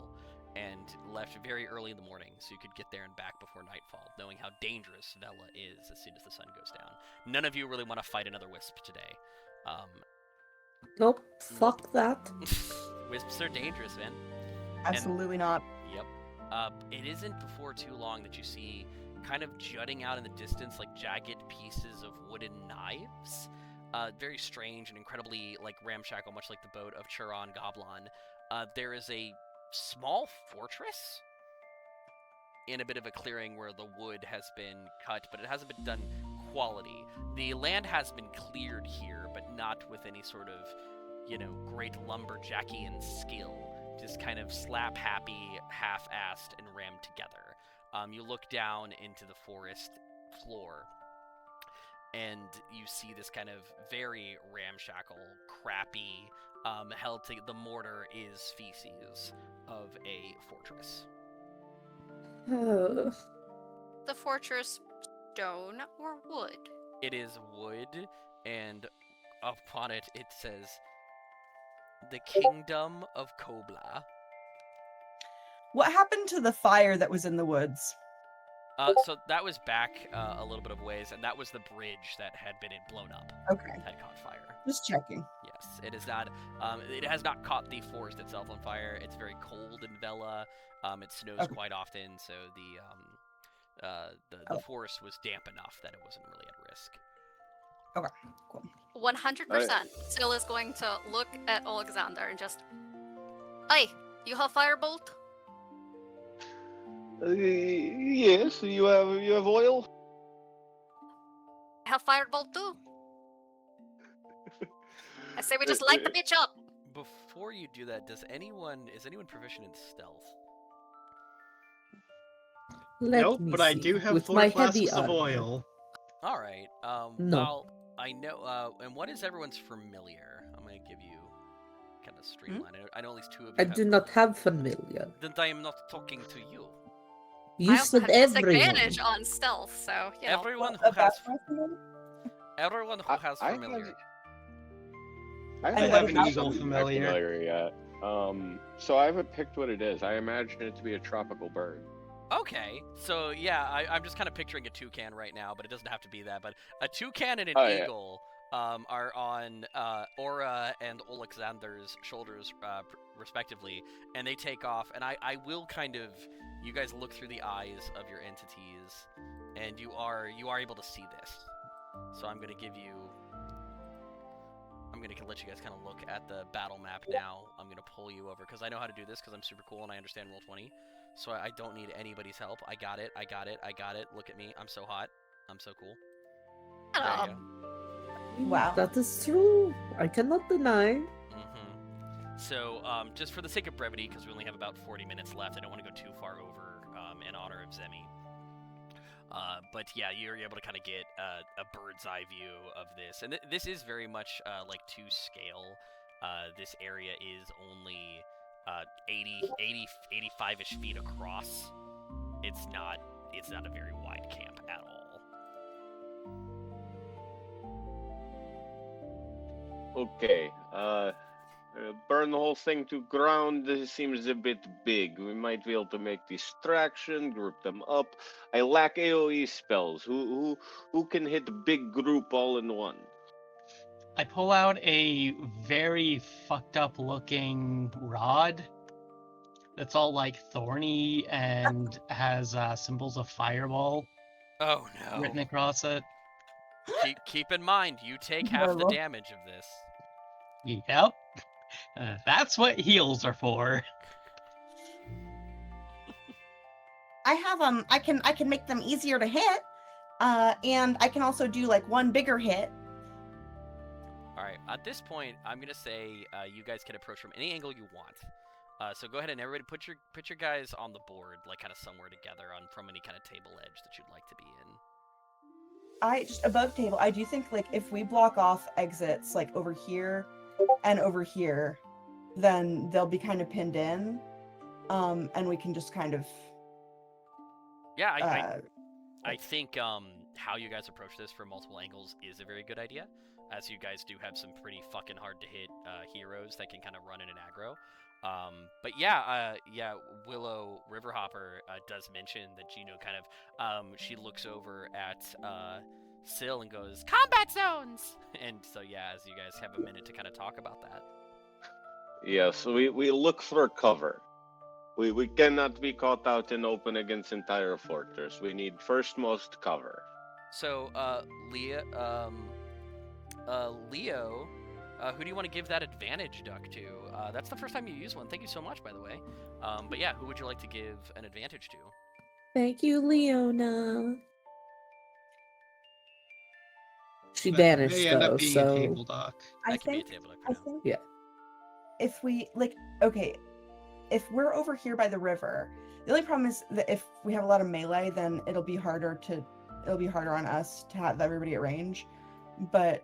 and left very early in the morning so you could get there and back before nightfall, knowing how dangerous Vella is as soon as the sun goes down. None of you really want to fight another wisp today. Nope, fuck that. Wisps are dangerous, man. Absolutely not. Yep. It isn't before too long that you see kind of jutting out in the distance like jagged pieces of wooden knives. Very strange and incredibly like ramshackle, much like the boat of Churon Goblin. There is a small fortress in a bit of a clearing where the wood has been cut, but it hasn't been done quality. The land has been cleared here, but not with any sort of, great lumberjackian skill. Just kind of slap-happy, half-assed, and rammed together. You look down into the forest floor, and you see this kind of very ramshackle, crappy, held to the mortar is feces of a fortress. The fortress stone or wood? It is wood, and upon it says, "The Kingdom of Kobla." What happened to the fire that was in the woods? So that was back a little bit of ways, and that was the bridge that had been blown up. Okay, Had caught fire. just checking. Yes, it is not. It has not caught the forest itself on fire. It's very cold in Vella. It snows Okay. quite often, so the forest was damp enough that it wasn't really at risk. Okay, cool. 100%. Still is going to look at Alexander and just, "Hey, you have firebolt?" Yes, you have oil. I have firebolt too. I say we just light the bitch up. Before you do that, is anyone proficient in stealth? Let Nope, me but I see. do have With 4 my flasks heavy of armor. oil. All right. No. Well, I know. And what is everyone's familiar? I'm gonna give you kind of streamline. I know at least 2 of you. I have do not have familiar. Then I am not talking to you. You I also said have everyone. disadvantage on stealth, so, Everyone who About has my familiar? everyone who has I familiar. I And haven't what have an about eagle my familiar. yet. So I haven't picked what it is. I imagine it to be a tropical bird. Okay, so yeah, I'm just kind of picturing a toucan right now, but it doesn't have to be that. But a toucan and an Oh, yeah. eagle are on Aura and Alexander's shoulders, respectively, and they take off. And I will kind of, you guys look through the eyes of your entities, and you are able to see this. So I'm gonna let you guys kind of look at the battle map now. I'm gonna pull you over because I know how to do this because I'm super cool and I understand Roll20. So I don't need anybody's help. I got it. Look at me. I'm so hot. I'm so cool. There you go. Wow. That is true. I cannot deny. So, just for the sake of brevity, because we only have about 40 minutes left, I don't want to go too far over in honor of Zemi. But yeah, you're able to kind of get a bird's eye view of this. And this is very much like to scale. This area is only 85-ish feet across. It's not a very wide camp at all. Okay. Burn the whole thing to ground. This seems a bit big. We might be able to make distraction, group them up. I lack AoE spells. Who can hit a big group all in one? I pull out a very fucked up looking rod that's all like thorny and has symbols of fireball Oh no. written across it. Keep in mind, you take half the Horrible. damage of this. Yep. That's what heals are for. I have I can make them easier to hit. And I can also do like one bigger hit. Alright, at this point, I'm gonna say you guys can approach from any angle you want. So go ahead and everybody put your guys on the board, like kind of somewhere together from any kind of table edge that you'd like to be in. I just above table, I do think like if we block off exits like over here and over here, then they'll be kind of pinned in. And we can just kind of Yeah, I think how you guys approach this from multiple angles is a very good idea, as you guys do have some pretty fucking hard to hit heroes that can kind of run in an aggro. But yeah, Willow Riverhopper does mention that Gino kind of she looks over at Syl and goes, "Combat zones!" And so yeah, as you guys have a minute to kind of talk about that. Yes, we look for cover. We cannot be caught out in open against entire fortress. We need firstmost cover. So Leo, who do you want to give that advantage duck to? That's the first time you use one. Thank you so much, by the way. But yeah, who would you like to give an advantage to? Thank you, Leona. She That vanished may end though, up being a so table dock. I That can be a think table duck I for now. think Yeah. if we if we're over here by the river, the only problem is that if we have a lot of melee, then it'll be harder on us to have everybody at range. But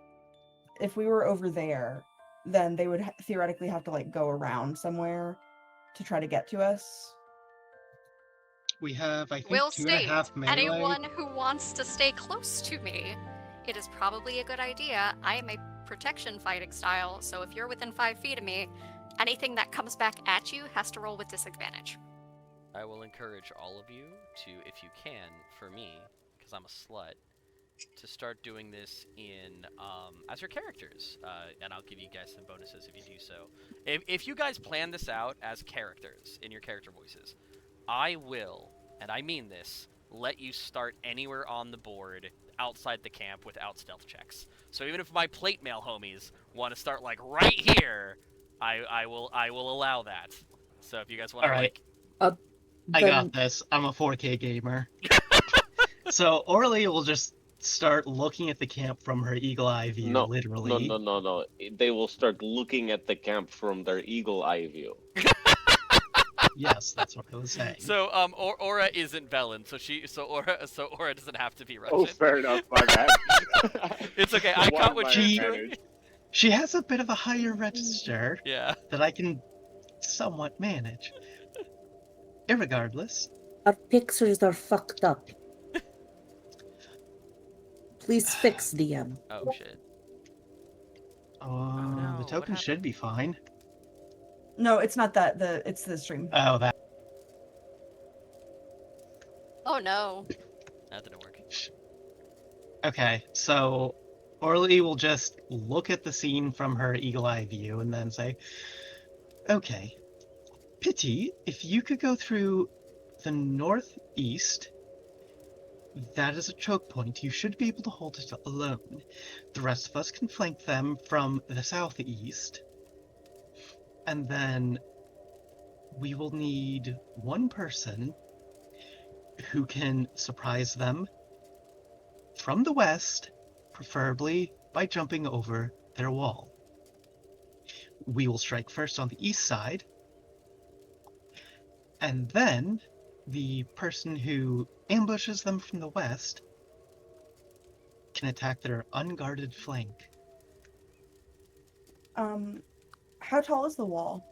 if we were over there, then they would theoretically have to like go around somewhere to try to get to us. We have, I think, Will 2.5 state, melee. anyone who wants to stay close to me, it is probably a good idea. I am a protection fighting style, so if you're within 5 feet of me, anything that comes back at you has to roll with disadvantage. I will encourage all of you to, if you can, for me, because I'm a slut, to start doing this in as your characters, and I'll give you guys some bonuses if you do so. If you guys plan this out as characters in your character voices, I will, and I mean this, let you start anywhere on the board outside the camp without stealth checks. So even if my plate mail homies want to start like right here, I will allow that. So if you guys want to Alright. like, I then- got this. I'm a 4K gamer. So Orly will just start looking at the camp from her eagle eye view, No, literally. No. They will start looking at the camp from their eagle eye view. Yes, that's what I was saying. so Aura isn't Vellen, so Aura doesn't have to be Russian. Oh, fair enough, my bad. It's okay. I Why caught am what I you were advantage? doing. She has a bit of a higher register Yeah. that I can somewhat manage. Irregardless, our pictures are fucked up. Please fix DM. Oh shit. the no, what token should be fine. No, it's not that. It's the stream. Oh, that. Oh no. That didn't work. Okay, so Orly will just look at the scene from her eagle eye view and then say, okay, Pettie, if you could go through the northeast, that is a choke point. You should be able to hold it alone. The rest of us can flank them from the southeast. And then we will need one person who can surprise them from the west, preferably by jumping over their wall. We will strike first on the east side, and then the person who ambushes them from the west can attack their unguarded flank. How tall is the wall?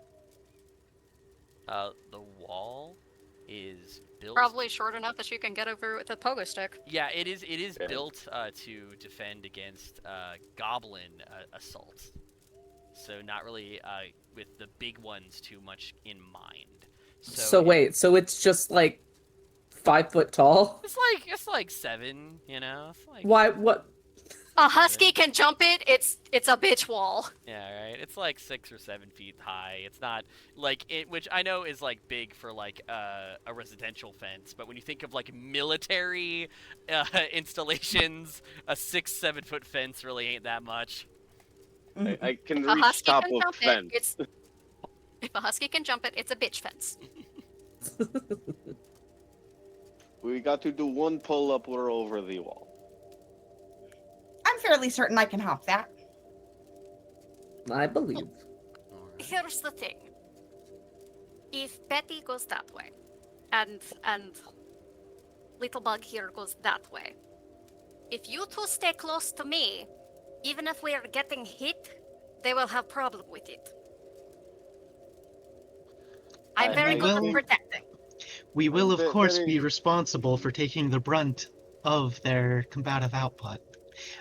The wall is built. Probably short enough that you can get over with a pogo stick. Yeah, it is. It is Yeah. built to defend against goblin assaults. So not really with the big ones too much in mind. So wait, so it's just like 5 foot tall? It's like 7. You know. It's like, Why? What? A husky can jump it. It's a bitch wall. Yeah, right. It's like 6 or 7 feet high. It's not like it, which I know is like big for like a residential fence, but when you think of like military installations, a 6-7 foot fence really ain't that much. I can If a reach husky top can of jump fence. it, it's if a husky can jump it, it's a bitch fence. We got to do one pull up. We're over the wall. I'm fairly certain I can hop that. I believe. Here's the thing. If Pettie goes that way, and Little Bug here goes that way, if you two stay close to me, even if we are getting hit, they will have problem with it. I'm I very good will- at protecting. We will, of Ve- course, very- be responsible for taking the brunt of their combative output.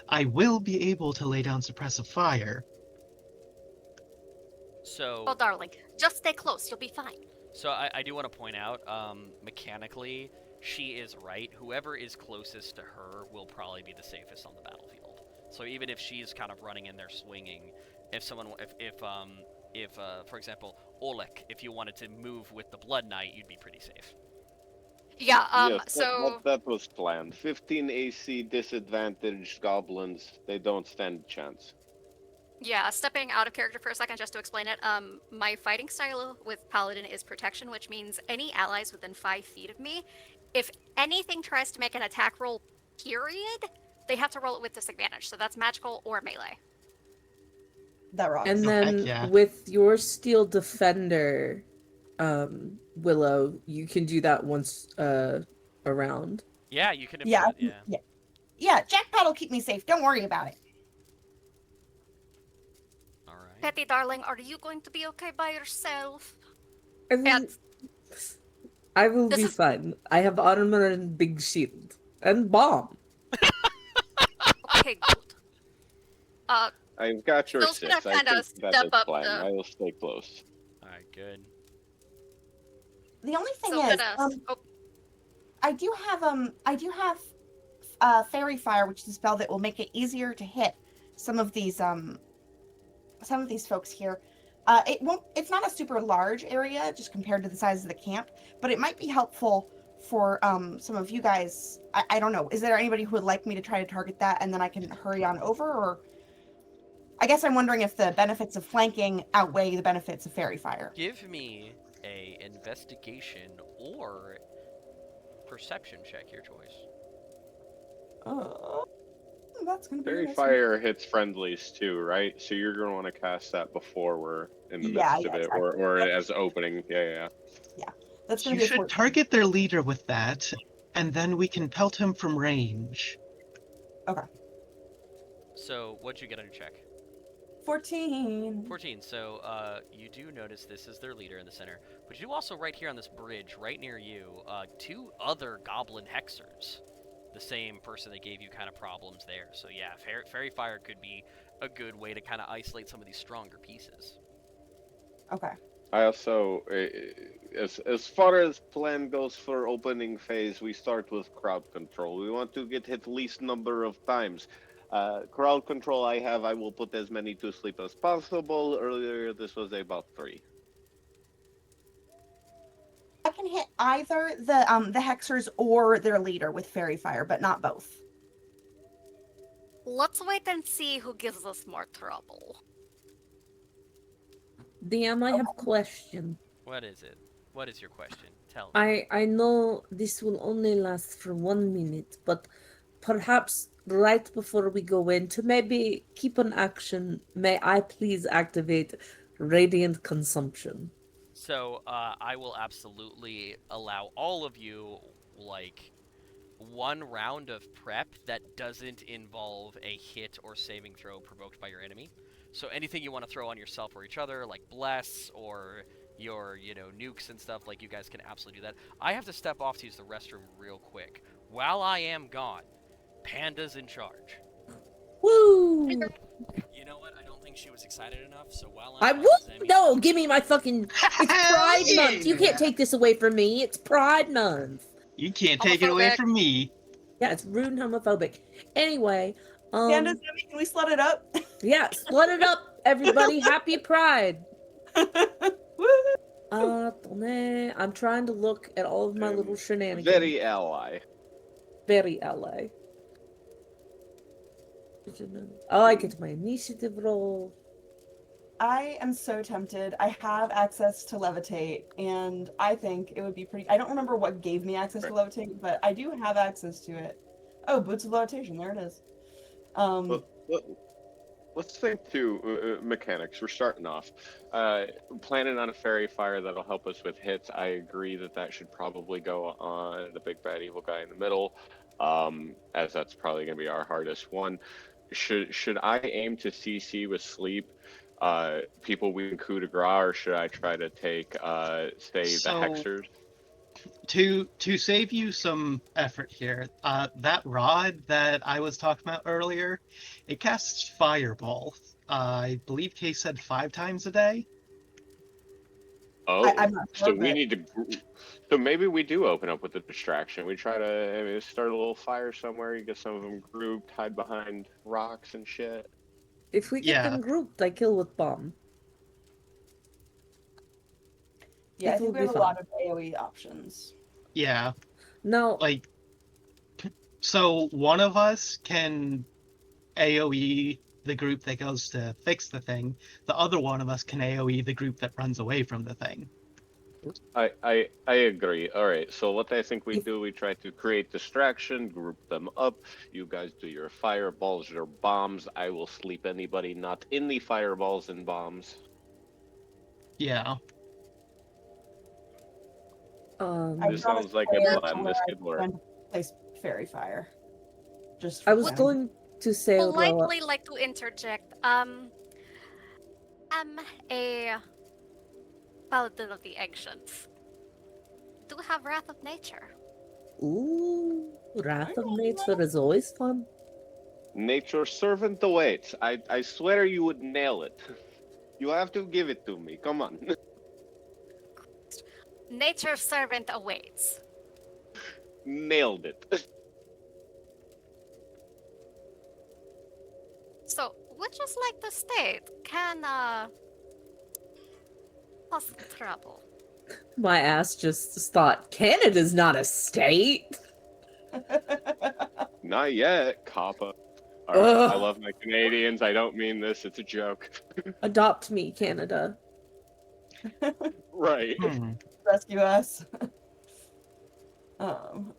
I will be able to lay down suppressive fire. So Oh, darling, Just stay close. You'll be fine. So I do want to point out, mechanically, she is right. Whoever is closest to her will probably be the safest on the battlefield. So even if she's kind of running in there swinging, if someone, if for example, Oleg, if you wanted to move with the Blood Knight, you'd be pretty safe. Yeah. Yes, So that was planned. 15 AC disadvantaged goblins. They don't stand a chance. yeah, stepping out of character for a second just to explain it. My fighting style with Paladin is protection, which means any allies within 5 feet of me, if anything tries to make an attack roll, period, they have to roll it with disadvantage. So that's magical or melee. That rocks. And Oh, heck then yeah. with your steel defender, Willow, you can do that once around. Yeah, you can. Yeah, Yeah. yeah. Jackpot will keep me safe. Don't worry about it. All right. Pettie, darling, are you going to be okay by yourself? And then And I will This be is- fine. I have armor and big shield and bomb. okay, good. I've got your Phil's gonna 6. I kinda think that step is up planned. the- I will stay close. All right. Good. The only thing So is, gonna. I do have Fairy Fire, which is a spell that will make it easier to hit some of these folks here. It's not a super large area just compared to the size of the camp, but it might be helpful for some of you guys. I don't know. Is there anybody who would like me to try to target that and then I can hurry on over? Or I guess I'm wondering if the benefits of flanking outweigh the benefits of Fairy Fire. Give me a investigation or perception check, your choice. That's gonna be Fairy nice. Fire hits friendlies too, right? So you're gonna want to cast that before we're in the Yeah, midst of yeah, it, exactly. or as opening. Yeah. That's gonna You be a should 14. target their leader with that, and then we can pelt him from range. So what'd you get on your check? 14. 14. So you do notice this is their leader in the center, but you do also right here on this bridge, right near you, 2 other goblin hexers. The same person that gave you kind of problems there. So yeah, Fairy Fire could be a good way to kind of isolate some of these stronger pieces. Okay. I also, as far as plan goes for opening phase, we start with crowd control. We want to get hit least number of times. Crowd control I will put as many to sleep as possible. Earlier this was about 3. I can hit either the hexers or their leader with Fairy Fire, but not both. Let's wait and see who gives us more trouble. DM, I have a question. What is it? What is your question? Tell me. I know this will only last for 1 minute, but perhaps right before we go in, to maybe keep an action, may I please activate Radiant Consumption? So I will absolutely allow all of you, like, 1 round of prep that doesn't involve a hit or saving throw provoked by your enemy. So anything you want to throw on yourself or each other, like Bless or your, nukes and stuff, like, you guys can absolutely do that. I have to step off to use the restroom real quick. While I am gone, Panda's in charge. Woo! You know what? I don't think she was excited enough, so while I I'm will. Zemi- No, give me my fucking. It's Pride Hell Month. You yeah! can't take this away from me. It's Pride Month. You can't take it away Homophobic. from me. Yeah, it's rude and homophobic. Anyway, Panda, can we slut it up? yeah, split it up, everybody. Happy Pride. Woo! Attendez, I'm trying to look at all of my little shenanigans. Very ally. Very LA. Oh, I get my initiative roll. I am so tempted. I have access to levitate, and I think it would be pretty. I don't remember what gave me access to levitate, but I do have access to it. Oh, boots of levitation. There it is. Let's think too mechanics. We're starting off. Planning on a fairy fire that'll help us with hits. I agree that should probably go on the big bad evil guy in the middle, as that's probably going to be our hardest one. Should I aim to CC with sleep people we can coup de grace, or should I try to take say So- the hexers? To save you some effort here, that rod that I was talking about earlier, it casts Fireball. I believe Kay said 5 times a day. Oh, I'm not sure, so we but need to. So maybe we do open up with a distraction. We try to start a little fire somewhere. You get some of them grouped, hide behind rocks and shit. If we get Yeah. them grouped, I kill with bomb. yeah, It I think will we be have a fun. lot of AoE options. Yeah. Now, Like, so one of us can AoE the group that goes to fix the thing. The other one of us can AoE the group that runs away from the thing. I agree. All right. So what I think we If- do, we try to create distraction, group them up. You guys do your fireballs, your bombs. I will sleep anybody not in the fireballs and bombs. Yeah. I This promise sounds like player a plan. where This I could work. plan to place fairy fire. Just I for was planning. going to say, Odella, Politely like to interject. I'm a paladin of the ancients. Do have wrath of nature. ooh, Wrath of Nature is always fun. Nature servant awaits. I swear you would nail it. You have to give it to me. Come on. Nature's servant awaits. Nailed it. So, would just like to state, can cause some trouble. My ass just thought, Canada's not a state. Not yet, Kappa. All right. I Ugh. love my Canadians. I don't mean this. It's a joke. Adopt me, Canada. Right. Rescue us.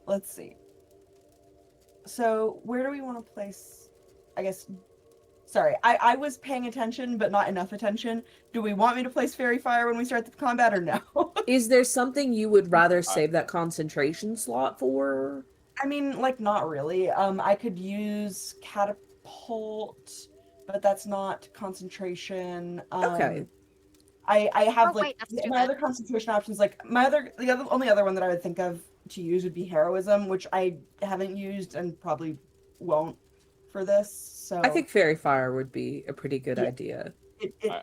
Let's see. So where do we want to place? I guess. Sorry, I was paying attention, but not enough attention. Do we want me to place fairy fire when we start the combat, or no? Is there something you would rather save that concentration slot for? I mean, like, not really. I could use catapult, but that's not concentration. Okay. I have Oh, like wait, that's too my bad. other concentration options. Like only other one that I would think of to use would be heroism, which I haven't used and probably won't for this. So I think Fairy Fire would be a pretty good Yeah. idea.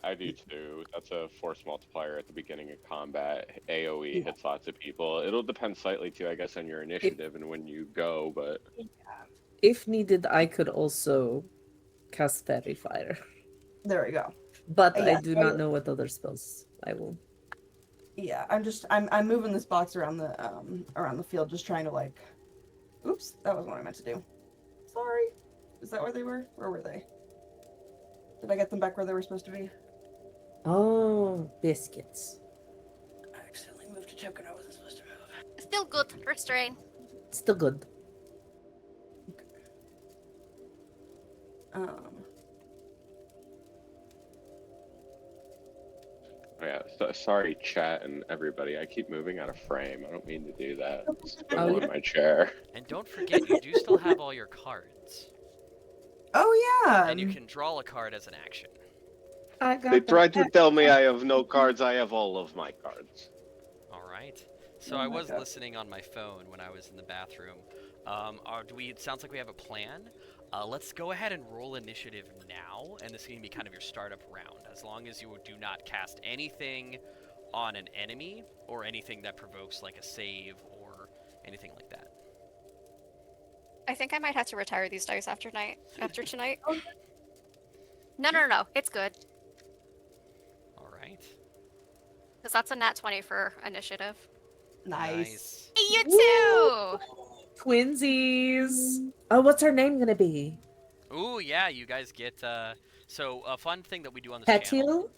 I do too. That's a force multiplier at the beginning of combat. AoE Yeah. hits lots of people. It'll depend slightly too, I guess, on your initiative and when you go, but If needed, I could also cast Fairy Fire. there we go. But I Yeah, do not know what other spells I will. Yeah, I'm moving this box around the field, just trying to like. Oops, that wasn't what I meant to do. Sorry. Is that where they were? Where were they? Did I get them back where they were supposed to be? Oh, biscuits. I accidentally moved a token I wasn't supposed to move. Still good. Restrain. Still good. oh yeah. Sorry, chat and everybody. I keep moving out of frame. I don't mean to do that. Just Oh, in my chair. And don't forget, you do still have all your cards. Oh yeah. And you can draw a card as an action. I got They the tried to pack. tell me I have no cards. I have all of my cards. Alright. So Oh I my was God. listening on my phone when I was in the bathroom. It sounds like we have a plan. Let's go ahead and roll initiative now, and this is going to be kind of your startup round. As long as you do not cast anything on an enemy, or anything that provokes like a save, or anything like that. I think I might have to retire these dice after tonight. No. It's good. Alright. Because that's a nat 20 for initiative. Nice. You too! Twinsies. Oh, what's her name gonna be? Ooh, yeah, you guys get, so a fun thing that we do on this Petil? channel.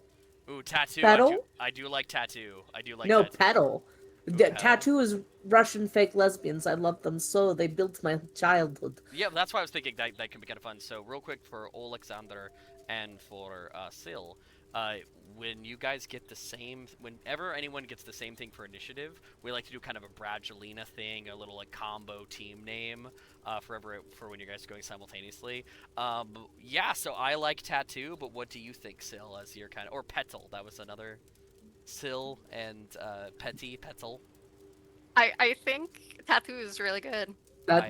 Ooh, tattoo. Petal? I do like tattoo. I do like No, tattoo. Petal. Ooh, Petal. Tattoo is Russian fake lesbians. I love them so. They built my childhood. Yeah, that's why I was thinking that can be kind of fun. So real quick for Alexander and for Sil, when you guys get the same, whenever anyone gets the same thing for initiative, we like to do kind of a Bradgelina thing, a little like combo team name for when you guys are going simultaneously. Yeah, so I like tattoo, but what do you think, Sil, as your kind of, or Petal? That was another. Sil and Pettie, Petal. I think tattoo is really good.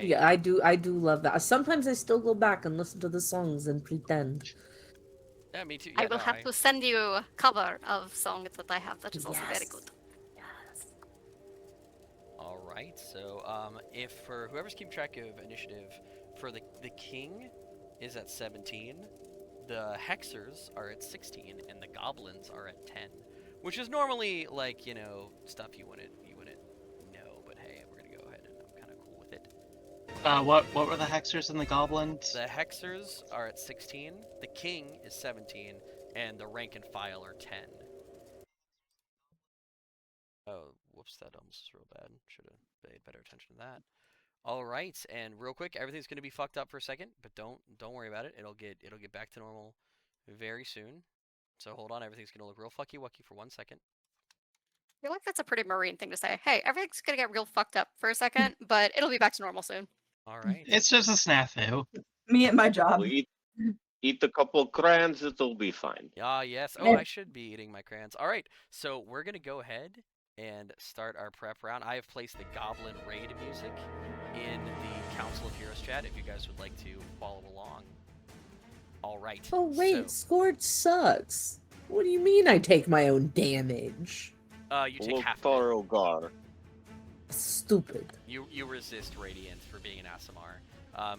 Yeah, I do love that. Sometimes I still go back and listen to the songs and pretend. Yeah, me too. I Yeah, will no, have to send you a cover of song that I have that is also very good. Yes. All right. So, if for whoever's keeping track of initiative, for the king is at 17, the hexers are at 16, and the goblins are at 10, which is normally like stuff you wouldn't know. But hey, we're gonna go ahead and I'm kind of cool with it. What were the hexers and the goblins? The hexers are at 16, the king is 17, and the rank and file are 10. Oh, whoops, that almost was real bad. Should have paid better attention to that. All right, and real quick, everything's gonna be fucked up for a second, but don't worry about it. It'll get back to normal very soon. So hold on, everything's gonna look real fucky wucky for 1 second. I feel like that's a pretty Marine thing to say. Hey, everything's gonna get real fucked up for a second, but it'll be back to normal soon. All right. It's just a snafu. Me at my job. We'll eat a couple crayons, it'll be fine. Ah, yes. Oh, Yeah. I should be eating my crayons. All right, so we're gonna go ahead and start our prep round. I have placed the Goblin Raid music in the Council of Heroes chat if you guys would like to follow along. All right. Oh wait, So, Scourge sucks. What do you mean I take my own damage? you take half of it. Lotaro Gar. Stupid. You resist Radiant for being an Asimar.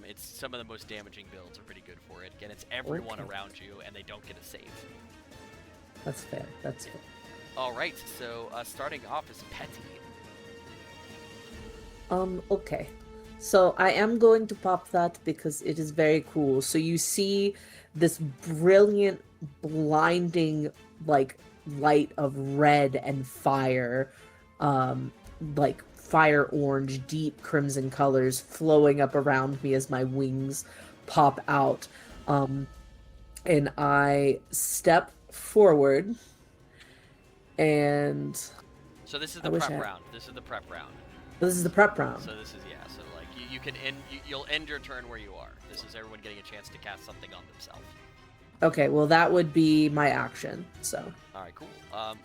It's some of the most damaging builds are pretty good for it. Again, it's everyone Okay. around you, and they don't get a save. That's fair. That's fair. All right, so starting off is Pettie. Okay. So I am going to pop that because it is very cool. So you see this brilliant, blinding, like, light of red and fire, like fire orange, deep crimson colors flowing up around me as my wings pop out. And I step forward and So this is I the wish prep I- round. This is the prep round. this is the prep round. So this is So like you can end. You'll end your turn where you are. This is everyone getting a chance to cast something on themselves. Okay, well that would be my action. So All right, cool.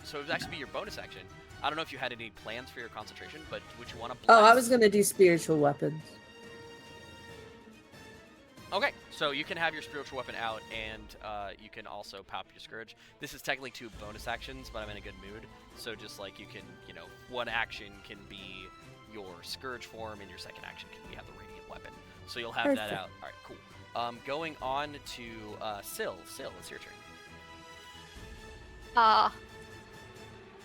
So it would actually be your bonus action. I don't know if you had any plans for your concentration, but would you want to? I was gonna do spiritual weapons. Okay, so you can have your spiritual weapon out, and you can also pop your scourge. This is technically 2 bonus actions, but I'm in a good mood. So just like you can, one action can be your scourge form, and your second action can be have the radiant weapon. So you'll have that Perfect. out. All right, cool. Going on to Syl. Syl, it's your turn. I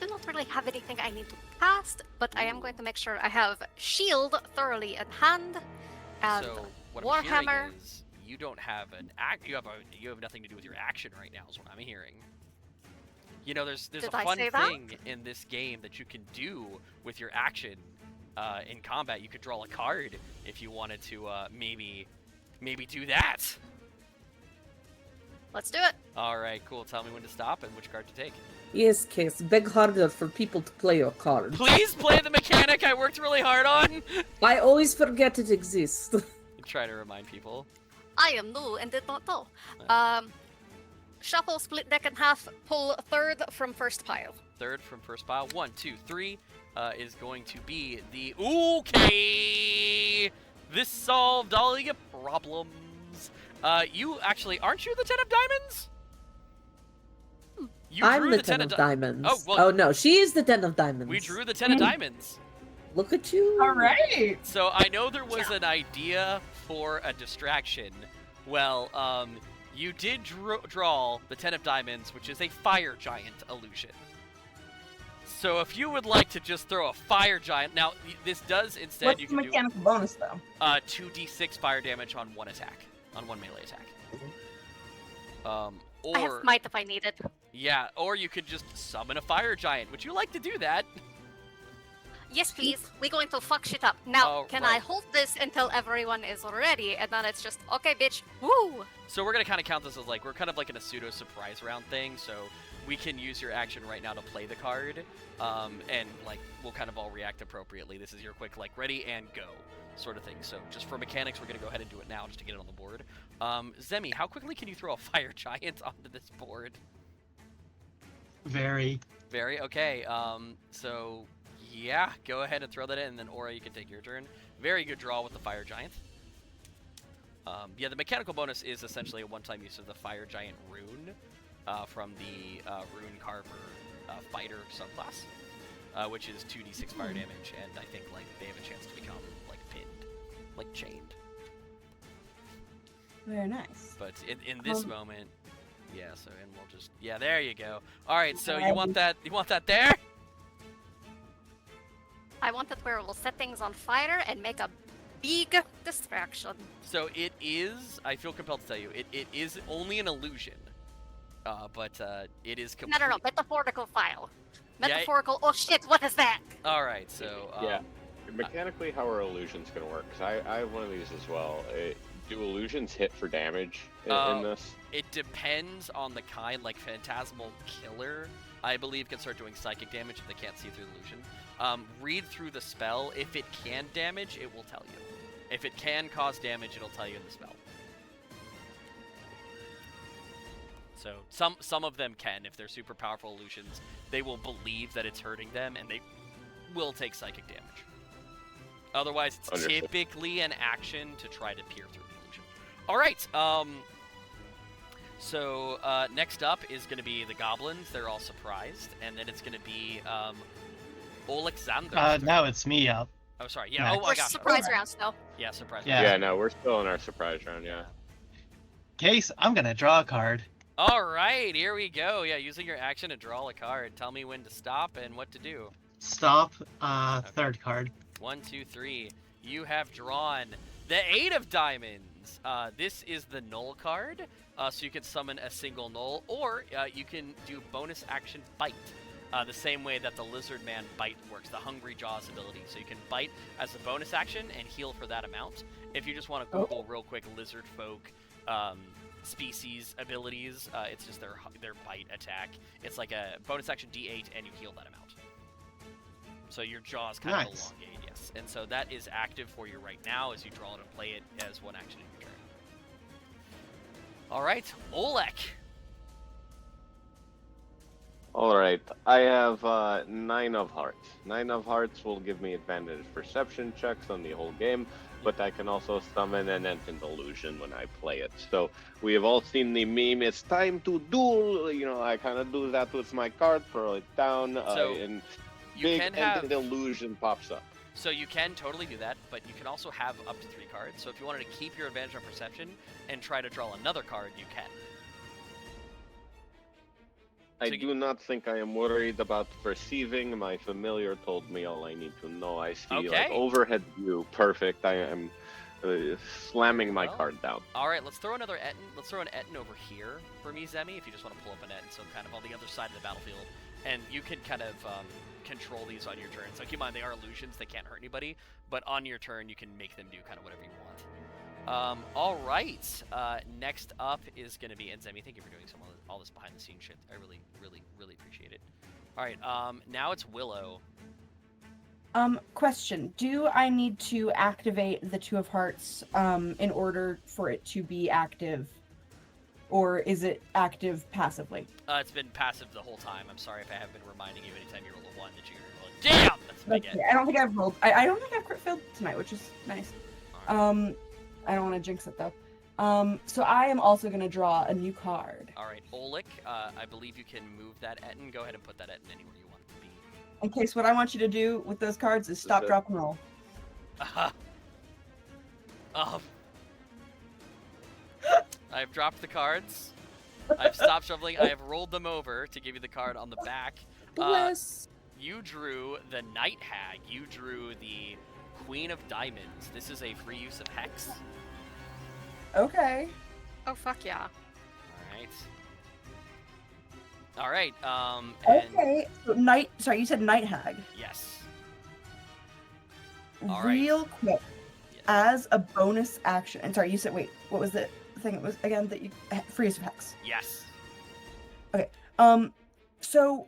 do not really have anything I need to cast, but I am going to make sure I have shield thoroughly in hand. And So what I'm hearing Warhammer. is you don't have an act. You have nothing to do with your action right now. Is what I'm hearing. There's Did a I fun say that? thing in this game that you can do with your action in combat. You could draw a card if you wanted to maybe do that. Let's do it. All right, cool. Tell me when to stop and which card to take. Yes, Case. Beg harder for people to play your card. Please play the mechanic I worked really hard on. I always forget it exists. Try to remind people. I am new and did not know. Uh. Shuffle, split deck in half, pull third from first pile. Third from first pile. 1, 2, 3 is going to be the okay. This solved all your problems. You actually aren't you the 10 of diamonds? You I'm drew the 10 10 of di- diamonds. Oh, well- No, she is the 10 of diamonds. We drew the 10 of diamonds. Look at you. All right. So I know there was an idea for a distraction. Well, you did draw the 10 of diamonds, which is a fire giant illusion. So if you would like to just throw a fire giant, now this does instead What's you the can mechanical bonus though? do 2d6 fire damage on one attack, on one melee attack. I Or have might if I need it. yeah, or you could just summon a fire giant. Would you like to do that? Yes, please. We're going to fuck shit up. Now, Oh, can right. I hold this until everyone is ready? And then it's just, okay, bitch. Woo! So we're gonna kind of count this as like we're kind of like in a pseudo surprise round thing. So we can use your action right now to play the card, and like we'll kind of all react appropriately. This is your quick like ready and go sort of thing. So just for mechanics, we're gonna go ahead and do it now just to get it on the board. Zemi, how quickly can you throw a fire giant onto this board? Very. Very okay. So yeah, go ahead and throw that in, and then Aura, you can take your turn. Very good draw with the fire giant. Yeah, the mechanical bonus is essentially a one-time use of the Fire Giant rune from the Rune Carver Fighter subclass, which is 2d6 fire damage, and I think like they have a chance to become like pinned, like chained. Very nice. But in this moment, yeah. So and we'll just there you go. All right, so you want that there? I want that where we'll set things on fire and make a big distraction. So it is. I feel compelled to tell you, it is only an illusion. But it is complete. No. Metaphorical file. Metaphorical. Oh shit! What is that? All right. So mechanically, how are illusions gonna work? Because I have one of these as well. Do illusions hit for damage in this? It depends on the kind. Like Phantasmal Killer, I believe, can start doing psychic damage if they can't see through the illusion. Read through the spell. If it can damage, it will tell you. If it can cause damage, it'll tell you in the spell. So some of them can. If they're super powerful illusions, they will believe that it's hurting them, and they will take psychic damage. Otherwise, it's Understood. typically an action to try to peer through the illusion. All right. So next up is going to be the goblins. They're all surprised, and then it's going to be Alexander. Now it's me up. Oh, sorry. Yeah. Next. Oh, I We're got surprise round still. Yeah, surprise. Yeah. Yeah, no, we're still in our surprise round. Yeah. Case, I'm gonna draw a card. All right, here we go. Yeah, using your action to draw a card. Tell me when to stop and what to do. Stop. Third card. 1, 2, 3. You have drawn the 8 of diamonds. This is the null card, so you can summon a single null, or you can do bonus action bite, the same way that the lizard man bite works, the hungry jaws ability. So you can bite as a bonus action and heal for that amount. If you just want to Google real quick lizard folk species abilities, it's just their bite attack. It's like a bonus action D8 and you heal that amount. So your jaws kind of Nice. elongate, yes. And so that is active for you right now as you draw it and play it as one action in your turn. All right, Oleg. All right, I have 9 of hearts. 9 of hearts will give me advantage perception checks on the whole game, but I can also summon an instant illusion when I play it. So we have all seen the meme, it's time to duel. You know, I kind of do that with my card, throw it down, and You big can have ended illusion pops up. So you can totally do that, but you can also have up to 3 cards. So if you wanted to keep your advantage on perception and try to draw another card, you can. I So do not think I am worried about perceiving. My familiar told me all I need to know. I see like Okay. overhead view. Perfect. I am slamming my Well, card down. All right, let's throw another Etten. Let's throw an Etten over here for me, Zemi, if you just want to pull up an Etten, so kind of on the other side of the battlefield. And you can kind of control these on your turn. So keep in mind, they are illusions. They can't hurt anybody. But on your turn, you can make them do kind of whatever you want. All right. Next up is going to be, and Zemi, thank you for doing all this behind-the-scenes shit. I really, really, really appreciate it. All right, now it's Willow. Question. Do I need to activate the 2 of hearts in order for it to be active? Or is it active passively? It's been passive the whole time. I'm sorry if I have been reminding you anytime you roll a 1 that you're rolling. Damn! That's a big Okay, N. I don't think I've rolled. I don't think I've crit failed tonight, which is nice. All right. I don't want to jinx it though. So I am also going to draw a new card. All right, Oleg, I believe you can move that Etten. Go ahead and put that Etten anywhere you want it to be. In case what I want you to do with those cards is stop, Okay. drop, and roll. I've dropped the cards. I've stopped shuffling. I have rolled them over to give you the card on the back. Bless. You drew the Night Hag. You drew the Queen of Diamonds. This is a free use of Hex. Okay. Oh fuck yeah. All right. And Okay. So sorry, you said Night Hag. yes. All right. Real quick, Yes. as a bonus action. And sorry, you said wait. What was the thing? It was again that you free use of hex. Yes. So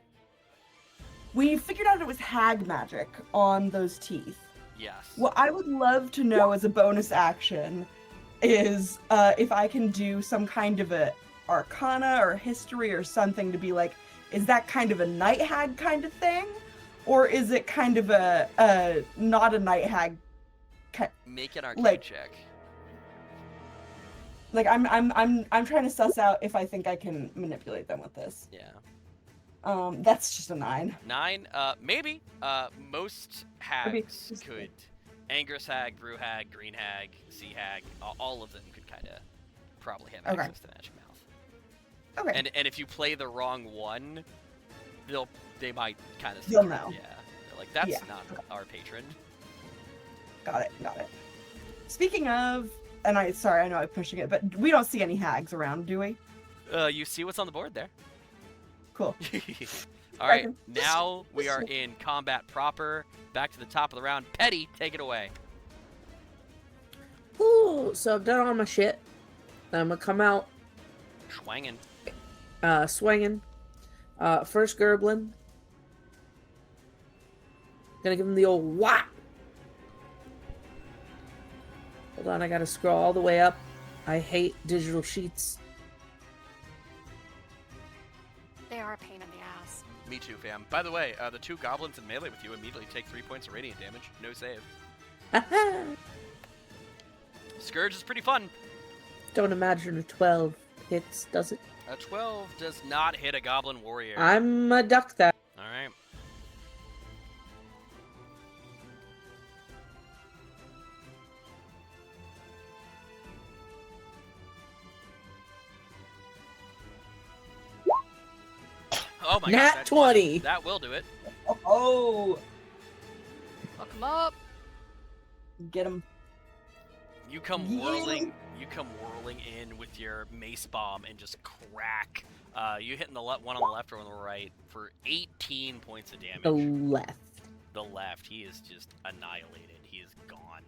we figured out it was hag magic on those teeth. Yes. What I would love to know as a bonus action is if I can do some kind of a arcana or history or something to be like, is that kind of a night hag kind of thing? Or is it kind of a not a night hag? Make an arcane like- check. Like I'm trying to suss out if I think I can manipulate them with this. Yeah. That's just a 9. 9. Maybe. Most hags could. Anger's hag, brew hag, green hag, sea hag. All of them could kind of probably have Okay. access to magic mouth. Okay. And if you play the wrong one, they might kind of. They'll know. Yeah. They're like, that's Yeah. not our patron. Got it. Speaking of, and I know I'm pushing it, but we don't see any hags around, do we? You see what's on the board there. Cool. All right, now we are in combat proper. Back to the top of the round. Pettie, take it away. Ooh, so I've done all my shit. I'm gonna come out Schwangin'. swinging. First Gerblin. Gonna give him the old whap. Hold on, I gotta scroll all the way up. I hate digital sheets. They are a pain in the ass. Me too, fam. By the way, the 2 goblins in melee with you immediately take 3 points of radiant damage. No save. Scourge is pretty fun. Don't imagine a 12 hits, does it? A 12 does not hit a goblin warrior. I'm a duck that. All right. Oh my Nat god. 20. That will do it. Oh, Look him up. get him. You come Yeah. whirling. You come whirling in with your mace bomb and just crack. You hitting the one on the left or on the right for 18 points of damage. The left. The left. He is just annihilated. He is gone.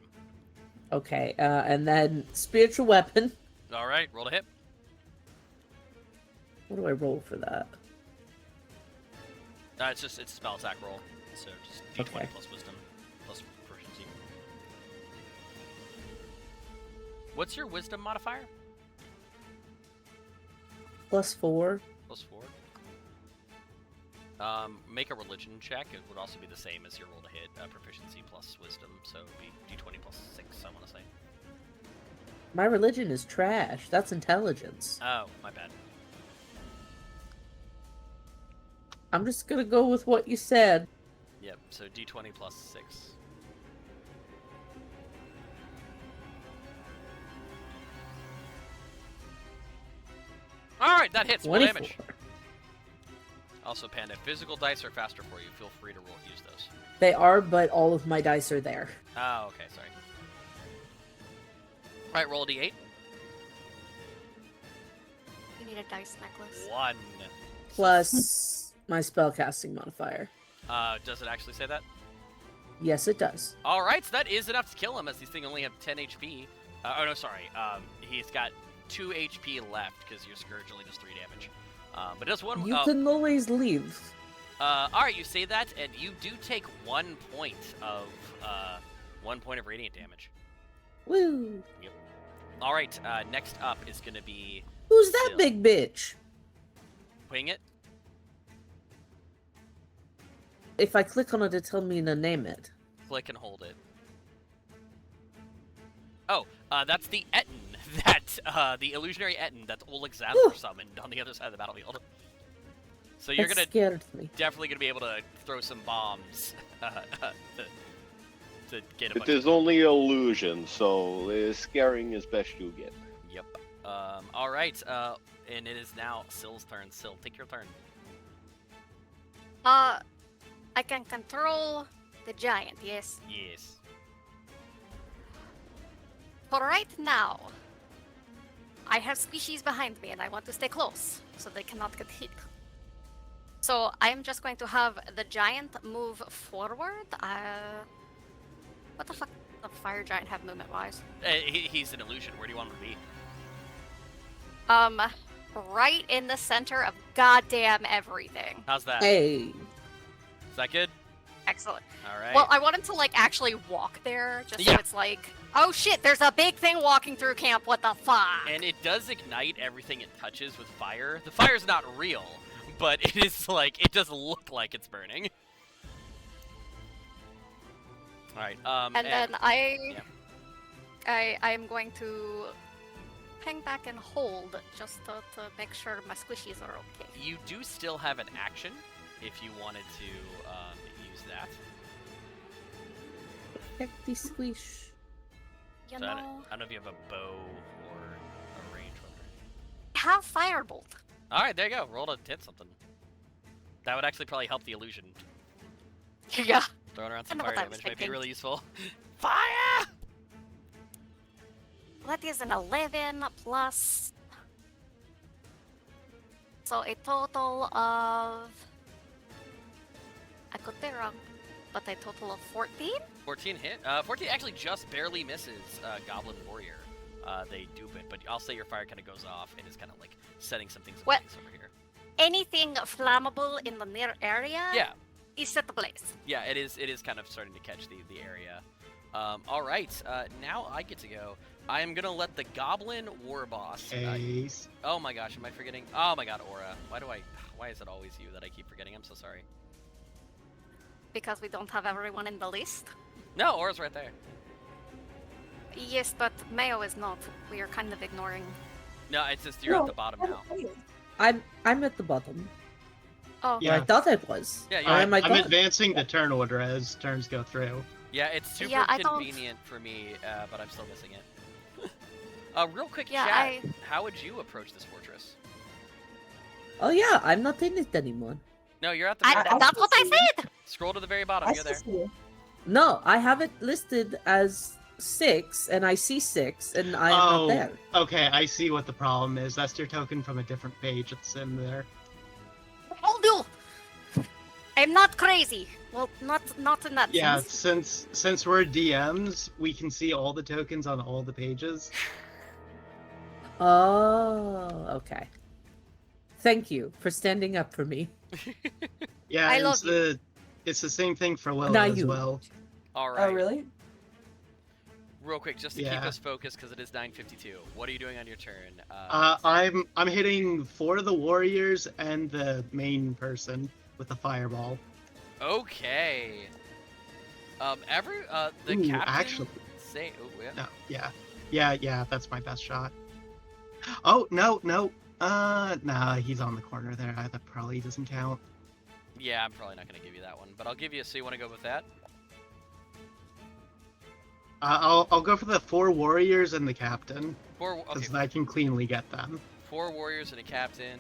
Okay, and then spiritual weapon. All right, roll to hit. What do I roll for that? It's a spell attack roll. So just d20 Okay. plus wisdom plus proficiency. What's your wisdom modifier? +4. Plus 4. Make a religion check. It would also be the same as your roll to hit. Proficiency plus wisdom, so it would be d20 plus 6, I want to say. My religion is trash. That's intelligence. Oh, my bad. I'm just gonna go with what you said. Yep, so d20 plus 6. Alright, that hits. Roll 24. damage. Also, Panda, physical dice are faster for you. Feel free to use those. They are, but all of my dice are there. Oh, okay, sorry. Alright, roll a d8. You need a dice necklace. 1. Plus my spellcasting modifier. Does it actually say that? Yes, it does. Alright, so that is enough to kill him, as these things only have 10 HP. Oh, no, sorry. He's got 2 HP left, because your Scourge only does 3 damage. But it does 1... You can always leave. Alright, you say that, and you do take 1 point of... 1 point of radiant damage. Woo! Alright, next up is gonna be... Who's that Still. big bitch? Wing it. If I click on it, it tells me to name it. Click and hold it. Oh, that's the Etten that, the illusionary Etten that Alexander summoned on the other side of the battlefield. So you're That gonna scared me. definitely gonna be able to throw some bombs to get a It bunch is only illusion, so scaring is best you get. Yep. All right. And it is now Sill's turn. Sill, take your turn. I can control the giant, yes. Yes. For right now, I have species behind me and I want to stay close so they cannot get hit. So I am just going to have the giant move forward. What the fuck does the fire giant have movement-wise? He's an illusion. Where do you want him to be? Right in the center of goddamn everything. How's that? Hey. Is that good? Excellent. All right. Well, I want him to like actually walk there, just so Yeah. it's like, oh shit, there's a big thing walking through camp. What the fuck? And it does ignite everything it touches with fire. The fire's not real, but it is like it does look like it's burning. All right. And then I'm going to hang back and hold just to make sure my squishies are okay. You do still have an action if you wanted to use that. Petty squish. You So I know, don't know if you have a bow or a range weapon. I have firebolt. All right, there you go. Roll to hit something. That would actually probably help the illusion. Yeah. Throwing around I some know fire what I was damage might be thinking. really useful. Fire! That is an 11 plus. So a total of. I could be wrong, but a total of 14? 14 hit. 14 actually just barely misses Goblin Warrior. They dupe it, but I'll say your fire kind of goes off and is kind of like setting some things in What? place over here. Anything flammable in the near area Yeah, is set ablaze. yeah, it is kind of starting to catch the area. All right, now I get to go. I am gonna let the Goblin War Boss. Ace. Oh my gosh, am I forgetting? Oh my god, Aura. Why is it always you that I keep forgetting? I'm so sorry. Because we don't have everyone in the list. No, Aura's right there. Yes, but Mayo is not. We are kind of ignoring. No, it's just you're at the bottom now. I'm at the bottom. Oh, Yeah. Or I thought I was. Yeah, Or you're am I I'm gone? advancing the turn order as turns go through. Yeah, it's super Yeah, I don't- convenient for me, but I'm still missing it. Real quick, Yeah, chat. How would you approach this fortress? Oh yeah, I'm not in it anymore. No, you're at the very bottom. that's what I said! Scroll to the very bottom. I You're still there. see you. No, I have it listed as 6, and I see 6, and I am not there. Okay, I see what the problem is. That's your token from a different page. It's in there. Hold you! I'm not crazy. Well, not in that Yeah, sense. since we're DMs, we can see all the tokens on all the pages. Oh, okay. Thank you for standing up for me. Yeah, I and love you. it's the same thing for Willow Not as you. well. All right. Oh, really? Real quick, just to keep Yeah. us focused, because it is 9:52. What are you doing on your turn? I'm hitting 4 of the warriors and the main person with the fireball. Okay. The Ooh, captain. actually, Say. Oh yeah. no, yeah, that's my best shot. Oh no, nah, he's on the corner there. That probably doesn't count. Yeah, I'm probably not gonna give you that one, but I'll give you. So you want to go with that? I'll go for the 4 warriors and the captain, Okay. because I can cleanly get them. 4 warriors and a captain.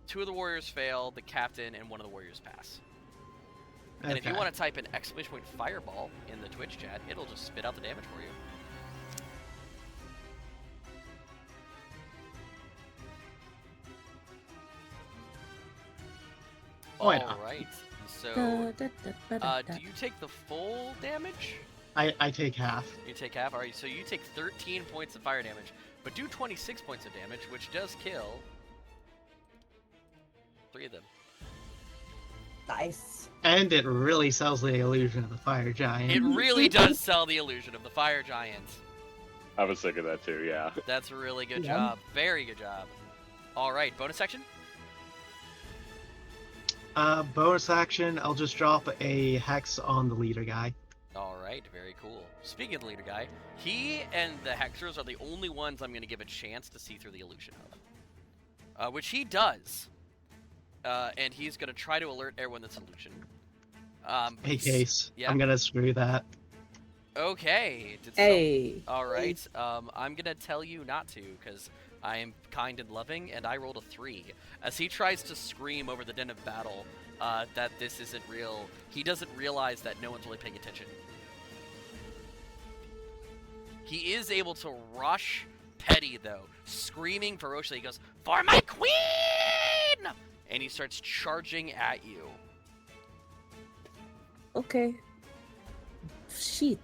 2 of the warriors fail, the captain and 1 of the warriors pass. And if you Okay. want to type an exclamation point fireball in the Twitch chat, it'll just spit out the damage for you. Why not? Alright, so do you take the full damage? I take half. You take half? Alright, so you take 13 points of fire damage, but do 26 points of damage, which does kill 3 of them. Nice. And it really sells the illusion of the fire giant. It really does sell the illusion of the fire giant. I was thinking that too, yeah. That's a really good Yeah. job. Very good job. Alright, bonus action? Bonus action, I'll just drop a hex on the leader guy. Alright, very cool. Speaking of the leader guy, he and the Hexers are the only ones I'm going to give a chance to see through the illusion of. Which he does. And he's going to try to alert everyone that's illusion. Hey, Case. Yeah. I'm gonna screw that. Okay. Hey. Alright, I'm going to tell you not to, because I am kind and loving, and I rolled a 3. As he tries to scream over the din of battle that this isn't real, he doesn't realize that no one's really paying attention. He is able to rush Pettie, though, screaming ferociously. He goes, "For my queen!" And he starts charging at you. Okay. Shit.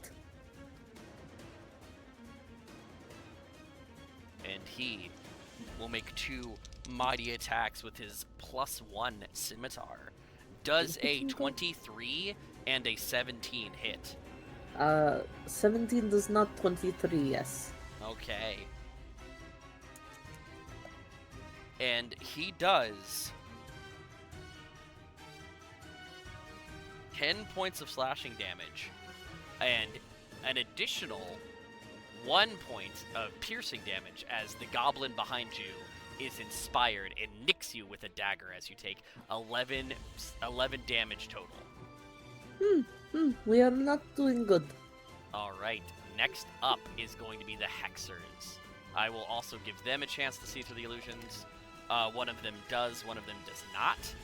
And he will make 2 mighty attacks with his +1 scimitar. Does a 23 and a 17 hit? 17 does not, 23, yes. Okay. And he does 10 points of slashing damage and an additional 1 point of piercing damage as the goblin behind you is inspired and nicks you with a dagger as you take 11 damage total. We are not doing good. All right, next up is going to be the Hexers. I will also give them a chance to see through the illusions. One of them does, one of them does not.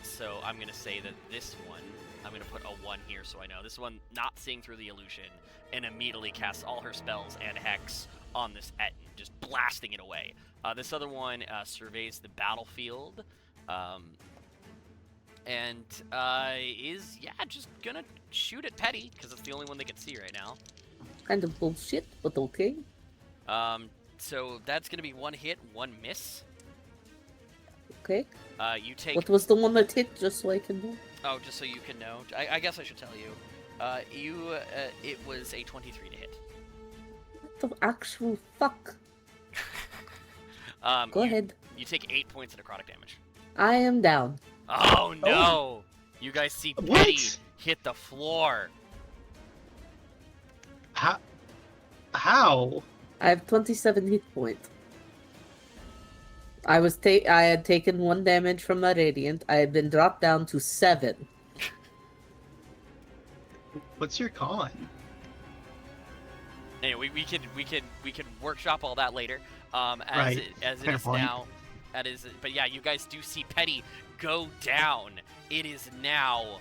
So I'm going to say that this one, I'm going to put a 1 here so I know. This one not seeing through the illusion and immediately casts all her spells and hex on this Etten, just blasting it away. This other one surveys the battlefield and is, just going to shoot at Pettie because it's the only one they can see right now. Kind of bullshit, but okay. So that's going to be 1 hit, 1 miss. Okay. You take... What was the one that hit, just so I can know? Oh, just so you can know. I guess I should tell you. It was a 23 to hit. What the actual fuck? Go ahead. You take 8 points of necrotic damage. I am down. Oh, no! You guys see Pettie hit the floor. How? I have 27 hit points. I had taken 1 damage from my radiant. I had been dropped down to 7. What's your con? Anyway, we can workshop all that later. Right. As it Fair is point. now. But yeah, you guys do see Pettie go down. It is now.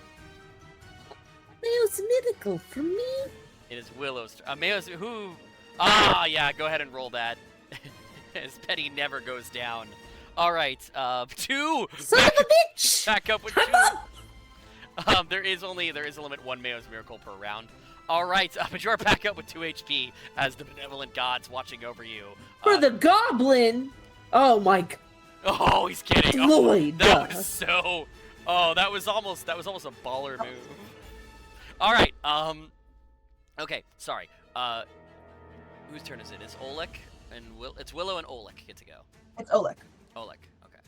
Mayo's miracle for me. It is Willow's. Mayo's who? Ah, yeah. Go ahead and roll that. As Pettie never goes down. All right, 2. Son of a bitch! Back up with 2. There is a limit 1 Mayo's miracle per round. All right, but you're back up with 2 HP as the benevolent gods watching over you. For the goblin. Oh my god. Oh, he's kidding. Lloyd. That was so. Oh, that was almost a baller move. All right. Okay. Sorry. Whose turn is it? It's Oleg and it's Willow and Oleg get to go. It's Oleg. Oleg. Okay.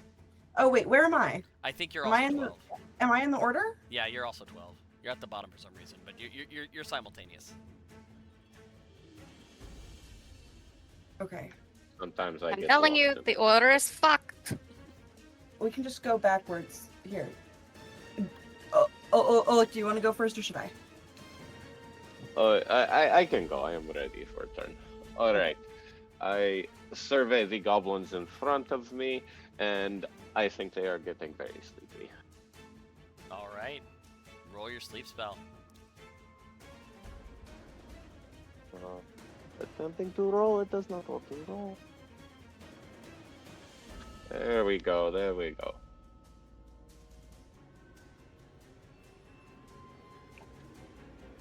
Oh wait, where am I? I think you're Am I also in 12. Am I in the order? Yeah, you're also 12. You're at the bottom for some reason, but you're simultaneous. Okay. Sometimes I I'm get telling lost you, in- the order is fucked. We can just go backwards here. Oh, do you want to go first or should I? I can go. I am ready for a turn. All right. I survey the goblins in front of me, and I think they are getting very sleepy. All right. Roll your sleep spell. Attempting to roll, it does not want to roll. There we go. There we go.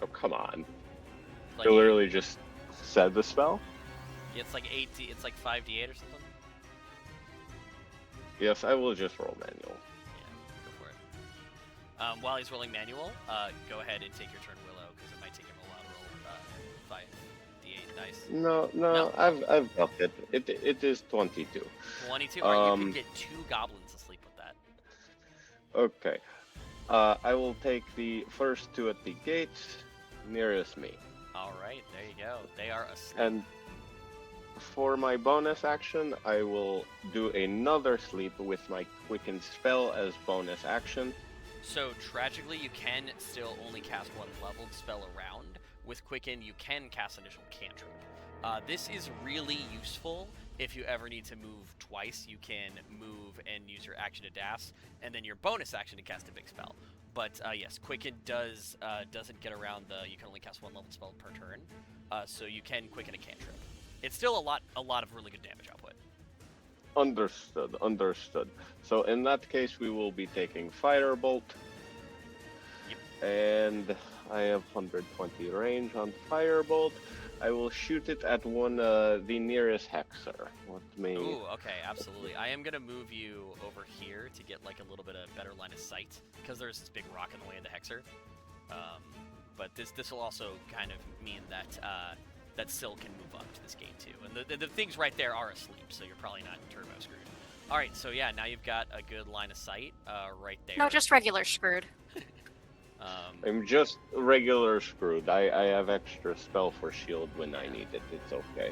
Oh, come on. Like, You literally just said the spell? it's like 8. It's like 5d8 or something. Yes, I will just roll manual. Yeah, go for it. While he's rolling manual, go ahead and take your turn, Willow, because it might take him a while to roll 5d8 dice. No, No. I've got it. It is 22. 22. Alright, you can get 2 goblins asleep with that. Okay. I will take the first 2 at the gates nearest me. Alright, there you go. They are asleep. And for my bonus action, I will do another sleep with my quicken spell as bonus action. So, tragically, you can still only cast 1 leveled spell around. With Quicken, you can cast initial cantrip. This is really useful if you ever need to move twice. You can move and use your action to dash, and then your bonus action to cast a big spell. But yes, Quicken doesn't get around the you can only cast 1 level spell per turn, so you can Quicken a cantrip. It's still a lot of really good damage output. Understood. So in that case, we will be taking Firebolt. Yep. And I have 120 range on Firebolt. I will shoot it at the nearest Hexer. Ooh, okay, absolutely. I am gonna move you over here to get like a little bit of better line of sight, because there's this big rock in the way of the Hexer. But this will also kind of mean that that Syl can move up to this gate too. And the things right there are asleep, so you're probably not turbo screwed. Alright, so yeah, now you've got a good line of sight right there. No, just regular screwed. I'm just regular screwed. I have extra spell for shield when I need it. It's okay.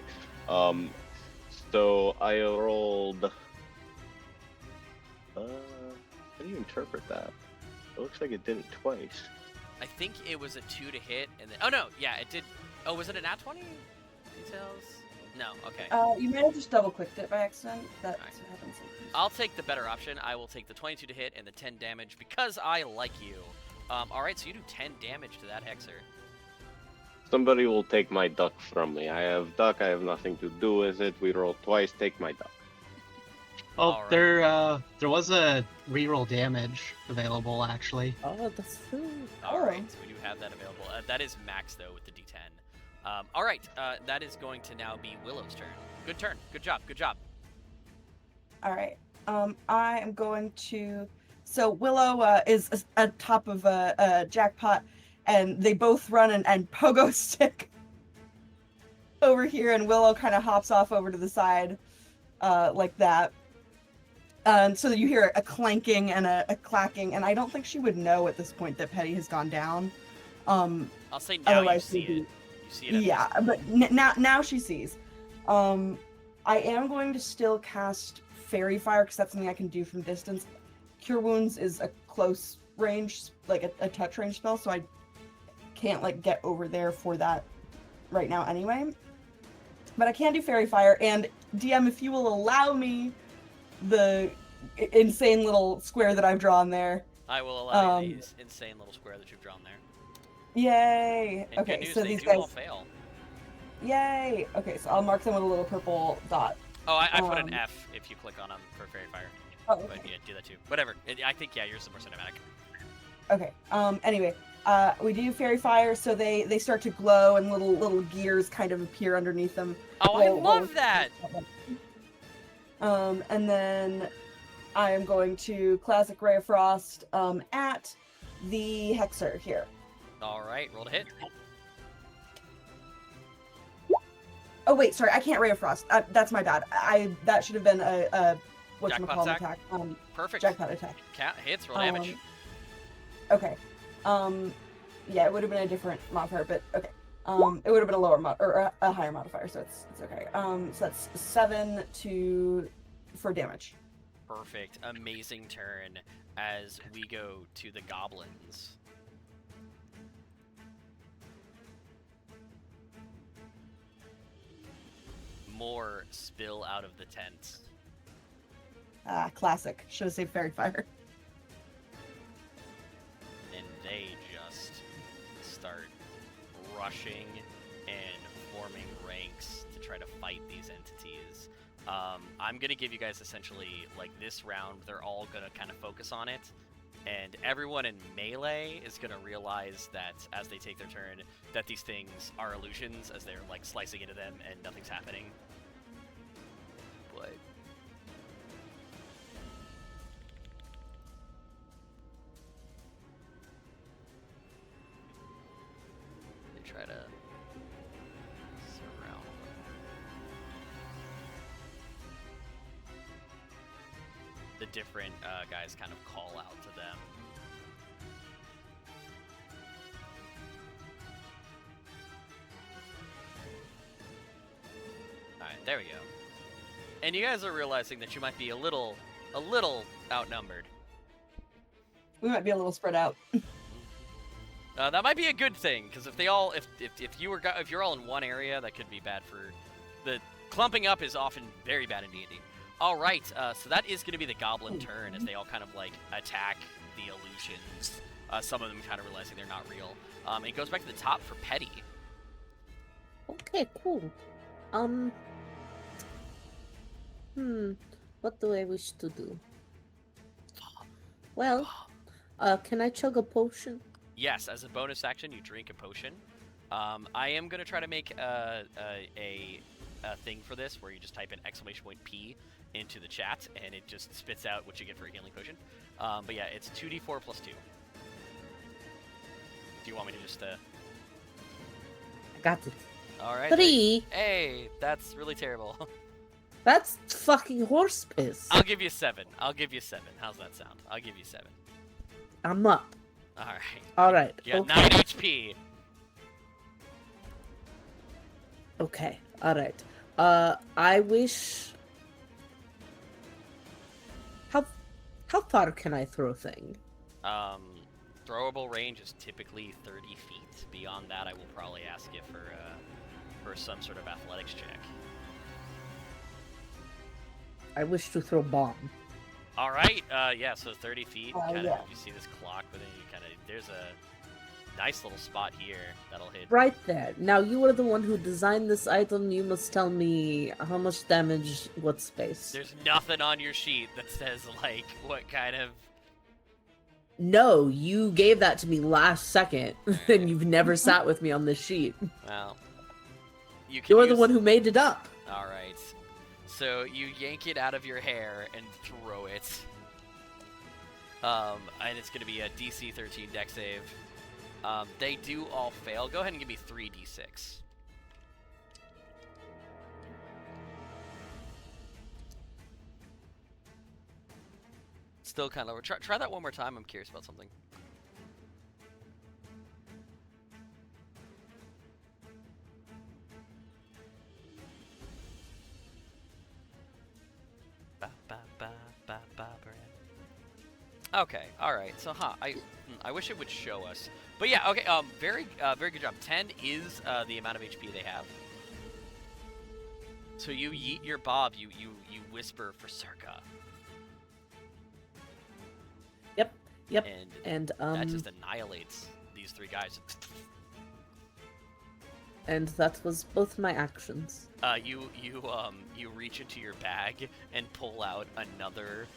So I rolled. How do you interpret that? It looks like it did it twice. I think it was a 2 to hit, and then... Oh, no, yeah, it did... Oh, was it a nat 20? Details? No, okay. You may have just double-clicked it by accident. That's Alright. what happens. I'll take the better option. I will take the 22 to hit and the 10 damage because I like you. Alright, so you do 10 damage to that Hexer. Somebody will take my duck from me. I have duck. I have nothing to do with it. We roll twice. Take my duck. Oh, Alright. there was a reroll damage available actually. Oh, that's true. Alright, so we do have that available. That is max, though, with the D10. Alright, that is going to now be Willow's turn. Good turn. Good job. Good job. All right. I am going to. So Willow is at top of a jackpot, and they both run and pogo stick over here, and Willow kind of hops off over to the side, like that. And so you hear a clanking and a clacking, and I don't think she would know at this point that Pettie has gone down. I'll say now you Otherwise see she'd be- it. You see it. At Yeah, but now she sees. I am going to still cast Fairy Fire because that's something I can do from distance. Cure Wounds is a close range, like a touch range spell, so I can't like get over there for that right now anyway. But I can do Fairy Fire, and DM, if you will allow me the insane little square that I've drawn there. I will allow you these insane little square that you've drawn there. Yay! And Okay, good news, so they these do guys. all fail. Yay! Okay, so I'll mark them with a little purple dot. Oh, I put an Um, F if you click on them for Fairy Fire. Oh, But yeah, do that too. Whatever. I think, yeah, yours is more cinematic. okay. Anyway, we do Fairy Fire, so they start to glow and little gears kind of appear underneath them. Oh, I Well, love that! And then I am going to Classic Ray of Frost at the Hexer here. Alright, roll to hit. Oh wait, sorry, I can't Ray of Frost. That's my bad. That should have been a Jackpot whatchamacallit attack? attack. Perfect. Jackpot attack. Cat hits, roll damage. Okay. Yeah, it would have been a different modifier, but okay. It would have been a lower or a higher modifier, so it's okay. So that's 7 for damage. Perfect. Amazing turn as we go to the goblins. More spill out of the tent. Classic. Should have saved Fairy Fire. And they just start rushing and forming ranks to try to fight these entities. I'm gonna give you guys essentially, like, this round, they're all gonna kind of focus on it, and everyone in melee is gonna realize that as they take their turn, that these things are illusions as they're, like, slicing into them and nothing's happening. But they try to surround them. The different guys kind of call out to them. Alright, there we go. And you guys are realizing that you might be a little outnumbered. We might be a little spread out. That might be a good thing, because if you're all in one area, that could be bad for the clumping up is often very bad in D&D. All right, so that is going to be the goblin turn as they all kind of like attack the illusions. Some of them kind of realizing they're not real. It goes back to the top for Pettie. Okay, cool. What do I wish to do? Well, can I chug a potion? Yes, as a bonus action, you drink a potion. I am going to try to make a thing for this where you just type in !P into the chat, and it just spits out what you get for a healing potion. But yeah, it's 2d4 plus 2. Do you want me to just... I got it. Alright. 3. Hey, that's really terrible. That's fucking horse piss. I'll give you 7. How's that sound? I'll give you 7. I'm up. All right. All right. You got Okay. 9 HP. Okay. All right. I wish. How far can I throw thing? Throwable range is typically 30 feet. Beyond that, I will probably ask you for some sort of athletics check. I wish to throw bomb. All right. Yeah. So 30 feet. Oh, Kind of. yeah. You see this clock, but then you kind of. There's a nice little spot here that'll hit. Right there. Now you are the one who designed this item. You must tell me how much damage, what space. There's nothing on your sheet that says like what kind of. No, you gave that to me last second, and you've never sat with me on this sheet. Well. You can You're the use- one who made it up. All right. So you yank it out of your hair and throw it. And it's gonna be a DC 13 deck save. They do all fail. Go ahead and give me 3d6. Still kind of low. Try that one more time. I'm curious about something. Okay, all right. So, I wish it would show us. But yeah, okay. Very good job. 10 is the amount of HP they have. So you yeet your bob. You whisper for Circa. Yep. And And that just annihilates these 3 guys. and that was both my actions. You reach into your bag and pull out another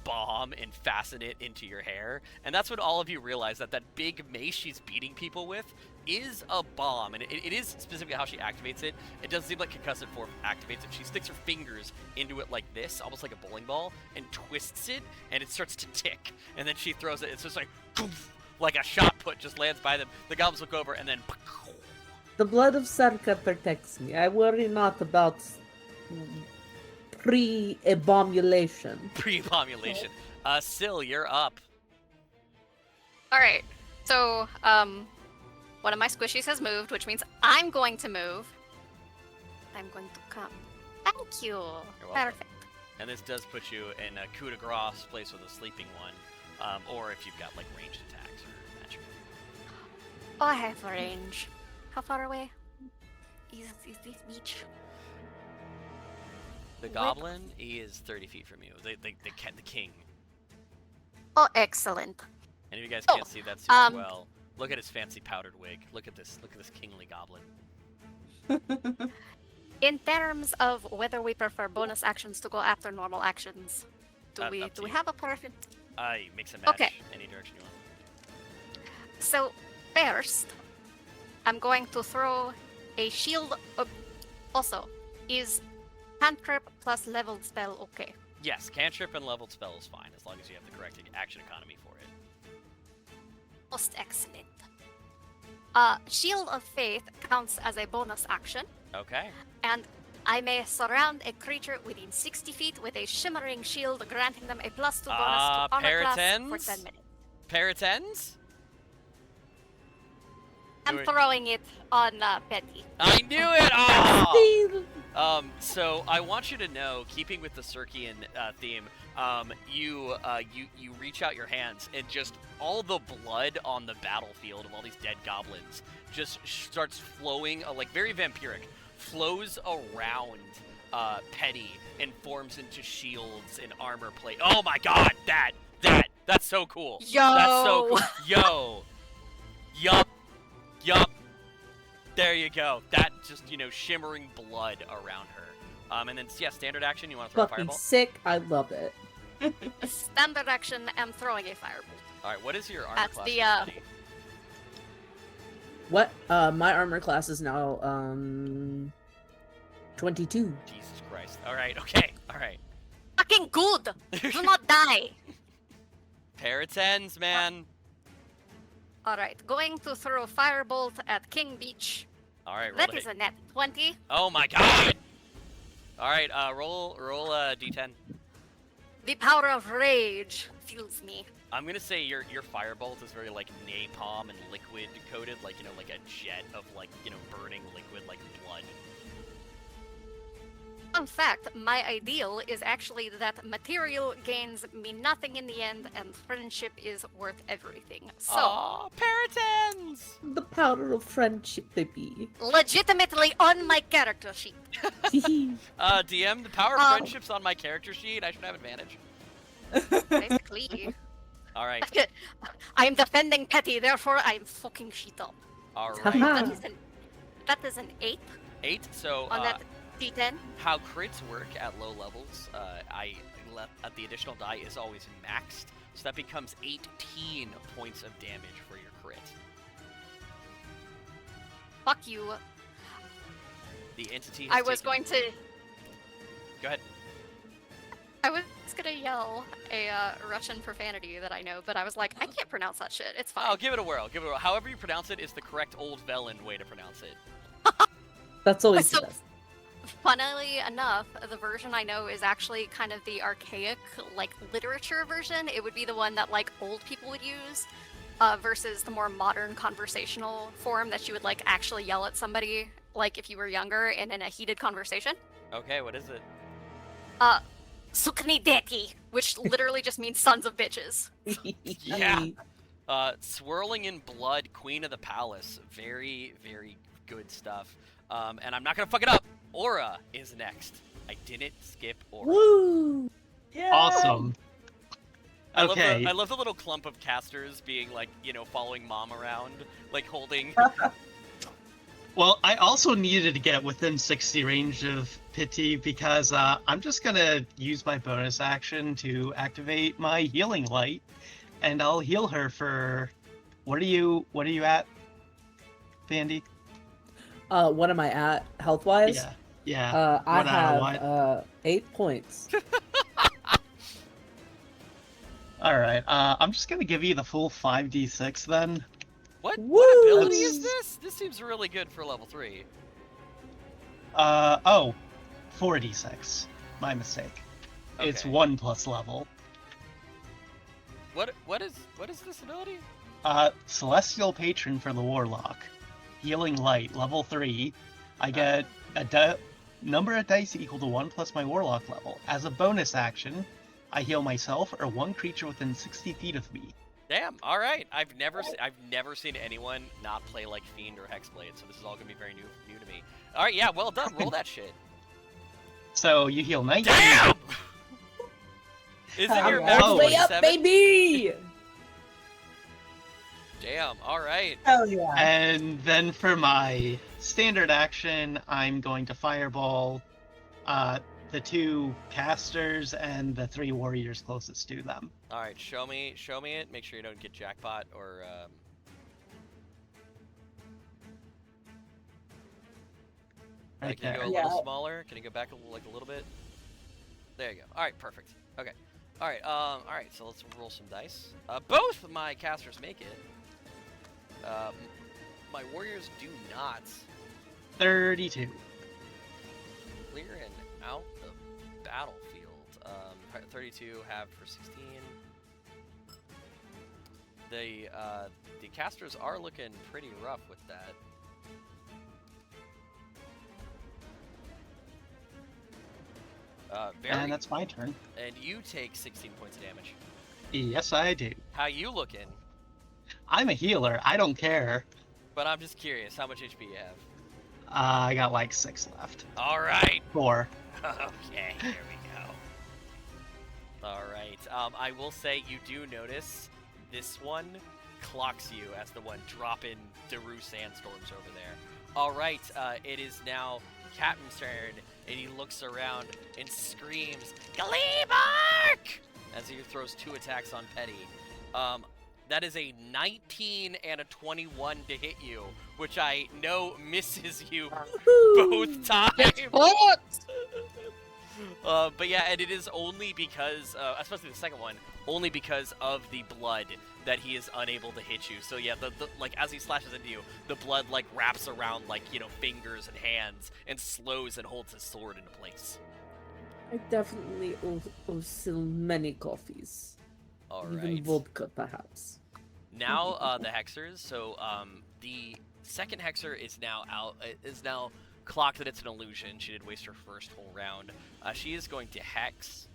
bomb and fasten it into your hair, and that's when all of you realize that big mace she's beating people with is a bomb, and it is specifically how she activates it. It doesn't seem like concussive force activates it. She sticks her fingers into it like this, almost like a bowling ball, and twists it, and it starts to tick, and then she throws it. It's just like, poof, like a shot put just lands by them. The goblins look over, and then The blood of Sarka protects me. I worry not about pre-abomination. pre-population. Syl, you're up. All right. So, one of my squishies has moved, which means I'm going to move. I'm going to come. Thank you. You're welcome. Perfect. And this does put you in a coup de grace place with a sleeping one, or if you've got like ranged attacks or magic. Oh, I have range. How far away is this beach? The goblin, he is 30 feet from you. The king. Oh, excellent. And if you guys Oh, can't see that super well, look at his fancy powdered wig. Look at this kingly goblin. In terms of whether we prefer bonus actions to go after normal actions, do Up we to you. have a perfect? Mix and match Okay. any direction you want. So first, I'm going to throw a shield. Also, is cantrip plus leveled spell okay? Yes, cantrip and leveled spell is fine as long as you have the correct action economy for it. Most excellent. Shield of Faith counts as a bonus action, Okay. and I may surround a creature within 60 feet with a shimmering shield, granting them a +2 bonus to armor class for Paratens? 10 minutes. Paratens? I'm Do it. throwing it on Pettie. I knew it! Oh! So I want you to know, keeping with the Circean theme, you reach out your hands and just all the blood on the battlefield of all these dead goblins just starts flowing, like very vampiric, flows around Pettie and forms into shields and armor plate. Oh my god, that's so cool. Yo! That's so cool. Yo! Yup. There you go. That just, shimmering blood around her. And then, yeah, standard action, you want to throw a Fucking fireball? sick. I love it. Standard action, I'm throwing a firebolt. Alright, what is your armor That's class? the, Pettie? What? My armor class is now 22. Jesus Christ. Alright, okay. Alright. Fucking good! Do not die! Paratens, man. Alright, going to throw firebolt at King Beach. Alright, roll That the is hit. a net 20. Oh my god! Alright, roll a d10. The power of rage fuels me. I'm gonna say your firebolt is very like napalm and liquid coated, like like a jet of like burning liquid like blood. Fun fact, my ideal is actually that material gains me nothing in the end, and friendship is worth everything. So, Aw, Peritans! The power of friendship, baby. legitimately on my character sheet. DM, the power of friendship's on my character sheet. I should have advantage. Basically. All right, I am defending Pettie, therefore I am fucking shit up. all That right. is an 8 8. So on that D10. how crits work at low levels, the additional die is always maxed, so that becomes 18 points of damage for your crit. Fuck you. The entity has I was going to. Go ahead. I was gonna yell a Russian profanity that I know, but I was like, I can't pronounce that shit. It's fine. Oh, give it a whirl. Give it a whirl. However you pronounce it is the correct old Vellen way to pronounce it. That's always So- the best. Funnily enough, the version I know is actually kind of the archaic, like, literature version. It would be the one that, like, old people would use, versus the more modern conversational form that you would, like, actually yell at somebody, like, if you were younger and in a heated conversation. Okay, what is it? Sukni deti, which literally just means sons of bitches. Yeah. Swirling in blood, Queen of the Palace. Very, very good stuff. And I'm not gonna fuck it up. Aura is next. I didn't skip Aura. Woo! Yeah. Awesome. Okay. I love the little clump of casters being like, following mom around, like holding. Well, I also needed to get within 60 range of Pettie because I'm just gonna use my bonus action to activate my healing light, and I'll heal her for. What are you at, Vandy? What am I at health-wise? Yeah. Yeah. I What, have 8 points. All right. I'm just gonna give you the full 5d6 then. What Woo! ability is this? This seems really good for level 3. 4d6. My mistake. It's Okay. 1 plus level. What is this ability? Celestial Patron for the Warlock. Healing Light, level 3. I get a number of dice equal to 1 plus my Warlock level. As a bonus action, I heal myself or one creature within 60 feet of me. Damn. All right. I've never seen anyone not play like Fiend or Hexblade, so this is all gonna be very new to me. All right. Yeah. Well done. Roll that shit. So you heal 19. Damn. Isn't your Alright. max Oh. Way up, 27? baby! Damn. All right. Hell yeah. And then for my standard action, I'm going to fireball the 2 casters and the 3 warriors closest to them. All right. Show me it. Make sure you don't get jackpot or. Right Can you go there. a Yeah. little smaller? Can you go back a little bit? There you go. All right, perfect. Okay. All right. So let's roll some dice. Both my casters make it. My warriors do not. 32. Clear and out the battlefield. 32 have for 16. The casters are looking pretty rough with that. And that's my turn. And you take 16 points of damage. Yes, I do. How you looking? I'm a healer. I don't care. But I'm just curious, how much HP you have? I got like 6 left. All right. 4. Okay, here we go. All right. I will say you do notice this one clocks you as the one dropping Daru sandstorms over there. All right. It is now Captain's turn, and he looks around and screams, "Gleebark!" as he throws 2 attacks on Pettie. That is a 19 and a 21 to hit you, which I know misses you both times. But yeah, and it is only because, especially the second one, only because of the blood that he is unable to hit you. So yeah, the like as he slashes into you, the blood like wraps around like fingers and hands and slows and holds his sword into place. I definitely owe still many coffees. All Even right. vodka, perhaps. Now the hexers. So the second hexer is now out. Is now clocked that it's an illusion. She did waste her first whole round. She is going to hex.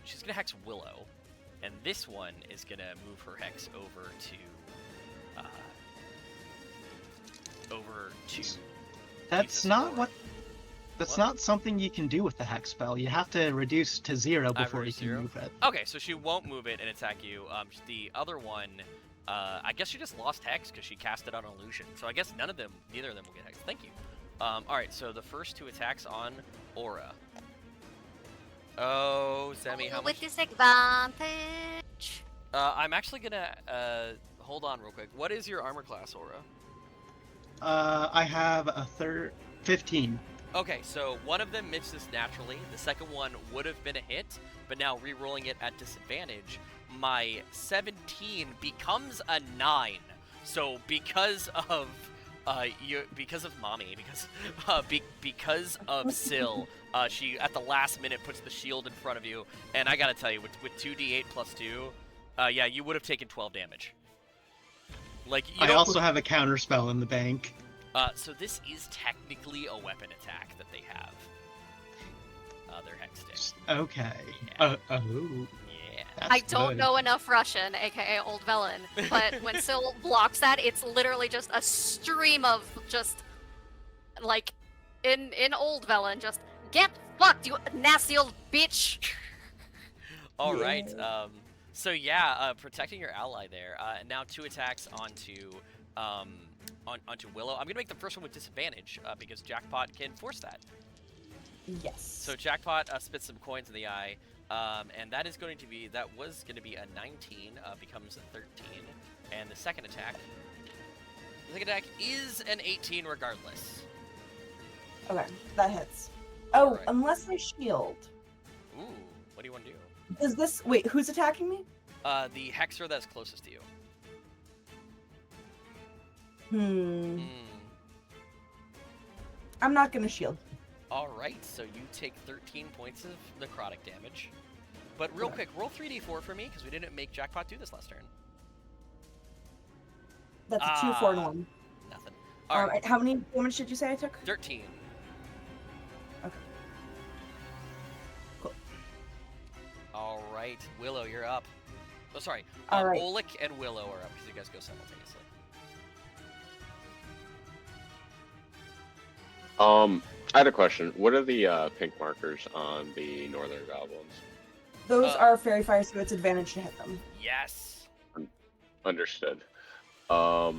She's gonna hex Willow, and this one is gonna move her hex over to. That's Jesus not Lord. what. That's What? not something you can do with the hex spell. You have to reduce to 0 before you reduce can 0? move it. Okay, so she won't move it and attack you. The other one, I guess she just lost hex because she cast it on illusion. So I guess neither of them will get hex. Thank you. All right, so the first 2 attacks on Aura. Oh, Zemi, how With much? disadvantage. I'm actually gonna hold on real quick. What is your armor class, Aura? I have a 15. Okay, so one of them misses naturally. The second one would have been a hit, but now re-rolling it at disadvantage, my 17 becomes a 9. So because of mommy, because of Syl, she at the last minute puts the shield in front of you, and I gotta tell you, with 2d8 plus 2, yeah, you would have taken 12 damage. Like you I don't- also have a counter spell in the bank. So this is technically a weapon attack that they have. Their hex stick. Okay. Yeah. Oh. Yeah. That's I don't good. know enough Russian, aka Old Vellen, but when Syl blocks that, it's literally just a stream of just like in Old Vellen, just get fucked, you nasty old bitch. All right. So yeah, protecting your ally there. And now 2 attacks onto onto Willow. I'm gonna make the first one with disadvantage because Jackpot can force that. Yes. So Jackpot spits some coins in the eye, and that was going to be a 19, becomes a 13, and the second attack is an 18 regardless. Okay, that hits. Oh, Alright. unless I shield. Ooh, what do you want to do? Does this wait? Who's attacking me? The hexer that's closest to you. Hmm. Hmm. I'm not gonna shield. All right, so you take 13 points of necrotic damage. But real Okay. quick, roll 3d4 for me because we didn't make Jackpot do this last turn. That's a 2, 4, and 1. Nothing. All right, How many damage did you say I took? 13. Okay. Cool. All right, Willow, you're up. Oh, sorry. All right. Oleg and Willow are up because you guys go simultaneously. I had a question. What are the pink markers on the northern goblins? Those are fairy fire, so it's advantage to hit them. Yes. Understood. I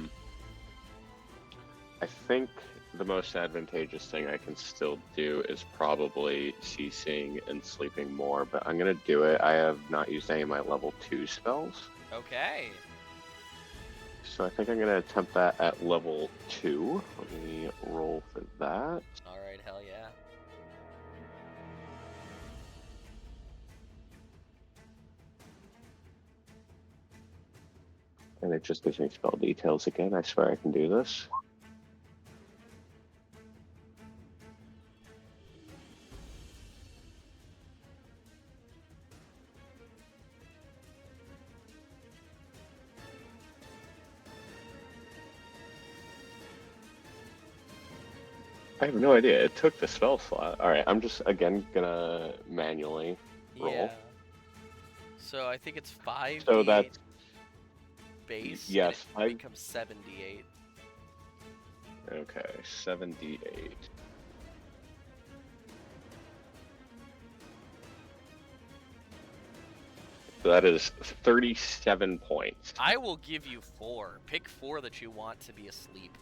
think the most advantageous thing I can still do is probably ceasing and sleeping more, but I'm gonna do it. I have not used any of my level 2 spells, Okay. so I think I'm gonna attempt that at level 2. Let me roll for that. All right, hell yeah. And it just gives me spell details again. I swear I can do this. I have no idea. It took the spell slot. Alright, I'm just, again, gonna manually roll. Yeah. So I think it's 5. So that's base. yes, And it 5. becomes 78. Okay, 78. So that is 37 points. I will give you 4. Pick 4 that you want to be asleep.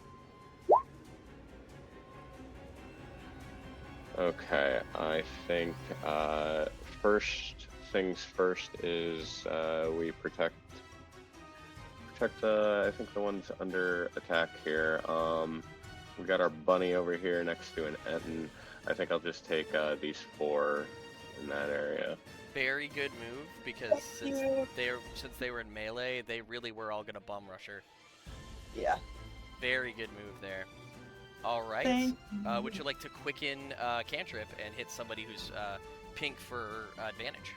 Okay, I think first things first is we protect I think the ones under attack here. We got our bunny over here next to an Enton. I think I'll just take these 4 in that area. Very good move because since they were in melee, they really were all gonna bum rush her. Yeah. Very good move there. All right. Thank Would you like to quicken cantrip and hit somebody who's pink for advantage?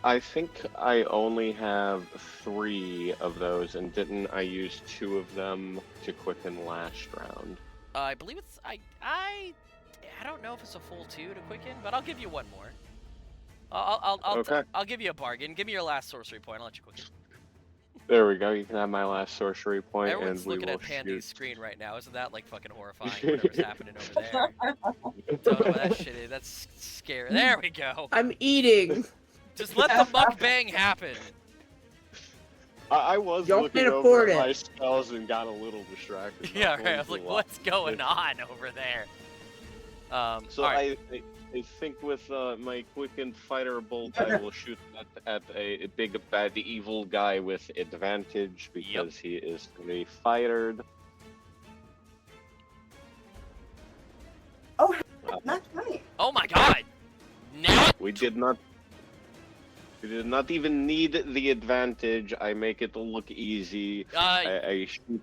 I think I only have 3 of those, and didn't I use 2 of them to quicken last round? I believe it's I don't know if it's a full 2 to quicken, but I'll give you one more. I'll give you a bargain. Give me your last sorcery point. I'll let you quicken. There we go. You can have my last sorcery point, Everyone's and we looking will at Pandy's shoot. screen right now. Isn't that like fucking horrifying? Whatever's happening over there. Don't know what that shit is. That's scary. There we go. I'm eating. Just let the mukbang happen. I was Y'all looking can't over afford at it. my spells and got a little distracted. Yeah, not right. I was going like, to what's going on over there? So all right. I think with my quickened fighter bolt, I will shoot at a big bad evil guy with advantage because he is to be fired. Oh, not funny. Oh my god! Now We did not even need the advantage. I make it look easy. I shoot.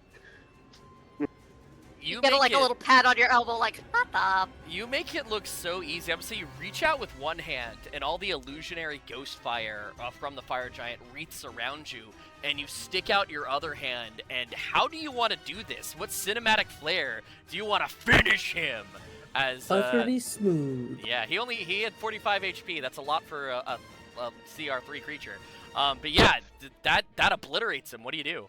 you Get make like it, a little pat on your elbow, like, shut up. You make it look so easy. I'm gonna say you reach out with one hand, and all the illusionary ghost fire from the fire giant wreaths around you, and you stick out your other hand. And how do you want to do this? What cinematic flair do you want to finish him? As Utterly smooth. yeah, he had 45 HP. That's a lot for a CR3 creature. But yeah, that obliterates him. What do you do?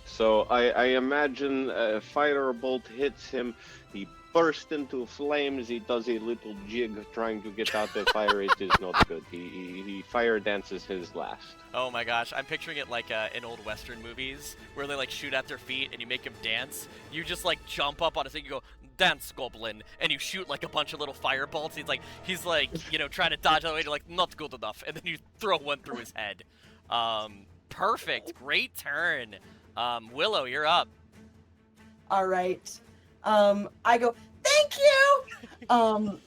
So I imagine a fighter bolt hits him. He bursts into flames. He does a little jig trying to get out the fire. It is not good. He fire dances his last. Oh my gosh, I'm picturing it like in old Western movies where they like shoot at their feet and you make them dance. You just like jump up on his thing, you go, dance goblin, and you shoot like a bunch of little fire bolts. He's like, you know, trying to dodge out of the way. You're like, not good enough, and then you throw one through his head. Perfect, great turn. Willow, you're up. All right. I go, thank you.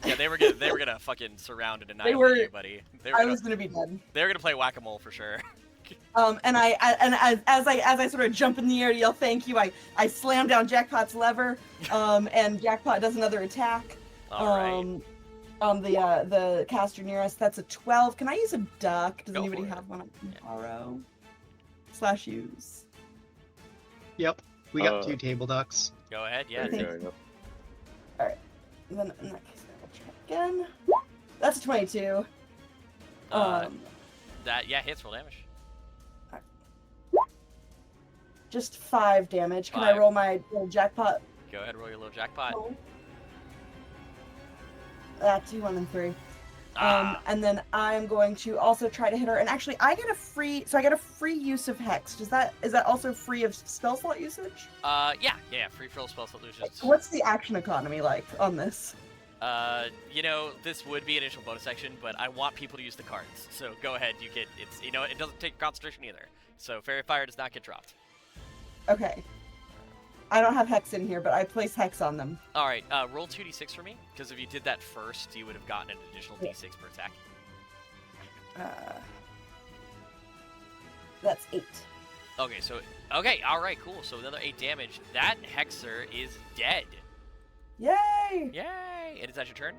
Yeah, they were gonna fucking surround and annihilate were- you, buddy. I was gonna be dead. They were gonna play whack-a-mole for sure. And as I sort of jump in the air to yell thank you, I slam down Jackpot's lever, and Jackpot does another attack. All right. On the caster near us. That's a 12. Can I use a duck? Does Go anybody for it. have one I can borrow? / use. Yep, we got 2 table ducks. Go ahead. Yeah. Thank There you go. Then in that case, I will try again. That's a 22. That hits roll damage. Just 5 damage. Can I 5. roll my little jackpot? Go ahead, roll your little jackpot. roll? 2, 1, and 3. And then I'm going to also try to hit her. And actually, I get a free use of Hex. Is that also free of spell slot usage? Yeah. Free for spell solutions. What's the action economy like on this? You know, this would be an initial bonus section, but I want people to use the cards. So go ahead, it doesn't take concentration either. So Fairy Fire does not get dropped. Okay. I don't have Hex in here, but I place Hex on them. All right, roll 2d6 for me, because if you did that first, you would have gotten an additional d6 per attack. That's 8. Okay, all right, cool. So another 8 damage. That Hexer is dead. Yay! Yay! And is that your turn?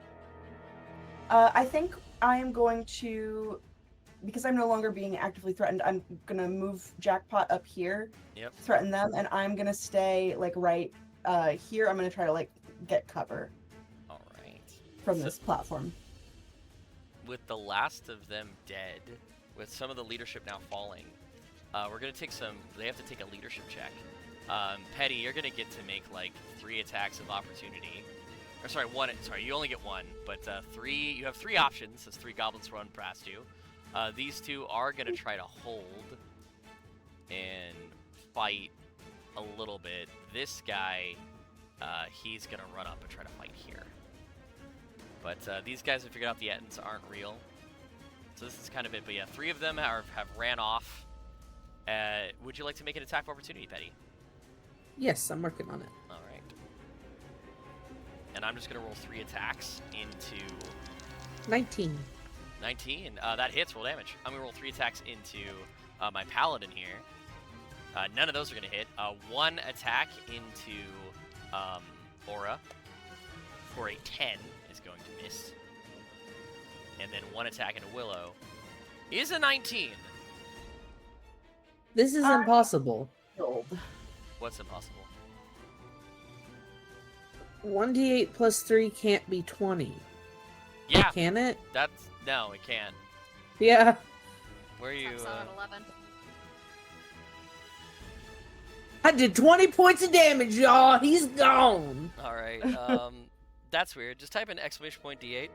I think I am going to, because I'm no longer being actively threatened, I'm gonna move Jackpot up here. Yep. Threaten them, and I'm gonna stay like right here. I'm gonna try to like get cover All right. from So- this platform. With the last of them dead, with some of the leadership now falling, we're gonna take they have to take a leadership check. Pettie, you're gonna get to make like 3 attacks of opportunity. Or sorry, you only get 1, but 3, you have 3 options as 3 goblins run past you. These 2 are gonna try to hold and fight a little bit. This guy, he's gonna run up and try to fight here. But these guys have figured out the Ettins aren't real. So this is kind of it. But yeah, 3 of them have ran off. Would you like to make an attack of opportunity, Pettie? Yes, I'm working on it. All right. And I'm just going to roll 3 attacks into 19. 19. That hits, roll damage. I'm going to roll 3 attacks into my paladin here. None of those are going to hit. 1 attack into aura for a 10 is going to miss. And then one attack into Willow is a 19. This is impossible. Killed. What's impossible? 1d8 plus 3 can't be 20. Yeah, Can it? no, it can't. Yeah. Where are you? Tops out at 11. I did 20 points of damage, y'all. He's gone. All right. That's weird. Just type in exclamation point D8.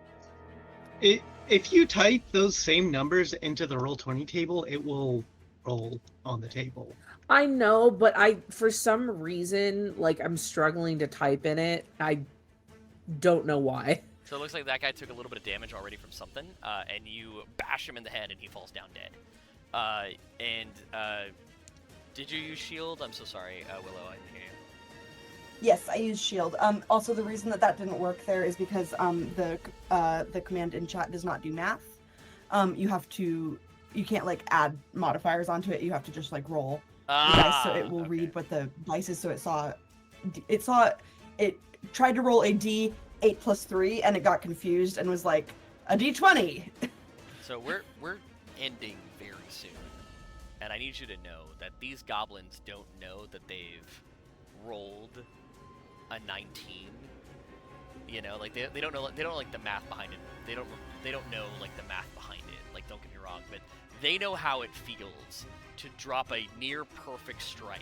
If you type those same numbers into the Roll20 table, it will roll on the table. I know, but for some reason, like, I'm struggling to type in it. I don't know why. So it looks like that guy took a little bit of damage already from something, and you bash him in the head, and he falls down dead. Did you use shield? I'm so sorry, Willow. I didn't hear you. Yes, I used shield. Also, the reason that didn't work there is because the command in chat does not do math. You can't like add modifiers onto it. You have to just like roll the dice, so it will read what the dice is. So it tried to roll a D8 plus 3, and it got confused and was like a D20. So we're ending very soon, and I need you to know that these goblins don't know that they've rolled a 19. You know, like they don't know like the math behind it. They don't know like the math behind it. Like, don't get me wrong, but they know how it feels to drop a near perfect strike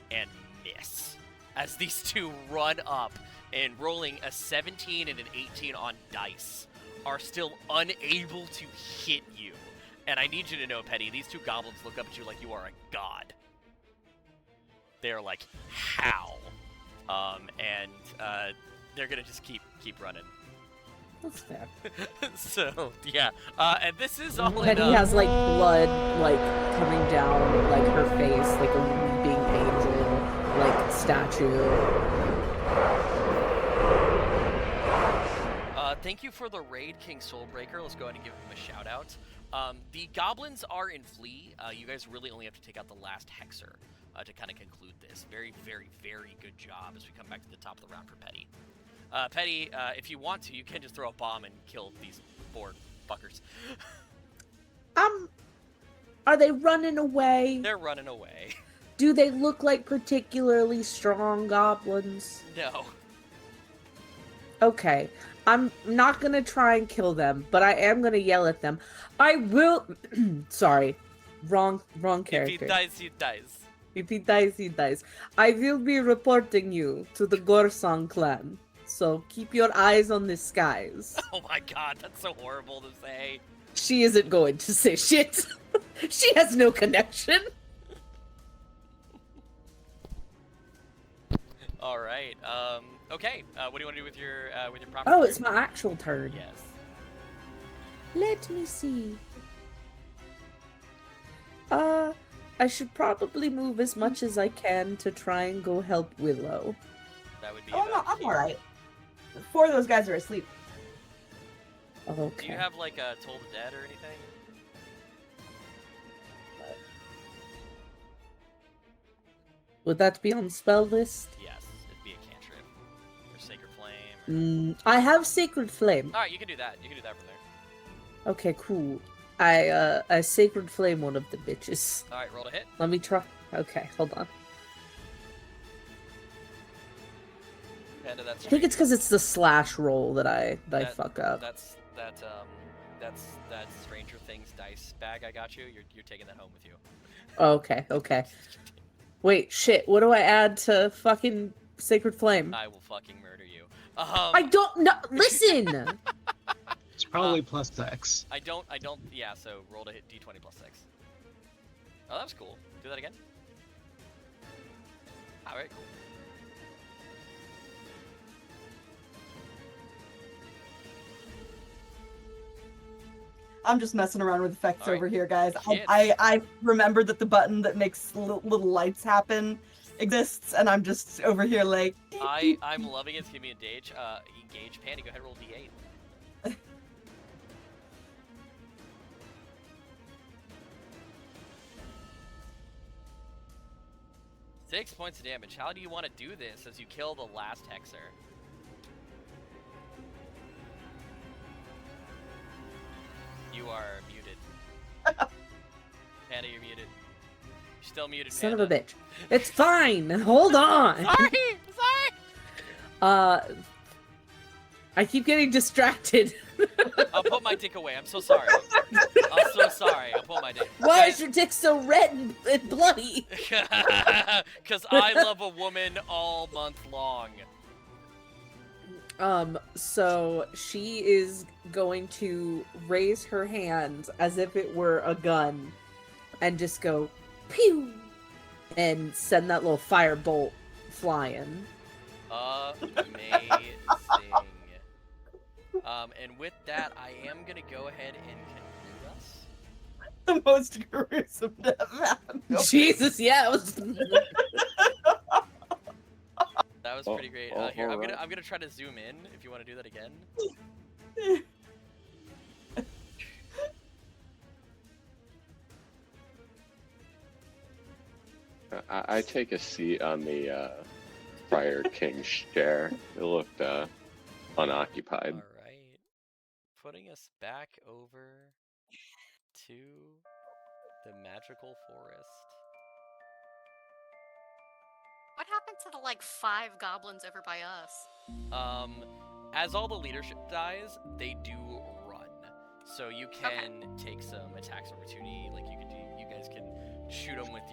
and miss. As these two run up and rolling a 17 and an 18 on dice are still unable to hit you. And I need you to know, Pettie, these two goblins look up at you like you are a god. They're like, how? They're gonna just keep running. That's fair. So, yeah. And this is all Pettie has, like, blood, like, coming down, like, her face, like a weeping angel, like, statue. Thank you for the raid, King Soulbreaker. Let's go ahead and give him a shout-out. The goblins are in flee. You guys really only have to take out the last Hexer to kind of conclude this. Very, very, very good job as we come back to the top of the round for Pettie. Pettie, if you want to, you can just throw a bomb and kill these 4 fuckers. Are they running away? They're running away. Do they look like particularly strong goblins? No. Okay. I'm not gonna try and kill them, but I am gonna yell at them. I will... Sorry. Wrong character. If he dies, he dies. If he dies, he dies. I will be reporting you to the Gorsong clan. So keep your eyes on the skies. Oh my god, that's so horrible to say. She isn't going to say shit. She has no connection. All right. Okay. What do you want to do with your property? Oh, it's my actual turn. Yes. Let me see. I should probably move as much as I can to try and go help Willow. That would be. Oh no, about I'm here. alright. 4 of those guys are asleep. Okay. Do you have like a Toll the Dead or anything? Would that be on spell list? Yes, it'd be a cantrip or Sacred Flame. I have Sacred Flame. All right, you can do that. You can do that from there. Okay, cool. I Sacred Flame one of the bitches. All right, roll to hit. Let me try. Okay, hold on. End of that I think it's because it's the slash roll that I fuck up. That's that Stranger Things dice bag I got you. You're taking that home with you. Okay. Wait, shit. What do I add to fucking Sacred Flame? I will fucking murder you. I don't know. Listen. It's probably plus X. I don't. Yeah. So roll to hit D20 plus 6. Oh, that was cool. Do that again. All right, cool. I'm just messing around with effects All right. over here, guys. Shit. I remembered that the button that makes little lights happen exists, and I'm just over here like. I'm loving it. Give me engage. Engage, Panty. Go ahead, and roll D8. 6 points of damage. How do you want to do this as you kill the last Hexer? You are muted. Panda, you're muted. You're still muted, Son Panda. of a bitch. It's fine. Hold on. Sorry! I keep getting distracted. I'll put my dick away. I'm so sorry. I'm so sorry. I'll put my dick. Why is your dick so red and bloody? Because I love a woman all month long. So she is going to raise her hand as if it were a gun and just go pew and send that little fire bolt flying. Amazing. And with that, I am gonna go ahead and conclude us. The most gruesome death happened. Jesus, yeah, it was. That was pretty great. Here, I'm gonna try to zoom in. If you want to do that again. I take a seat on the prior king's chair. It looked unoccupied. All right, putting us back over to the magical forest. What happened to the like 5 goblins over by us? As all the leadership dies, they do run. So you can take some attacks of opportunity. Like you guys can shoot them with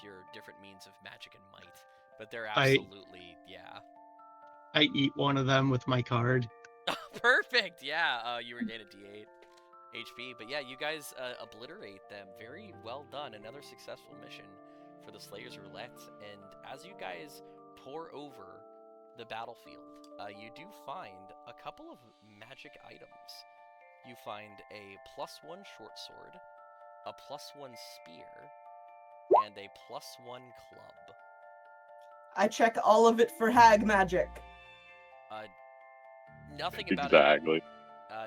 your different means of magic and might. But they're absolutely I eat one of them with my card. Perfect. Yeah. You regain a D8 HP. But yeah, you guys obliterate them. Very well done. Another successful mission for the Slayer's Roulette. And as you guys pour over the battlefield, you do find a couple of magic items. You find a +1 short sword, a +1 spear, and a +1 club. I check all of it for hag magic. Nothing about Exactly. it.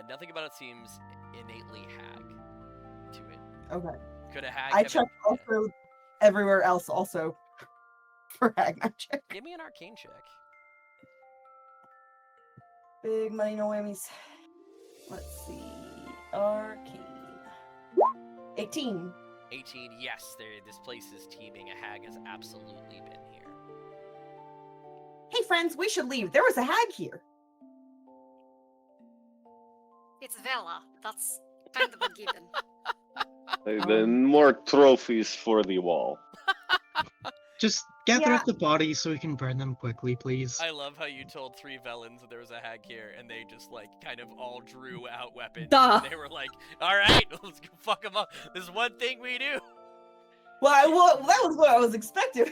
Nothing about it seems innately hag to it. Okay. Could a hag? I have check also everywhere else also for hag magic. Give me an arcane check. Big money, no whammies. Let's see. Arcane. 18. 18. Yes, this place is teeming. A hag has absolutely been here. Hey friends, we should leave. There was a hag here. It's Vela. That's kind of a given. Then more trophies for the wall. Just gather Yeah. up the bodies so we can burn them quickly, please. I love how you told 3 Vellens that there was a hag here, and they just like kind of all drew out weapons. Duh. They were like, "All right, let's go fuck them up. This is one thing we do." Well, that was what I was expecting.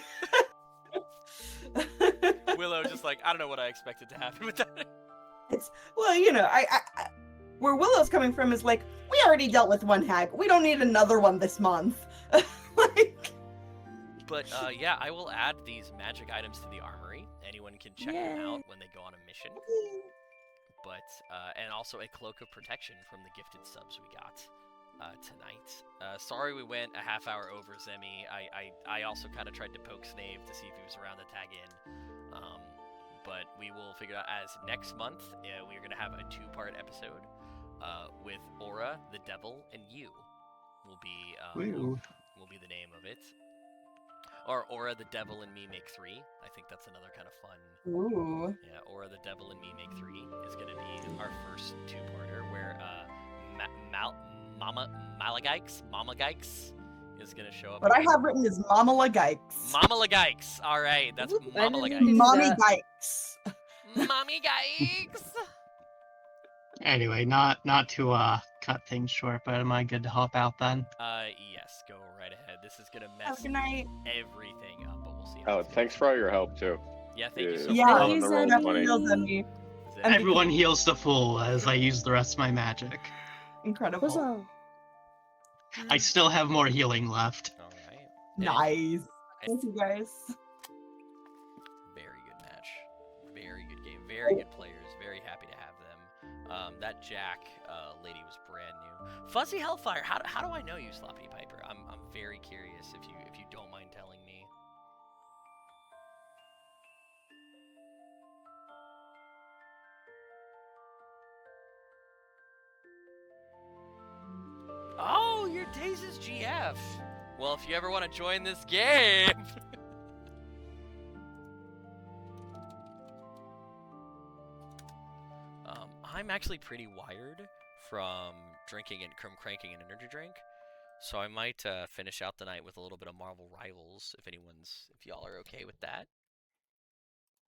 Willow just like, I don't know what I expected to happen with that. Well, you know, I where Willow's coming from is like, we already dealt with one hag. We don't need another one this month. Like, But yeah, I will add these magic items to the armory. Anyone can check them Yay. out when they go on a mission. But and also a cloak of protection from the gifted subs we got tonight. Sorry we went a half hour over, Zemi. I also kind of tried to poke Snave to see if he was around to tag in. But we will figure out as next month we are going to have a 2-part episode with Aura, the Devil, and you will be will be the name of it. Or Aura, the Devil, and Me make 3. I think that's another kind of fun. ooh. Yeah, Aura, the Devil, and Me make 3 is going to be our first 2-parter where Mama Gikes is going to show up. What I have written is Mama Lagikes. Mama Lagikes. All right, that's Ooh, I Mama didn't Lagikes. even- Mommy that. Gikes. Mommy Gikes. Anyway, not to cut things short, but am I good to hop out then? Yes, go right ahead. This is going to Have mess a good night. everything up, but we'll see. how Oh, this goes. thanks for all your help too. Yeah, thank you so Yeah. much. Yeah, On the roll Definitely 20. Feels on me. Zach. Everyone heals to full as I use the rest of my magic. Incredible. Huzzah. I still have more healing left. All right. Nice. Thank you guys. Very good match. Very good game. Very good players. Very happy to have them. That Jack lady was brand new. Fuzzy Hellfire. How do I know you, Sloppity Piper? I'm very curious if you don't mind telling me. GF. Well, if you ever want to join this game. I'm actually pretty wired from drinking and cranking an energy drink, so I might finish out the night with a little bit of Marvel Rivals if y'all are okay with that.